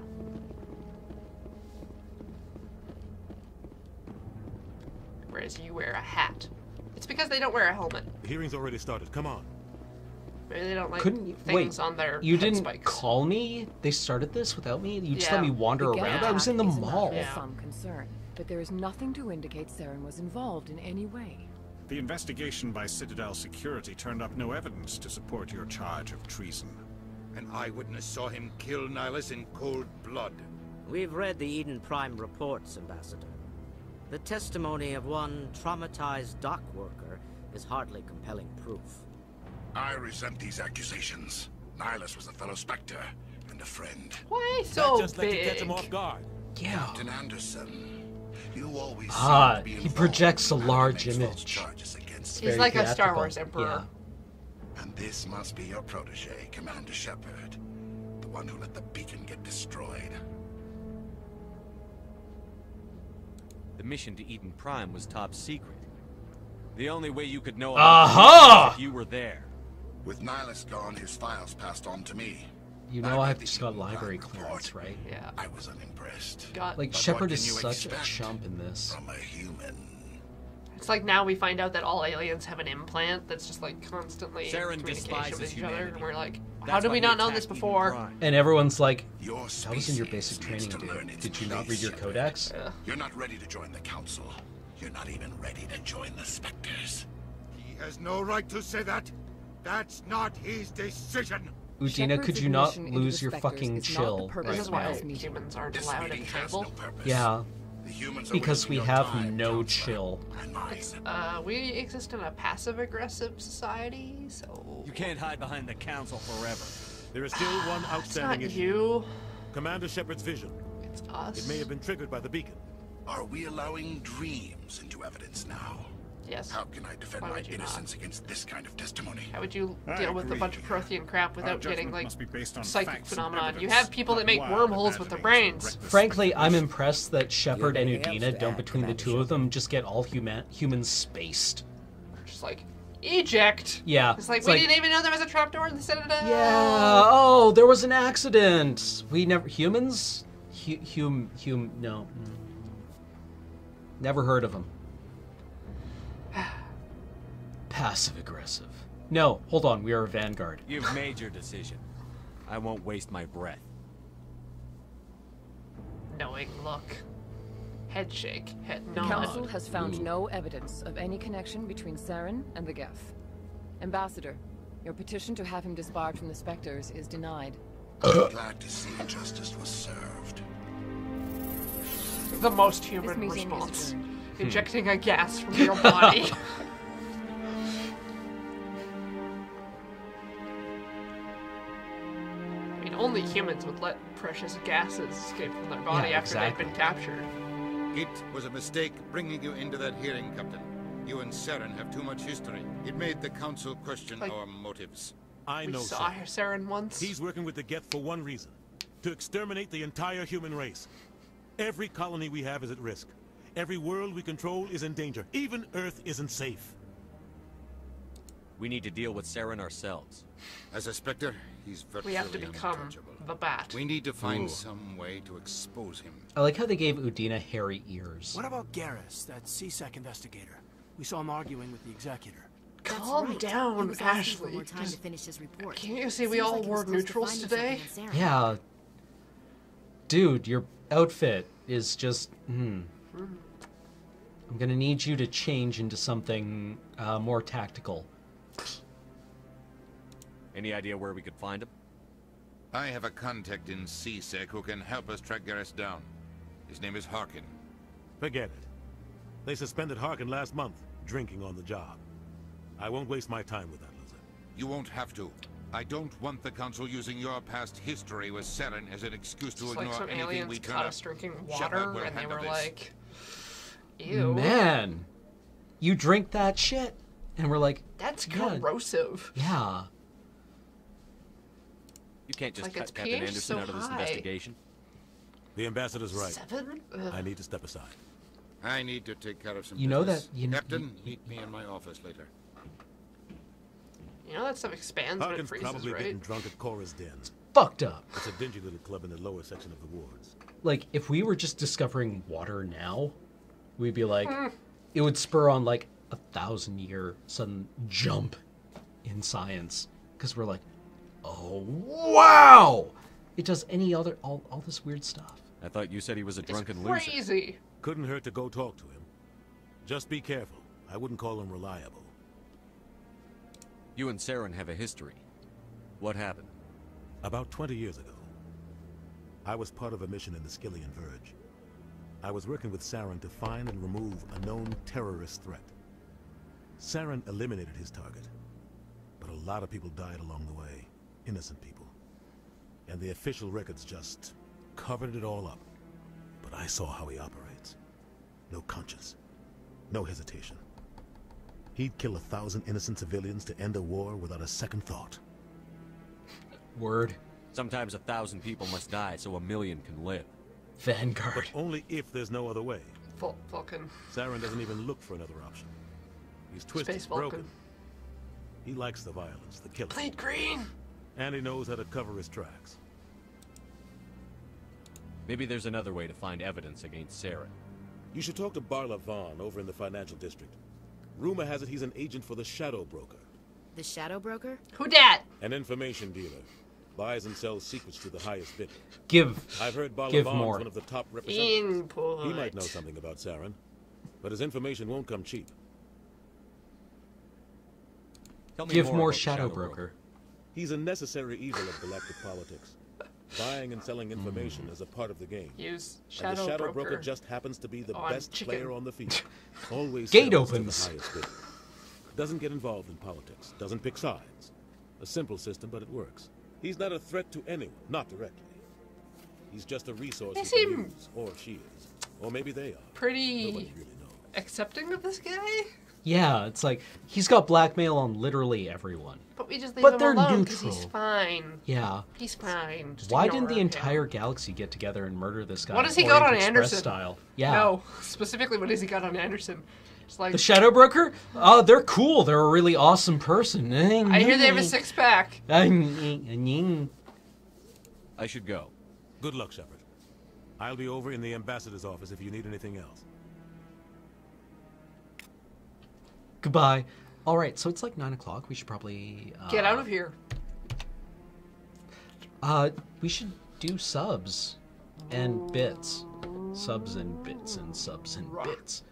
[SPEAKER 2] Whereas you wear a hat. It's because they don't wear a helmet.
[SPEAKER 5] The hearing's already started. Come on.
[SPEAKER 2] Maybe they don't like
[SPEAKER 1] Couldn't
[SPEAKER 2] things
[SPEAKER 1] wait,
[SPEAKER 2] on their
[SPEAKER 1] you
[SPEAKER 2] head
[SPEAKER 1] didn't
[SPEAKER 2] spikes.
[SPEAKER 1] call me? They started this without me? You just
[SPEAKER 2] Yeah.
[SPEAKER 1] let me wander
[SPEAKER 16] The
[SPEAKER 1] around?
[SPEAKER 16] gas
[SPEAKER 1] I was in the
[SPEAKER 16] is a matter
[SPEAKER 1] mall.
[SPEAKER 16] of some concern, but there is nothing to indicate Saren was involved in any way.
[SPEAKER 8] The investigation by Citadel Security turned up no evidence to support your charge of treason.
[SPEAKER 4] An eyewitness saw him kill Nihilus in cold blood.
[SPEAKER 20] We've read the Eden Prime reports, Ambassador. The testimony of one traumatized dock worker is hardly compelling proof.
[SPEAKER 6] I resent these accusations. Nihilus was a fellow Spectre and a friend.
[SPEAKER 2] Why so
[SPEAKER 5] just let you catch him
[SPEAKER 2] big?
[SPEAKER 5] off guard.
[SPEAKER 1] Yeah.
[SPEAKER 6] Captain Anderson, you always
[SPEAKER 1] Ah,
[SPEAKER 6] seem to be
[SPEAKER 1] he
[SPEAKER 6] involved
[SPEAKER 1] projects a
[SPEAKER 6] in
[SPEAKER 1] large
[SPEAKER 6] makes false
[SPEAKER 1] image.
[SPEAKER 6] charges against
[SPEAKER 2] He's
[SPEAKER 1] Very
[SPEAKER 2] like a Star
[SPEAKER 1] theatrical.
[SPEAKER 2] Wars Emperor.
[SPEAKER 6] And this must be your protege, Commander Shepard. The one who let the beacon get destroyed.
[SPEAKER 11] The mission to Eden Prime was top secret. The only way you could know
[SPEAKER 1] Aha!
[SPEAKER 11] if you were there.
[SPEAKER 6] With Nihilus gone, his files passed on to me.
[SPEAKER 1] You know I've just got library clearance, right?
[SPEAKER 2] Yeah.
[SPEAKER 6] I was unimpressed.
[SPEAKER 2] God.
[SPEAKER 1] Like,
[SPEAKER 6] But
[SPEAKER 1] Shepard
[SPEAKER 6] what
[SPEAKER 1] is
[SPEAKER 6] can you
[SPEAKER 1] such a
[SPEAKER 6] expect
[SPEAKER 1] chump in this.
[SPEAKER 6] from a human?
[SPEAKER 2] It's like now we find out that all aliens have an implant that's just like constantly in
[SPEAKER 11] Saren
[SPEAKER 2] communication
[SPEAKER 11] despises
[SPEAKER 2] with each other,
[SPEAKER 11] humanity.
[SPEAKER 2] and we're like, how
[SPEAKER 11] That's
[SPEAKER 2] did
[SPEAKER 11] why
[SPEAKER 2] we
[SPEAKER 11] he
[SPEAKER 2] not know
[SPEAKER 11] attacked
[SPEAKER 2] this
[SPEAKER 11] Eden
[SPEAKER 2] before?
[SPEAKER 11] Prime.
[SPEAKER 1] And everyone's like,
[SPEAKER 6] Your
[SPEAKER 1] that was in your basic
[SPEAKER 6] species
[SPEAKER 1] training,
[SPEAKER 6] needs to learn
[SPEAKER 1] dude.
[SPEAKER 6] its
[SPEAKER 1] Did you not
[SPEAKER 6] place,
[SPEAKER 1] read your
[SPEAKER 6] Shepard.
[SPEAKER 1] codex?
[SPEAKER 2] Yeah.
[SPEAKER 6] You're not ready to join the Council. You're not even ready to join the Spectres.
[SPEAKER 4] He has no right to say that. That's not his decision.
[SPEAKER 1] Udina,
[SPEAKER 16] Shepard's
[SPEAKER 1] could you not
[SPEAKER 16] admission into
[SPEAKER 1] lose
[SPEAKER 16] the
[SPEAKER 1] your
[SPEAKER 16] Spectres
[SPEAKER 1] fucking
[SPEAKER 16] is not the
[SPEAKER 1] chill
[SPEAKER 16] purpose
[SPEAKER 2] This
[SPEAKER 1] right
[SPEAKER 2] is
[SPEAKER 16] of
[SPEAKER 2] why
[SPEAKER 16] this
[SPEAKER 1] now?
[SPEAKER 16] meeting.
[SPEAKER 2] humans aren't
[SPEAKER 6] This
[SPEAKER 2] allowed at the
[SPEAKER 6] meeting has
[SPEAKER 2] table.
[SPEAKER 6] no purpose.
[SPEAKER 1] Yeah,
[SPEAKER 6] The humans are
[SPEAKER 1] because we
[SPEAKER 6] wasting your
[SPEAKER 1] have
[SPEAKER 6] time,
[SPEAKER 1] no
[SPEAKER 6] Counselor,
[SPEAKER 1] chill.
[SPEAKER 6] and mine.
[SPEAKER 2] We exist in a passive-aggressive society, so...
[SPEAKER 11] You can't hide behind the council forever.
[SPEAKER 5] There is still one
[SPEAKER 2] It's not
[SPEAKER 5] outstanding issue.
[SPEAKER 2] you.
[SPEAKER 5] Commander Shepard's vision.
[SPEAKER 2] It's us.
[SPEAKER 5] It may have been triggered by the beacon.
[SPEAKER 6] Are we allowing dreams into evidence now?
[SPEAKER 2] Yes.
[SPEAKER 6] How can I defend
[SPEAKER 2] Why
[SPEAKER 6] my
[SPEAKER 2] would you not?
[SPEAKER 6] innocence against this kind of testimony?
[SPEAKER 2] How would you
[SPEAKER 8] I
[SPEAKER 2] deal with a
[SPEAKER 8] agree.
[SPEAKER 2] bunch of Prothean crap without
[SPEAKER 8] judgment
[SPEAKER 2] getting, like,
[SPEAKER 8] must be based on
[SPEAKER 2] psychic
[SPEAKER 8] facts and
[SPEAKER 2] phenomenon? You
[SPEAKER 8] evidence,
[SPEAKER 2] have people that
[SPEAKER 8] not
[SPEAKER 2] make
[SPEAKER 8] wild
[SPEAKER 2] wormholes with their
[SPEAKER 8] imaginings and
[SPEAKER 2] brains.
[SPEAKER 8] reckless
[SPEAKER 1] Frankly, I'm
[SPEAKER 8] speculation.
[SPEAKER 1] impressed that Shepard and
[SPEAKER 20] anything else
[SPEAKER 1] Udina
[SPEAKER 20] to
[SPEAKER 1] don't,
[SPEAKER 20] add,
[SPEAKER 1] between the
[SPEAKER 20] Commander
[SPEAKER 1] two of them, just get all humans spaced.
[SPEAKER 2] Just like, eject!
[SPEAKER 1] Yeah.
[SPEAKER 2] It's like, we didn't even know there was a trapdoor in the Citadel!
[SPEAKER 1] Yeah. Oh, there was an accident. We never humans. No. Never heard of them. Passive aggressive. No, hold on. We are a vanguard.
[SPEAKER 11] You've made your decision. I won't waste my breath.
[SPEAKER 2] Knowing look. Head shake. Head
[SPEAKER 16] The
[SPEAKER 2] nod.
[SPEAKER 16] Council has found no evidence of any connection between Saren and the Geth. Ambassador, your petition to have him disbarred from the Spectres is denied.
[SPEAKER 6] I'm glad to see justice was served.
[SPEAKER 2] The most
[SPEAKER 16] This
[SPEAKER 2] human
[SPEAKER 16] meeting is
[SPEAKER 2] response.
[SPEAKER 16] adjourned.
[SPEAKER 2] Injecting a gas from your body. I mean, only humans would let precious gases escape from their body
[SPEAKER 1] Yeah,
[SPEAKER 2] after they've been captured.
[SPEAKER 4] It was a mistake bringing you into that hearing, Captain. You and Saren have too much history. It made the Council question
[SPEAKER 2] Like-
[SPEAKER 4] our motives.
[SPEAKER 5] I
[SPEAKER 2] We
[SPEAKER 5] know
[SPEAKER 2] saw
[SPEAKER 5] so.
[SPEAKER 2] Saren once.
[SPEAKER 5] He's working with the Geth for one reason. To exterminate the entire human race. Every colony we have is at risk. Every world we control is in danger. Even Earth isn't safe.
[SPEAKER 11] We need to deal with Saren ourselves.
[SPEAKER 4] As a Spectre, he's virtually
[SPEAKER 2] We have to become
[SPEAKER 4] untouchable.
[SPEAKER 2] the Bat.
[SPEAKER 4] We need to find
[SPEAKER 1] Ooh.
[SPEAKER 4] some way to expose him.
[SPEAKER 1] I like how they gave Udina hairy ears.
[SPEAKER 18] What about Garrus, that CSEC investigator? We saw him arguing with the Executor.
[SPEAKER 2] Calm
[SPEAKER 17] He
[SPEAKER 2] down,
[SPEAKER 17] was asking for
[SPEAKER 2] Ashley.
[SPEAKER 17] more time to
[SPEAKER 2] Just-
[SPEAKER 17] finish his report.
[SPEAKER 2] Can't you see we
[SPEAKER 17] Seems
[SPEAKER 2] all
[SPEAKER 17] like he was
[SPEAKER 2] wore
[SPEAKER 17] close to
[SPEAKER 2] neutrals
[SPEAKER 17] finding
[SPEAKER 2] today?
[SPEAKER 17] something on Saren.
[SPEAKER 1] Yeah. Dude, your outfit is just. I'm gonna need you to change into something more tactical.
[SPEAKER 11] Any idea where we could find him?
[SPEAKER 4] I have a contact in CSEC who can help us track Garrus down. His name is Harkin.
[SPEAKER 5] Forget it. They suspended Harkin last month, drinking on the job. I won't waste my time with that, Lizard.
[SPEAKER 4] You won't have to. I don't want the Council using your past history with Saren as an excuse to
[SPEAKER 2] Just like
[SPEAKER 4] ignore
[SPEAKER 2] some
[SPEAKER 4] anything
[SPEAKER 2] aliens
[SPEAKER 4] we turn
[SPEAKER 2] caught
[SPEAKER 4] up.
[SPEAKER 2] us drinking
[SPEAKER 4] Shepard
[SPEAKER 2] water,
[SPEAKER 4] will
[SPEAKER 2] and they
[SPEAKER 4] handle
[SPEAKER 2] were
[SPEAKER 4] this.
[SPEAKER 2] like, ew.
[SPEAKER 1] Man, you drink that shit, and we're like,
[SPEAKER 2] That's
[SPEAKER 1] yeah,
[SPEAKER 2] corrosive.
[SPEAKER 1] yeah.
[SPEAKER 11] You can't just
[SPEAKER 2] Like,
[SPEAKER 11] cut
[SPEAKER 2] its
[SPEAKER 11] Captain
[SPEAKER 2] pH
[SPEAKER 11] Anderson
[SPEAKER 2] so
[SPEAKER 11] out of this
[SPEAKER 2] high.
[SPEAKER 11] investigation.
[SPEAKER 5] The ambassador's right.
[SPEAKER 2] 7? Ugh.
[SPEAKER 5] I need to step aside.
[SPEAKER 4] I need to take care of some
[SPEAKER 1] You know
[SPEAKER 4] business.
[SPEAKER 1] that- you-
[SPEAKER 4] Captain, meet me in my office later.
[SPEAKER 2] You know that stuff expands when it
[SPEAKER 5] Harkin's
[SPEAKER 2] freezes,
[SPEAKER 5] probably getting
[SPEAKER 2] right?
[SPEAKER 5] drunk at Cora's Den.
[SPEAKER 1] Fucked up.
[SPEAKER 5] It's a dingy little club in the lower section of the wards.
[SPEAKER 1] Like, if we were just discovering water now, we'd be like,
[SPEAKER 2] Hmm.
[SPEAKER 1] it would spur on like 1,000-year sudden jump in science. because we're like, oh, wow! It does any other, all this weird stuff.
[SPEAKER 11] I thought you said he was a drunken
[SPEAKER 2] crazy.
[SPEAKER 11] loser.
[SPEAKER 5] Couldn't hurt to go talk to him. Just be careful. I wouldn't call him reliable.
[SPEAKER 11] You and Saren have a history. What happened?
[SPEAKER 5] About 20 years ago, I was part of a mission in the Skillian Verge. I was working with Saren to find and remove a known terrorist threat. Saren eliminated his target, but a lot of people died along the way. Innocent people. And the official records just covered it all up. But I saw how he operates. No conscience. No hesitation. He'd kill 1,000 innocent civilians to end a war without a second thought.
[SPEAKER 1] Word.
[SPEAKER 11] Sometimes 1,000 people must die so 1,000,000 can live.
[SPEAKER 1] Vanguard.
[SPEAKER 5] But only if there's no other way.
[SPEAKER 2] Vulcan.
[SPEAKER 5] Saren doesn't even look for another option. He's twisted,
[SPEAKER 2] Space Vulcan.
[SPEAKER 5] broken. He likes the violence, the killing.
[SPEAKER 2] Bleed green!
[SPEAKER 5] And he knows how to cover his tracks.
[SPEAKER 11] Maybe there's another way to find evidence against Saren.
[SPEAKER 5] You should talk to Barla Vaughn over in the financial district. Rumor has it he's an agent for the Shadow Broker.
[SPEAKER 17] The Shadow Broker?
[SPEAKER 2] Who dat?
[SPEAKER 5] An information dealer. Buys and sells secrets to the highest bidder.
[SPEAKER 1] I've
[SPEAKER 5] heard Barla
[SPEAKER 1] give
[SPEAKER 5] Vaughn's
[SPEAKER 1] more.
[SPEAKER 5] one of the top representatives.
[SPEAKER 2] Input.
[SPEAKER 5] He might know something about Saren, but his information won't come cheap.
[SPEAKER 1] Give more Shadow Broker.
[SPEAKER 5] He's a necessary evil of galactic politics. Buying and selling information is a part of the game.
[SPEAKER 2] Use
[SPEAKER 5] and the Shadow Broker
[SPEAKER 2] Broker
[SPEAKER 5] just happens to be the
[SPEAKER 2] on
[SPEAKER 5] best
[SPEAKER 2] chicken.
[SPEAKER 5] player on the field. Always
[SPEAKER 1] Gate
[SPEAKER 5] sells to
[SPEAKER 1] opens.
[SPEAKER 5] the highest bidder. Doesn't get involved in politics. Doesn't pick sides. A simple system, but it works. He's not a threat to anyone, not directly. He's just a resource
[SPEAKER 2] They
[SPEAKER 5] you
[SPEAKER 2] seem
[SPEAKER 5] can use, or she is, or maybe they are.
[SPEAKER 2] Pretty
[SPEAKER 5] Nobody really knows.
[SPEAKER 2] accepting of this guy?
[SPEAKER 1] Yeah, it's like, he's got blackmail on literally everyone.
[SPEAKER 2] But we just leave
[SPEAKER 1] But
[SPEAKER 2] him
[SPEAKER 1] they're
[SPEAKER 2] alone because
[SPEAKER 1] neutral.
[SPEAKER 2] he's fine.
[SPEAKER 1] Yeah.
[SPEAKER 2] He's fine. Just
[SPEAKER 1] Why
[SPEAKER 2] ignore
[SPEAKER 1] didn't the
[SPEAKER 2] him.
[SPEAKER 1] entire galaxy get together and murder this guy?
[SPEAKER 2] What has he got on
[SPEAKER 1] Orient Express
[SPEAKER 2] Anderson?
[SPEAKER 1] Style? Yeah.
[SPEAKER 2] No, specifically, what has he got on Anderson? It's like
[SPEAKER 1] The Shadow Broker? Oh, they're cool. They're a really awesome person.
[SPEAKER 2] I hear they have a 6-pack.
[SPEAKER 11] I should go.
[SPEAKER 5] Good luck, Shepard. I'll be over in the ambassador's office if you need anything else.
[SPEAKER 1] Goodbye. All right, so it's like 9 o'clock. We should probably
[SPEAKER 2] Get out of here.
[SPEAKER 1] We should do subs and bits. Subs and bits and subs and bits.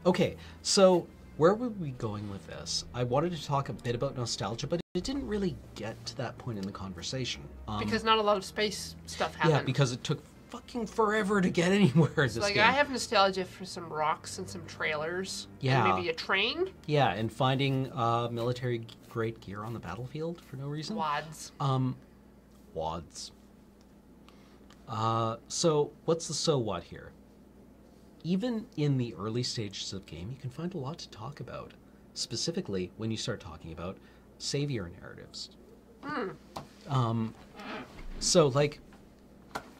[SPEAKER 1] Okay, so where were we going with this? I wanted to talk a bit about nostalgia, but it didn't really get to that point in the conversation.
[SPEAKER 2] Because not a lot of space stuff happened.
[SPEAKER 1] Yeah, because it took fucking forever to get anywhere in this
[SPEAKER 2] like,
[SPEAKER 1] game.
[SPEAKER 2] I have nostalgia for some rocks and some trailers.
[SPEAKER 1] Yeah.
[SPEAKER 2] And maybe a train?
[SPEAKER 1] Yeah, and finding military-grade gear on the battlefield for no reason.
[SPEAKER 2] Wads.
[SPEAKER 1] Wads. So, what's the so what here? Even in the early stages of the game, you can find a lot to talk about. Specifically, when you start talking about savior narratives. So, like,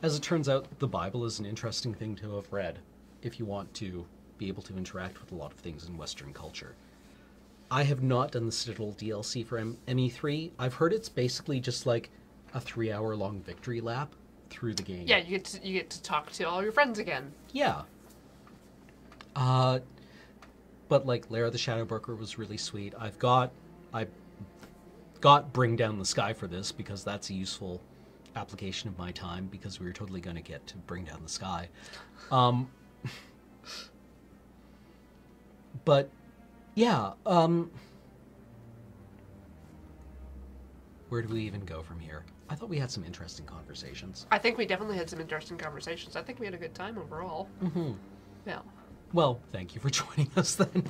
[SPEAKER 1] as it turns out, the Bible is an interesting thing to have read if you want to be able to interact with a lot of things in Western culture. I have not done the Citadel DLC for ME3. I've heard it's basically just like a 3-hour-long victory lap through the game.
[SPEAKER 2] Yeah, you get to talk to all your friends again.
[SPEAKER 1] Yeah. But like Lara the Shadow Broker was really sweet. I got Bring Down the Sky for this because that's a useful application of my time because we were totally going to get to Bring Down the Sky. But yeah, where do we even go from here? I thought we had some interesting conversations.
[SPEAKER 2] I think we definitely had some interesting conversations. I think we had a good time overall.
[SPEAKER 1] Mm-hmm.
[SPEAKER 2] Yeah.
[SPEAKER 1] Well, thank you for joining us then.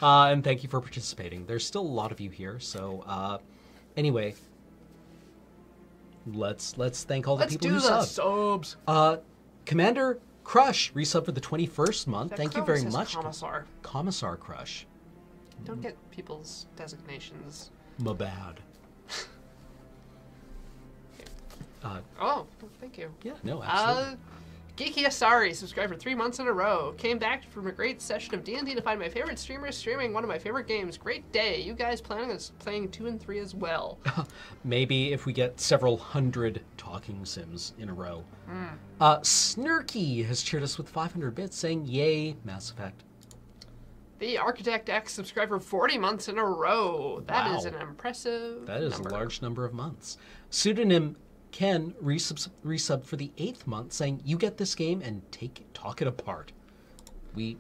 [SPEAKER 1] And thank you for participating. There's still a lot of you here, so anyway, let's thank all the people who
[SPEAKER 2] subbed.
[SPEAKER 1] Commander Crush resubbed for the 21st month.
[SPEAKER 2] That
[SPEAKER 1] Thank you
[SPEAKER 2] clearly
[SPEAKER 1] very
[SPEAKER 2] says
[SPEAKER 1] much.
[SPEAKER 2] Commissar.
[SPEAKER 1] Commissar Crush.
[SPEAKER 2] Don't get people's designations.
[SPEAKER 1] My bad.
[SPEAKER 2] Oh, thank you.
[SPEAKER 1] Yeah, no, absolutely.
[SPEAKER 2] Geeky Asari subscribed for 3 months in a row. Came back from a great session of D&D to find my favorite streamer streaming one of my favorite games. Great day. You guys planning on playing 2 and 3 as well?
[SPEAKER 1] Maybe if we get several hundred talking sims in a row. Snurky has cheered us with 500 bits saying, yay, Mass Effect.
[SPEAKER 2] The Architect X subscribed for 40 months in a row. That is an impressive
[SPEAKER 1] That is
[SPEAKER 2] number.
[SPEAKER 1] a large number of months. Pseudonym Ken resub for the 8th month, saying, "You get this game and talk it apart." We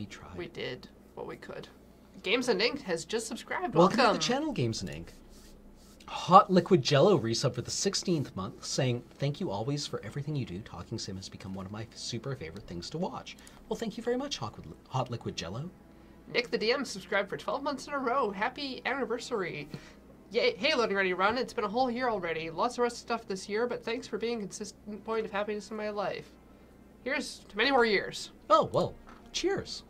[SPEAKER 1] tried.
[SPEAKER 2] We did what we could. Games and Ink has just subscribed.
[SPEAKER 1] Welcome to the channel, Games and Ink. Hot Liquid Jello resub for the 16th month, saying, "Thank you always for everything you do. Talking Sim has become one of my super favorite things to watch." Well, thank you very much, Hot Liquid Jello.
[SPEAKER 2] Nick the DM subscribed for 12 months in a row. Happy anniversary. Yay. Hey, Loading Ready Run. It's been a whole year already. Lots of rest stuff this year, but thanks for being a consistent point of happiness in my life. Here's to many more years.
[SPEAKER 1] Oh, well, cheers.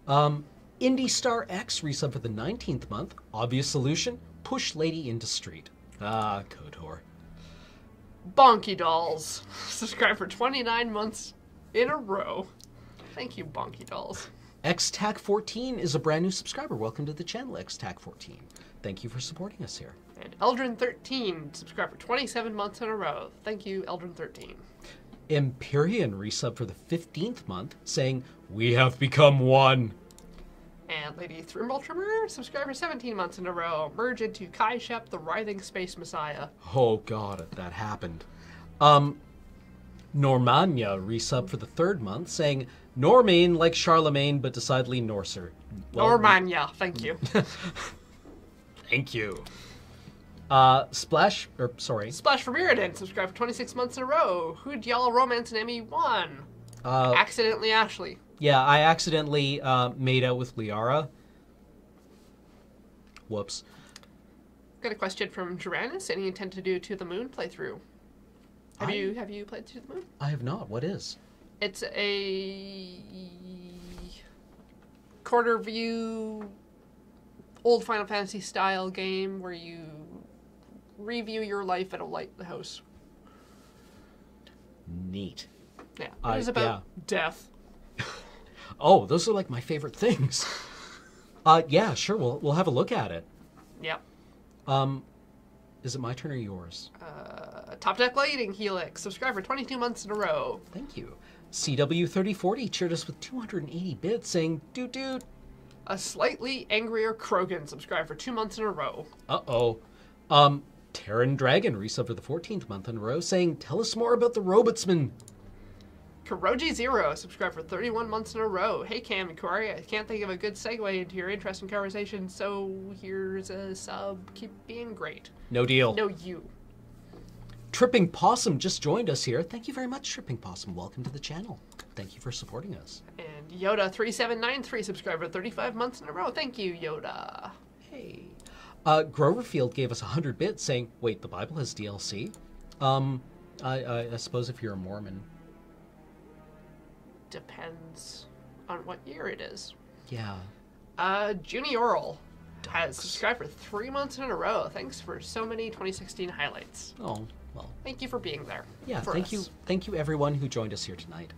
[SPEAKER 1] Indie Star X resub for the 19th month. Obvious solution, push lady into street. Ah, KOTOR.
[SPEAKER 2] Bonky Dolls subscribed for 29 months in a row. Thank you, Bonky Dolls.
[SPEAKER 1] XTAC14 is a brand new subscriber. Welcome to the channel, XTAC14. Thank you for supporting us here.
[SPEAKER 2] And Eldrin13 subscribed for 27 months in a row. Thank you, Eldrin13.
[SPEAKER 1] Empyrean resub for the 15th month, saying, "We have become one."
[SPEAKER 2] And Lady Thrimble Trimmer subscribed for 17 months in a row. Merge into Kai Shep, the writhing space messiah.
[SPEAKER 1] Oh god, that happened. Normania resub for the 3rd month, saying, "Normain like Charlemagne, but decidedly Norser." Well,
[SPEAKER 2] Normania, thank you.
[SPEAKER 1] Thank you. Splash from
[SPEAKER 2] Mirrodin subscribed for 26 months in a row. Who'd y'all romance in ME1? Accidentally Ashley.
[SPEAKER 1] Yeah, I accidentally made out with Liara. Whoops.
[SPEAKER 2] Got a question from Tyrannus. Any intent to do To the Moon playthrough? Have you played To the Moon?
[SPEAKER 1] I have not. What is?
[SPEAKER 2] It's a quarter view old Final Fantasy style game where you review your life at a lighthouse.
[SPEAKER 1] Neat.
[SPEAKER 2] Yeah, it was about death.
[SPEAKER 1] Oh, those are like my favorite things. Yeah, sure. We'll have a look at it.
[SPEAKER 2] Yep.
[SPEAKER 1] Is it my turn or yours?
[SPEAKER 2] Top Deck Lighting Helix subscribed for 22 months in a row.
[SPEAKER 1] Thank you. CW3040 cheered us with 280 bits, saying, "Doot doot."
[SPEAKER 2] A slightly angrier Krogan subscribed for 2 months in a row.
[SPEAKER 1] Uh-oh. Terran Dragon resub for the 14th month in a row, saying, "Tell us more about the Robotsman."
[SPEAKER 2] Kuroji Zero subscribed for 31 months in a row. Hey Cam and Corey, I can't think of a good segue into your interesting conversation, so here's a sub. Keep being great.
[SPEAKER 1] No deal.
[SPEAKER 2] No, you.
[SPEAKER 1] Tripping Possum just joined us here. Thank you very much, Tripping Possum. Welcome to the channel. Thank you for supporting us.
[SPEAKER 2] And Yoda3793 subscribed for 35 months in a row. Thank you, Yoda.
[SPEAKER 1] Hey. Groverfield gave us 100 bits, saying, "Wait, the Bible has DLC?" I suppose if you're a Mormon.
[SPEAKER 2] Depends on what year it is.
[SPEAKER 1] Yeah.
[SPEAKER 2] Junie Oral has subscribed for 3 months in a row. Thanks for so many 2016 highlights.
[SPEAKER 1] Oh, well.
[SPEAKER 2] Thank you for being there.
[SPEAKER 1] Yeah, thank you. Thank you everyone who joined us here tonight.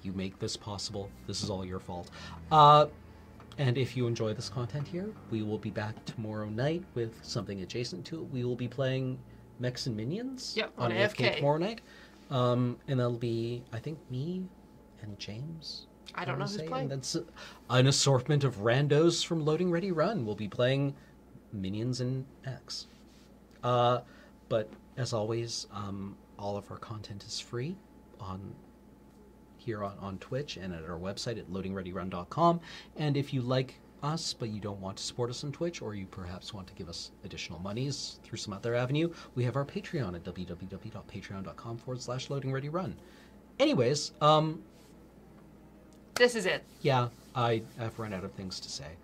[SPEAKER 1] You make this possible. This is all your fault. And if you enjoy this content here, we will be back tomorrow night with something adjacent to it. We will be playing Mechs and Minions
[SPEAKER 2] on
[SPEAKER 1] AFK tomorrow night. And that'll be, I think, me and James.
[SPEAKER 2] I don't know who's playing.
[SPEAKER 1] And that's an assortment of randos from Loading Ready Run. We'll be playing Minions and X. But as always, all of our content is free here on Twitch and at our website at loadingreadyrun.com. And if you like us but you don't want to support us on Twitch, or you perhaps want to give us additional monies through some other avenue, we have our Patreon at www.patreon.com/loadingreadyrun. Anyways,
[SPEAKER 2] this is it.
[SPEAKER 1] Yeah, I have run out of things to say.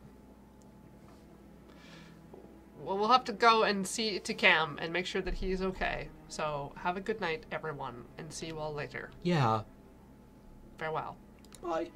[SPEAKER 2] Well, we'll have to go and see to Cam and make sure that he's okay. So have a good night, everyone, and see you all later.
[SPEAKER 1] Yeah.
[SPEAKER 2] Farewell.
[SPEAKER 1] Bye.